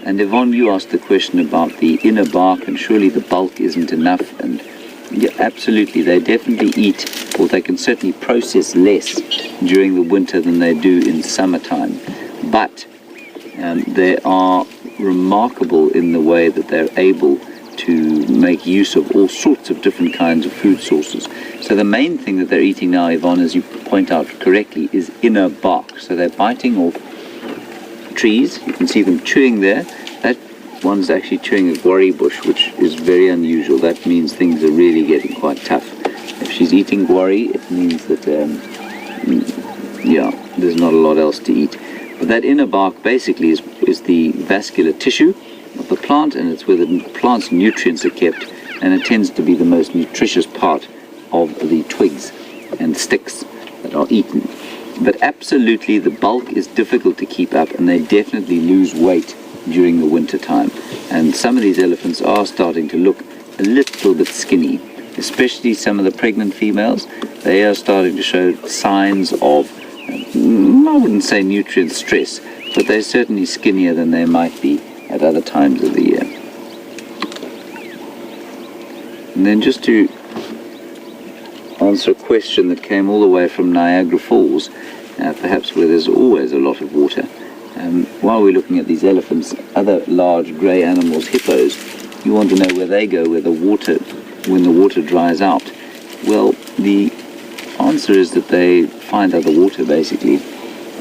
And Yvonne, you asked the question about the inner bark, and surely the bulk isn't enough. And yeah, absolutely, they definitely eat, or they can certainly process less during the winter than they do in summertime. But they are remarkable in the way that they're able to make use of all sorts of different kinds of food sources. So the main thing that they're eating now, Yvonne, as you point out correctly, is inner bark. So they're biting off trees. You can see them chewing there. That one's actually chewing a guarri bush, which is very unusual. That means things are really getting quite tough. If she's eating guarri, it means that, there's not a lot else to eat. But that inner bark basically is the vascular tissue of the plant, and it's where the plant's nutrients are kept, and it tends to be the most nutritious part of the twigs and sticks that are eaten. But absolutely, the bulk is difficult to keep up, and they definitely lose weight during the winter time. And some of these elephants are starting to look a little bit skinny, especially some of the pregnant females. They are starting to show signs of, I wouldn't say nutrient stress, but they're certainly skinnier than they might be at other times of the year. And then just to answer a question that came all the way from Niagara Falls, perhaps where there's always a lot of water. While we're looking at these elephants, other large grey animals, hippos, you want to know where they go, when the water dries out. Well, the answer is that they find other water, basically.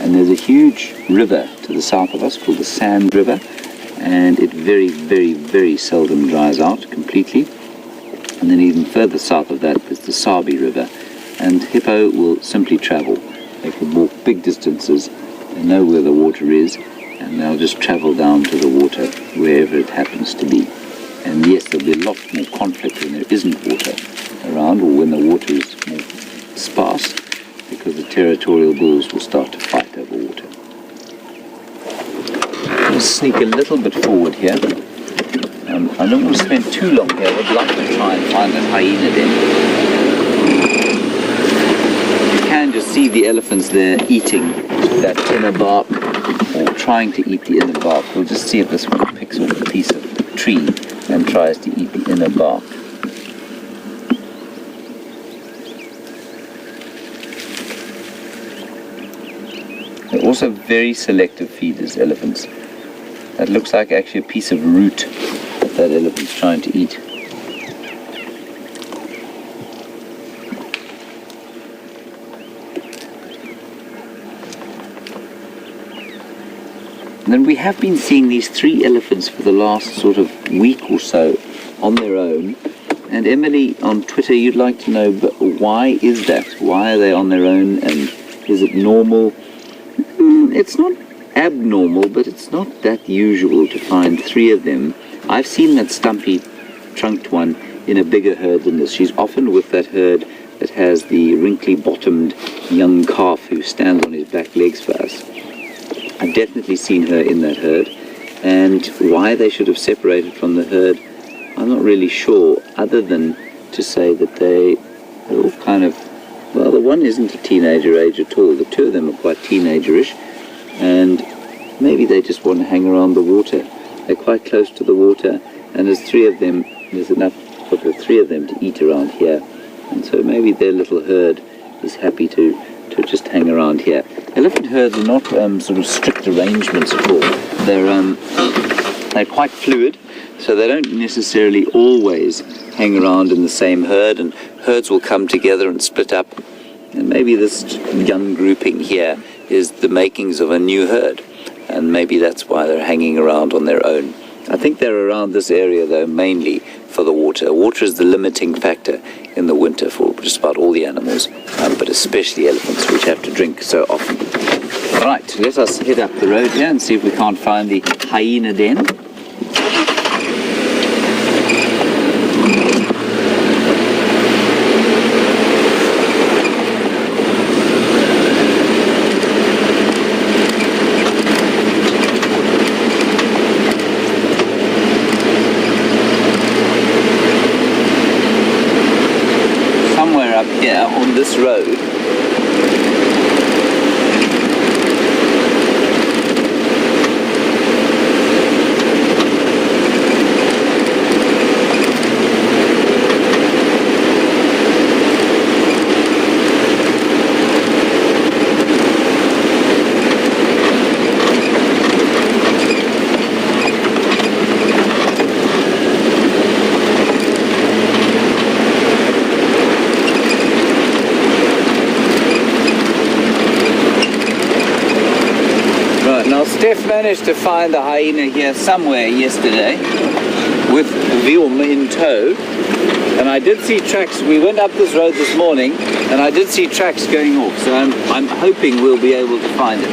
And there's a huge river to the south of us called the Sand River, and it very, very, very seldom dries out completely. And then even further south of that is the Sabi River, and hippo will simply travel. They can walk big distances, they know where the water is, and they'll just travel down to the water wherever it happens to be. And yes, there'll be a lot more conflict when there isn't water around, or when the water is more sparse, because the territorial bulls will start to fight over water. I'll sneak a little bit forward here. I don't want to spend too long here. I would like to try and find that hyena den. You can can just see the elephants there eating that inner bark, or trying to eat the inner bark. We'll just see if this one picks off a piece of tree and tries to eat the inner bark. They're also very selective feeders, elephants. That looks like actually a piece of root that elephant's trying to eat. And then we have been seeing these 3 elephants for the last sort of week or so on their own. And Emily, on Twitter, you'd like to know, but why is that? Why are they on their own, and is it normal? It's not abnormal, but it's not that usual to find 3 of them. I've seen that stumpy trunked one in a bigger herd than this. She's often with that herd that has the wrinkly bottomed young calf who stands on his back legs for us. I've definitely seen her in that herd, and why they should have separated from the herd, I'm not really sure, other than to say that they're all kind of, well, the one isn't a teenager age at all. The 2 of them are quite teenagerish, and maybe they just want to hang around the water. They're quite close to the water, and there's 3 of them, there's enough for the 3 of them to eat around here, and so maybe their little herd is happy to just hang around here. Elephant herds are not sort of strict arrangements at all. They're quite fluid, so they don't necessarily always hang around in the same herd, and herds will come together and split up. And maybe this young grouping here is the makings of a new herd, and maybe that's why they're hanging around on their own. I think they're around this area, though, mainly for the water. Water is the limiting factor in the winter for just about all the animals, but especially elephants, which have to drink so often. Right, let us head up the road here and see if we can't find the hyena den. Here on this road, Steph managed to find the hyena here somewhere yesterday with Vilm in tow, and I did see tracks. We went up this road this morning and I did see tracks going off, so I'm hoping we'll be able to find it.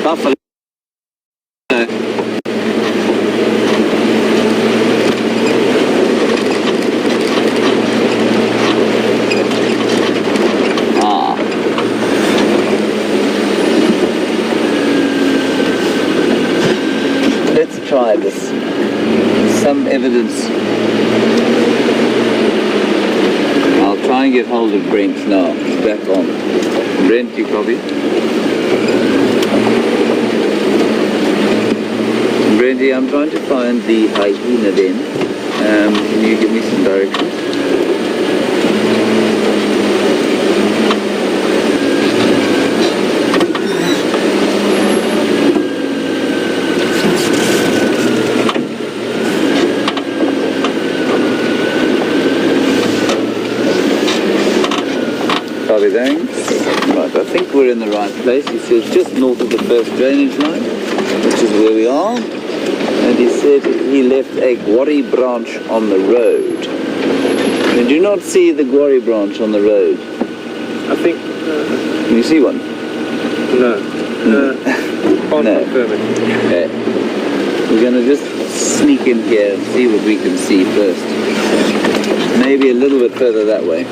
Buffalo. Try this. Some evidence. I'll try and get hold of Brent now. He's back on. Brent, you copy? Brenty, I'm trying to find the hyena den. Can you give me some directions? Right, I think we're in the right place. He says just north of the first drainage line, which is where we are. And he said he left a guarri branch on the road. Did you not see the guarri branch on the road? I think... Can you see one? No. Can't No. confirm it. Okay. We're going to just sneak in here and see what we can see first. Maybe a little bit further that way.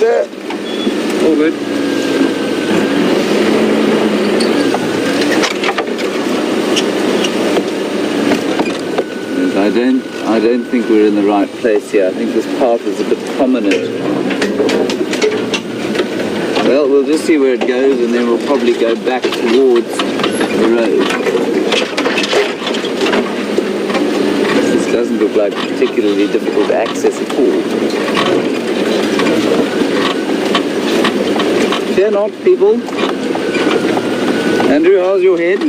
sir? All good. I don't think we're in the right place here. I think this path is a bit prominent. Well, we'll just see where it goes, and then we'll probably go back towards the road. This doesn't look like particularly difficult to access at all. Fear not, people. Andrew, how's your head?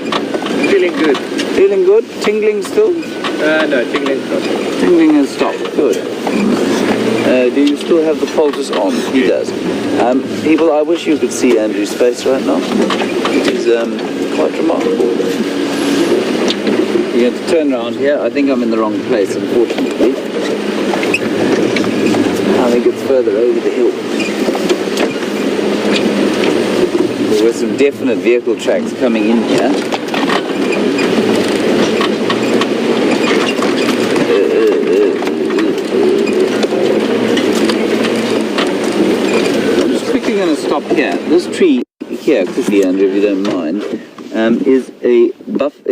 Feeling good. Feeling good? Tingling still? No, tingling stop. Tingling has stopped. Good. Do you still have the poultice on? He does. People, I wish you could see Andrew's face right now. It is quite remarkable. We're going to turn around here. I think I'm in the wrong place, unfortunately. I think it's further over the hill. There were some definite vehicle tracks coming in here. Going to stop here. This tree here, quickly, Andrew, if you don't mind, is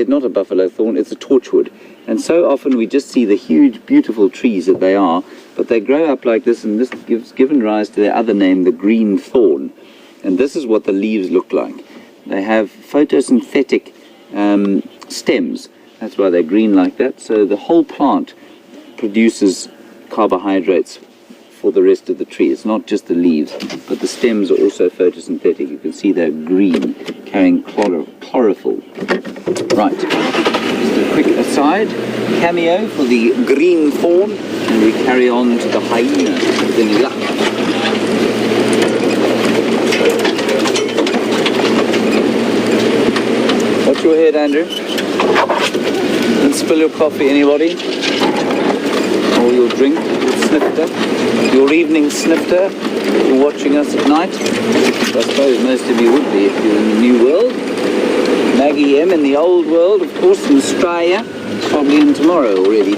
not a buffalo thorn, it's a torchwood. And so often we just see the huge, beautiful trees that they are, but they grow up like this, and this given rise to their other name, the green thorn. And this is what the leaves look like. They have photosynthetic stems. That's why they're green like that. So the whole plant produces carbohydrates for the rest of the tree. It's not just the leaves, but the stems are also photosynthetic. You can see they're green, carrying chlorophyll. Right, just a quick aside, cameo for the green thorn, and we carry on to the hyena with any luck. Watch your head, Andrew. Don't spill your coffee, anybody? Or your drink, your snifter, your evening snifter. You're watching us at night. I suppose most of you would be if you're in the new world. Maggie M in the old world, of course, in Australia. Probably in tomorrow already.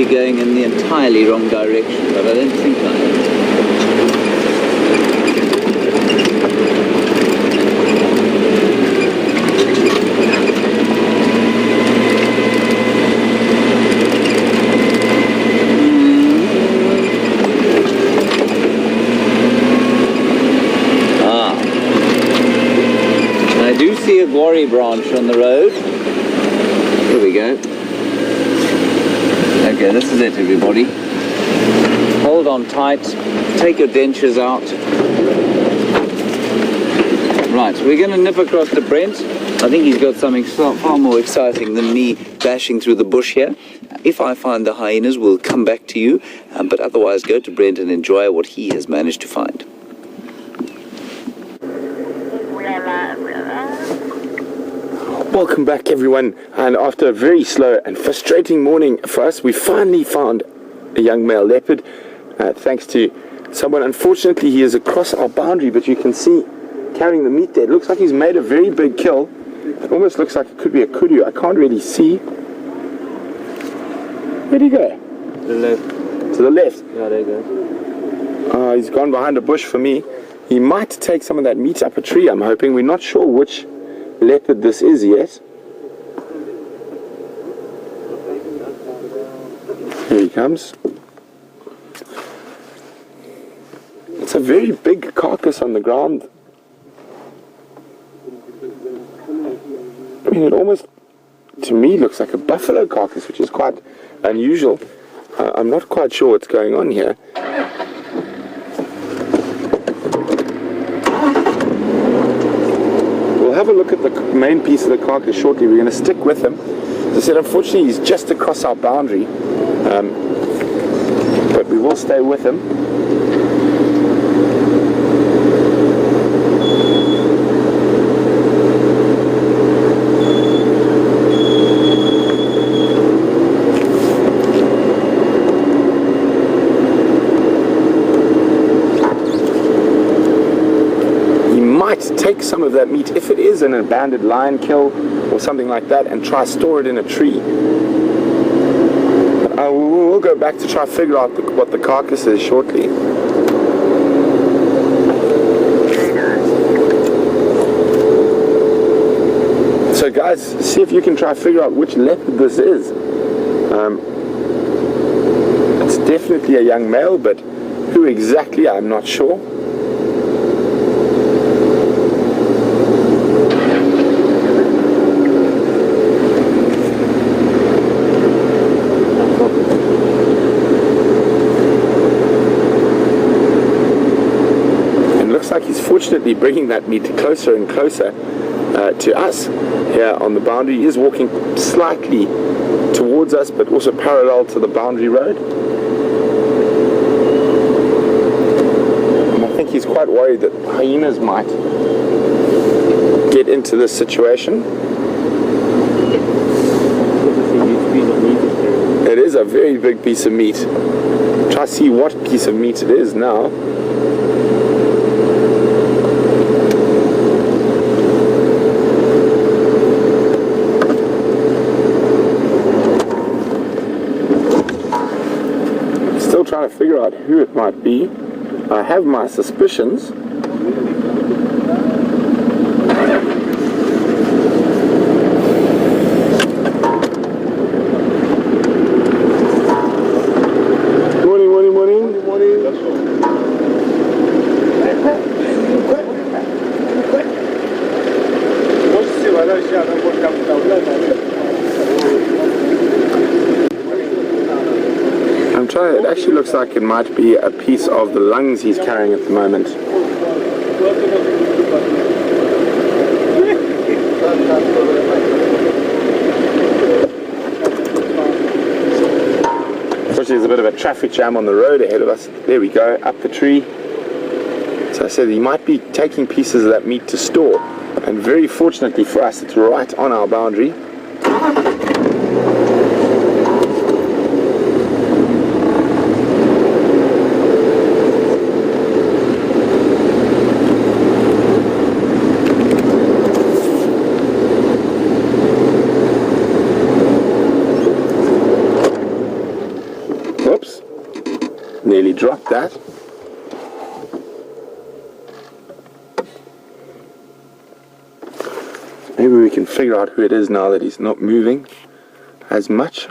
Going in the entirely wrong direction, but I don't think I am. I do see a guarri branch on the road. Here we go. Okay, this is it, everybody. Hold on tight. Take your dentures out. Right, we're going to nip across to Brent. I think he's got something far more exciting than me dashing through the bush here. If I find the hyenas, we'll come back to you. But otherwise, go to Brent and enjoy what he has managed to find. Welcome back, everyone, and after a very slow and frustrating morning for us, we finally found a young male leopard, thanks to someone. Unfortunately, he is across our boundary, but you can see carrying the meat there. It looks like he's made a very big kill. It almost looks like it could be a kudu. I can't really see. Where'd he go? To the left. To the left? Yeah, there you go. He's gone behind a bush for me. He might take some of that meat up a tree, I'm hoping. We're not sure which leopard this is yet. Here he comes. It's a very big carcass on the ground. I mean, it almost, to me, looks like a buffalo carcass, which is quite unusual. I'm not quite sure what's going on here. We'll have a look at the main piece of the carcass shortly. We're going to stick with him. As I said, unfortunately, he's just across our boundary. But we will stay with him. might take some of that meat, if it is an abandoned lion kill or something like that, and try store it in a tree. We'll go back to try to figure out what the carcass is shortly. So guys, see if you can try to figure out which leopard this is. It's definitely a young male, but who exactly, I'm not sure. Like he's fortunately bringing that meat closer and closer to us here on the boundary. He is walking slightly towards us, but also parallel to the boundary road. And I think he's quite worried that hyenas might get into this situation. It is a very big piece of meat. Try to see what piece of meat it is now. Trying to figure out who it might be. I have my suspicions. Morning. It actually looks like it might be a piece of the lungs he's carrying at the moment. Unfortunately, there's a bit of a traffic jam on the road ahead of us. There we go, up the tree. So I said he might be taking pieces of that meat to store. And very fortunately for us, it's right on our boundary. Nearly dropped that. Maybe we can figure out who it is now that he's not moving as much.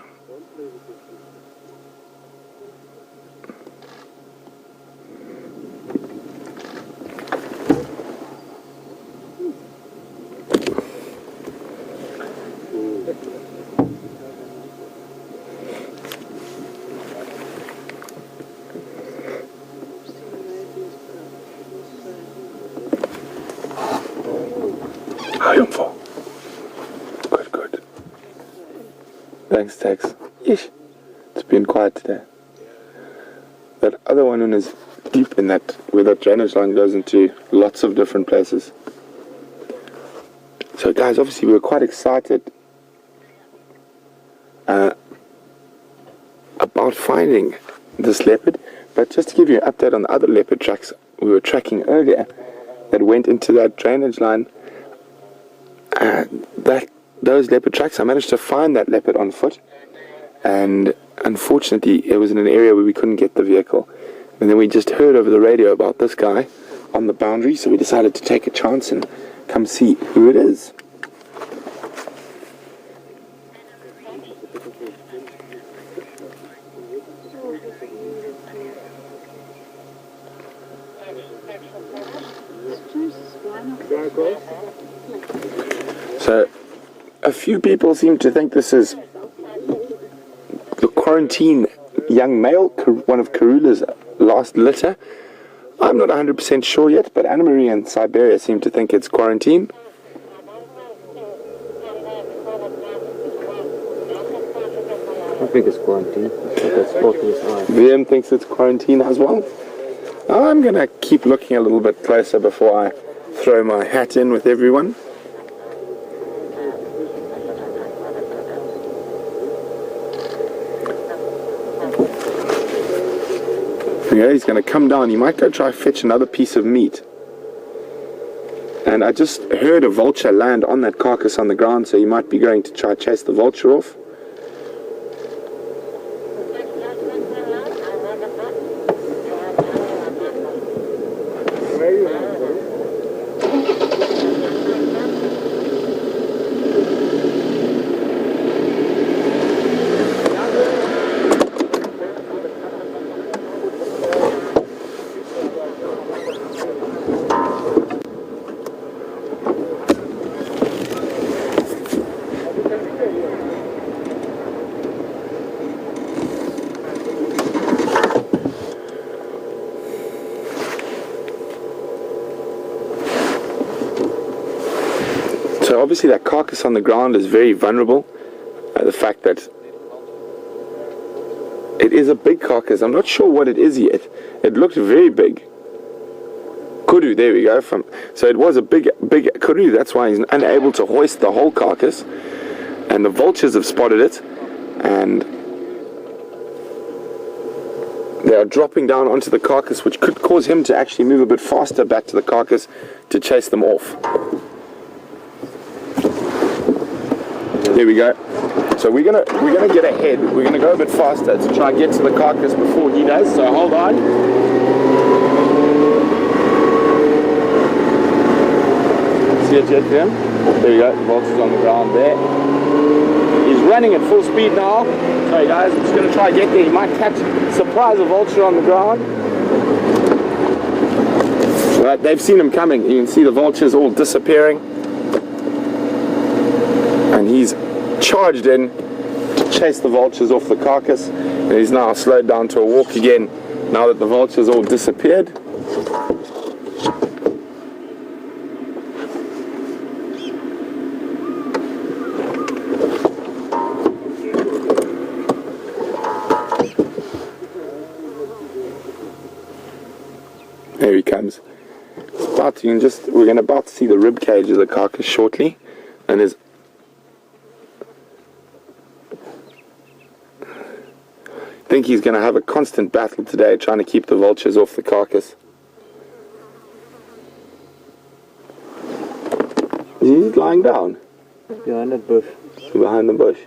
Good. Thanks, Tex. Yeesh. It's been quiet today. That other one is deep in that, where that drainage line goes into lots of different places. So guys, obviously we were quite excited about finding this leopard, but just to give you an update on the other leopard tracks we were tracking earlier that went into that drainage line, those leopard tracks, I managed to find that leopard on foot, and unfortunately it was in an area where we couldn't get the vehicle, and then we just heard over the radio about this guy on the boundary, so we decided to take a chance and come see who it is. So a few people seem to think this is the quarantine young male, one of Karula's last litter. I'm not 100% sure yet, but Anna-Marie and Siberia seem to think it's quarantine. I think it's quarantine. VM thinks it's quarantine as well. I'm going to keep looking a little bit closer before I throw my hat in with everyone. Okay, he's going to come down. He might go try to fetch another piece of meat. And I just heard a vulture land on that carcass on the ground, so he might be going to try chase the vulture off. So obviously that carcass on the ground is very vulnerable. The fact that it is a big carcass. I'm not sure what it is yet. It looked very big. Kudu, there we go. So it was a big kudu. That's why he's unable to hoist the whole carcass. And the vultures have spotted it. And they are dropping down onto the carcass, which could cause him to actually move a bit faster back to the carcass to chase them off. There we go. So we're gonna get ahead. We're gonna go a bit faster to try and get to the carcass before he does. So hold on. See it yet, Tim? There we go. The vulture's on the ground there. He's running at full speed now. Sorry guys, I'm just gonna try and get there. He might surprise a vulture on the ground. Right, they've seen him coming. You can see the vultures all disappearing. And he's charged in to chase the vultures off the carcass, and he's now slowed down to a walk again now that the vultures all disappeared. There he comes. We're about to see the rib cage of the carcass shortly, and there's I think he's going to have a constant battle today trying to keep the vultures off the carcass. He's lying down. Behind that bush. Behind the bush.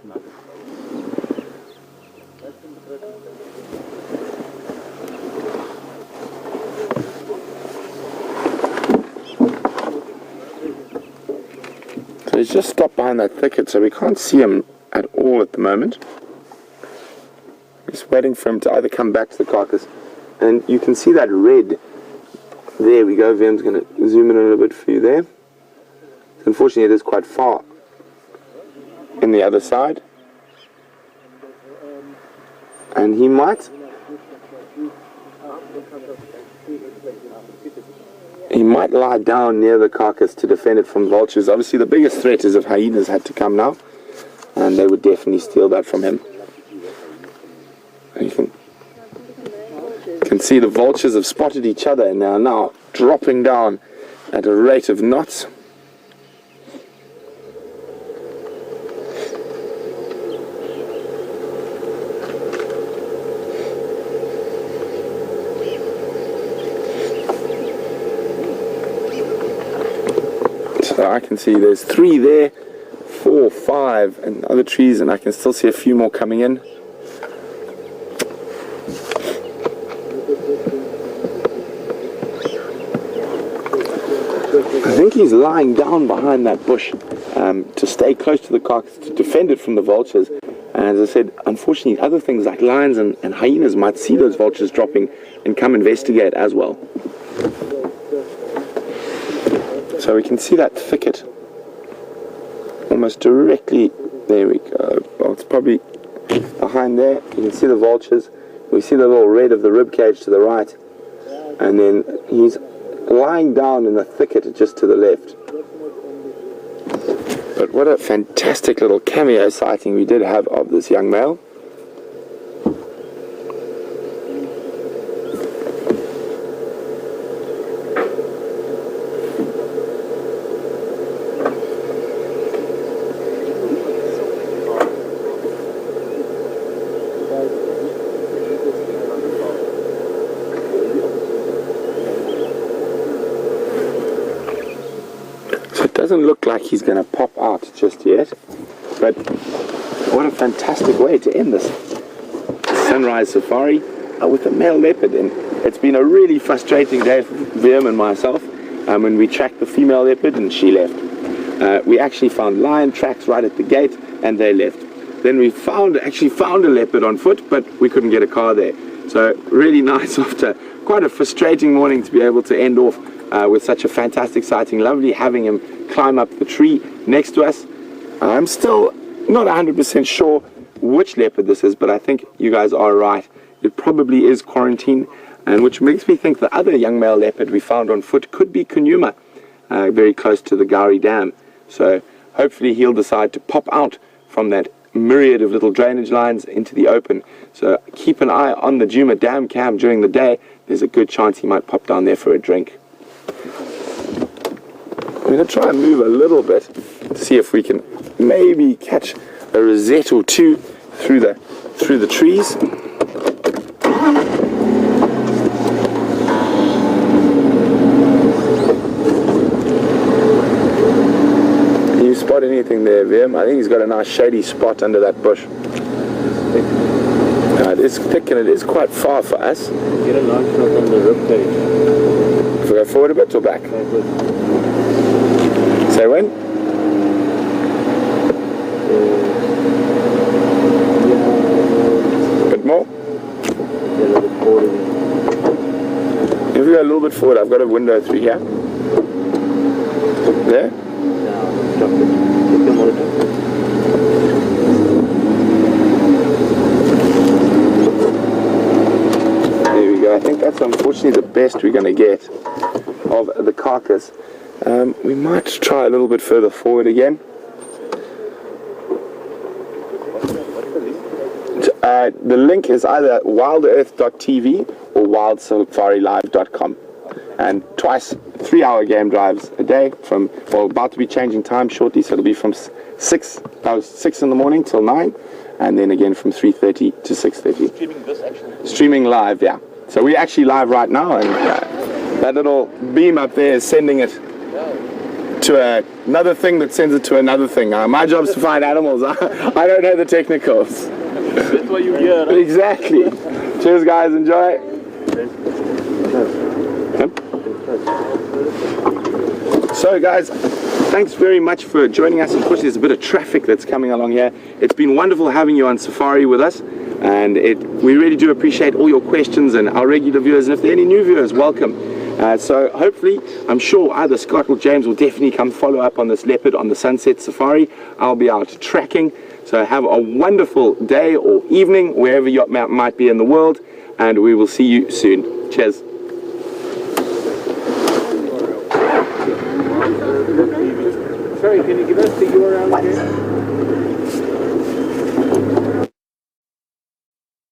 So he's just stopped behind that thicket, so we can't see him at all at the moment. Just waiting for him to either come back to the carcass, and you can see that red. There we go. Vim's going to zoom in a little bit for you there. Unfortunately, it is quite far in the other side, and he might lie down near the carcass to defend it from vultures. Obviously, the biggest threat is if hyenas had to come now, and they would definitely steal that from him. You can see the vultures have spotted each other and they are now dropping down at a rate of knots. So I can see there's 3 there, 4, 5 and other trees, and I can still see a few more coming in. I think he's lying down behind that bush to stay close to the carcass, to defend it from the vultures. And as I said, unfortunately, other things like lions and hyenas might see those vultures dropping and come investigate as well. So we can see that thicket almost directly. There we go. Well, it's probably behind there. You can see the vultures. We see the little red of the rib cage to the right. And then he's lying down in the thicket just to the left. But what a fantastic little cameo sighting we did have of this young male. Doesn't look like he's going to pop out just yet, but what a fantastic way to end this sunrise safari with a male leopard. And it's been a really frustrating day for Liam and myself when we tracked the female leopard and she left. We actually found lion tracks right at the gate and they left. Then we actually found a leopard on foot, but we couldn't get a car there. So really nice after quite a frustrating morning to be able to end off with such a fantastic sighting. Lovely having him climb up the tree next to us. I'm still not 100% sure which leopard this is, but I think you guys are right. It probably is Quarantine, and which makes me think the other young male leopard we found on foot could be Kunuma, very close to the Gowrie Dam. So hopefully he'll decide to pop out from that myriad of little drainage lines into the open. So keep an eye on the Djuma Dam cam during the day. There's a good chance he might pop down there for a drink. I'm going to try and move a little bit to see if we can maybe catch a rosette or two through the trees. Do you spot anything there, Liam? I think he's got a nice shady spot under that bush. It is thick and it is quite far for us. Get a long shot on the rib cage. If we go forward a bit or back? Say when? A bit more? Get a little bit forward again. If we go a little bit forward, I've got a window through here. There? Now, drop it. Take the monitor. There we go. I think that's unfortunately the best we're going to get of the carcass. We might try a little bit further forward again. The link is either wildearth.tv or wildsafariLive.com. And twice 3-hour game drives a day from, well, about to be changing time shortly, so it'll be from 6 in the morning till 9, and then again from 3:30 to 6:30. Streaming this actually? Streaming live, yeah. So we're actually live right now, and that little beam up there is sending it to another thing that sends it to another thing. My job's to find animals. I don't know the technicals. That's why you're here. Right? Exactly. Cheers, guys. Enjoy. So, guys, thanks very much for joining us. Of course, there's a bit of traffic that's coming along here. It's been wonderful having you on safari with us, and we really do appreciate all your questions and our regular viewers. And if there are any new viewers, welcome. So hopefully, I'm sure either Scott or James will definitely come follow up on this leopard on the Sunset Safari. I'll be out tracking. So have a wonderful day or evening, wherever you might be in the world, and we will see you soon. Cheers. Sorry, can you give us the URL again?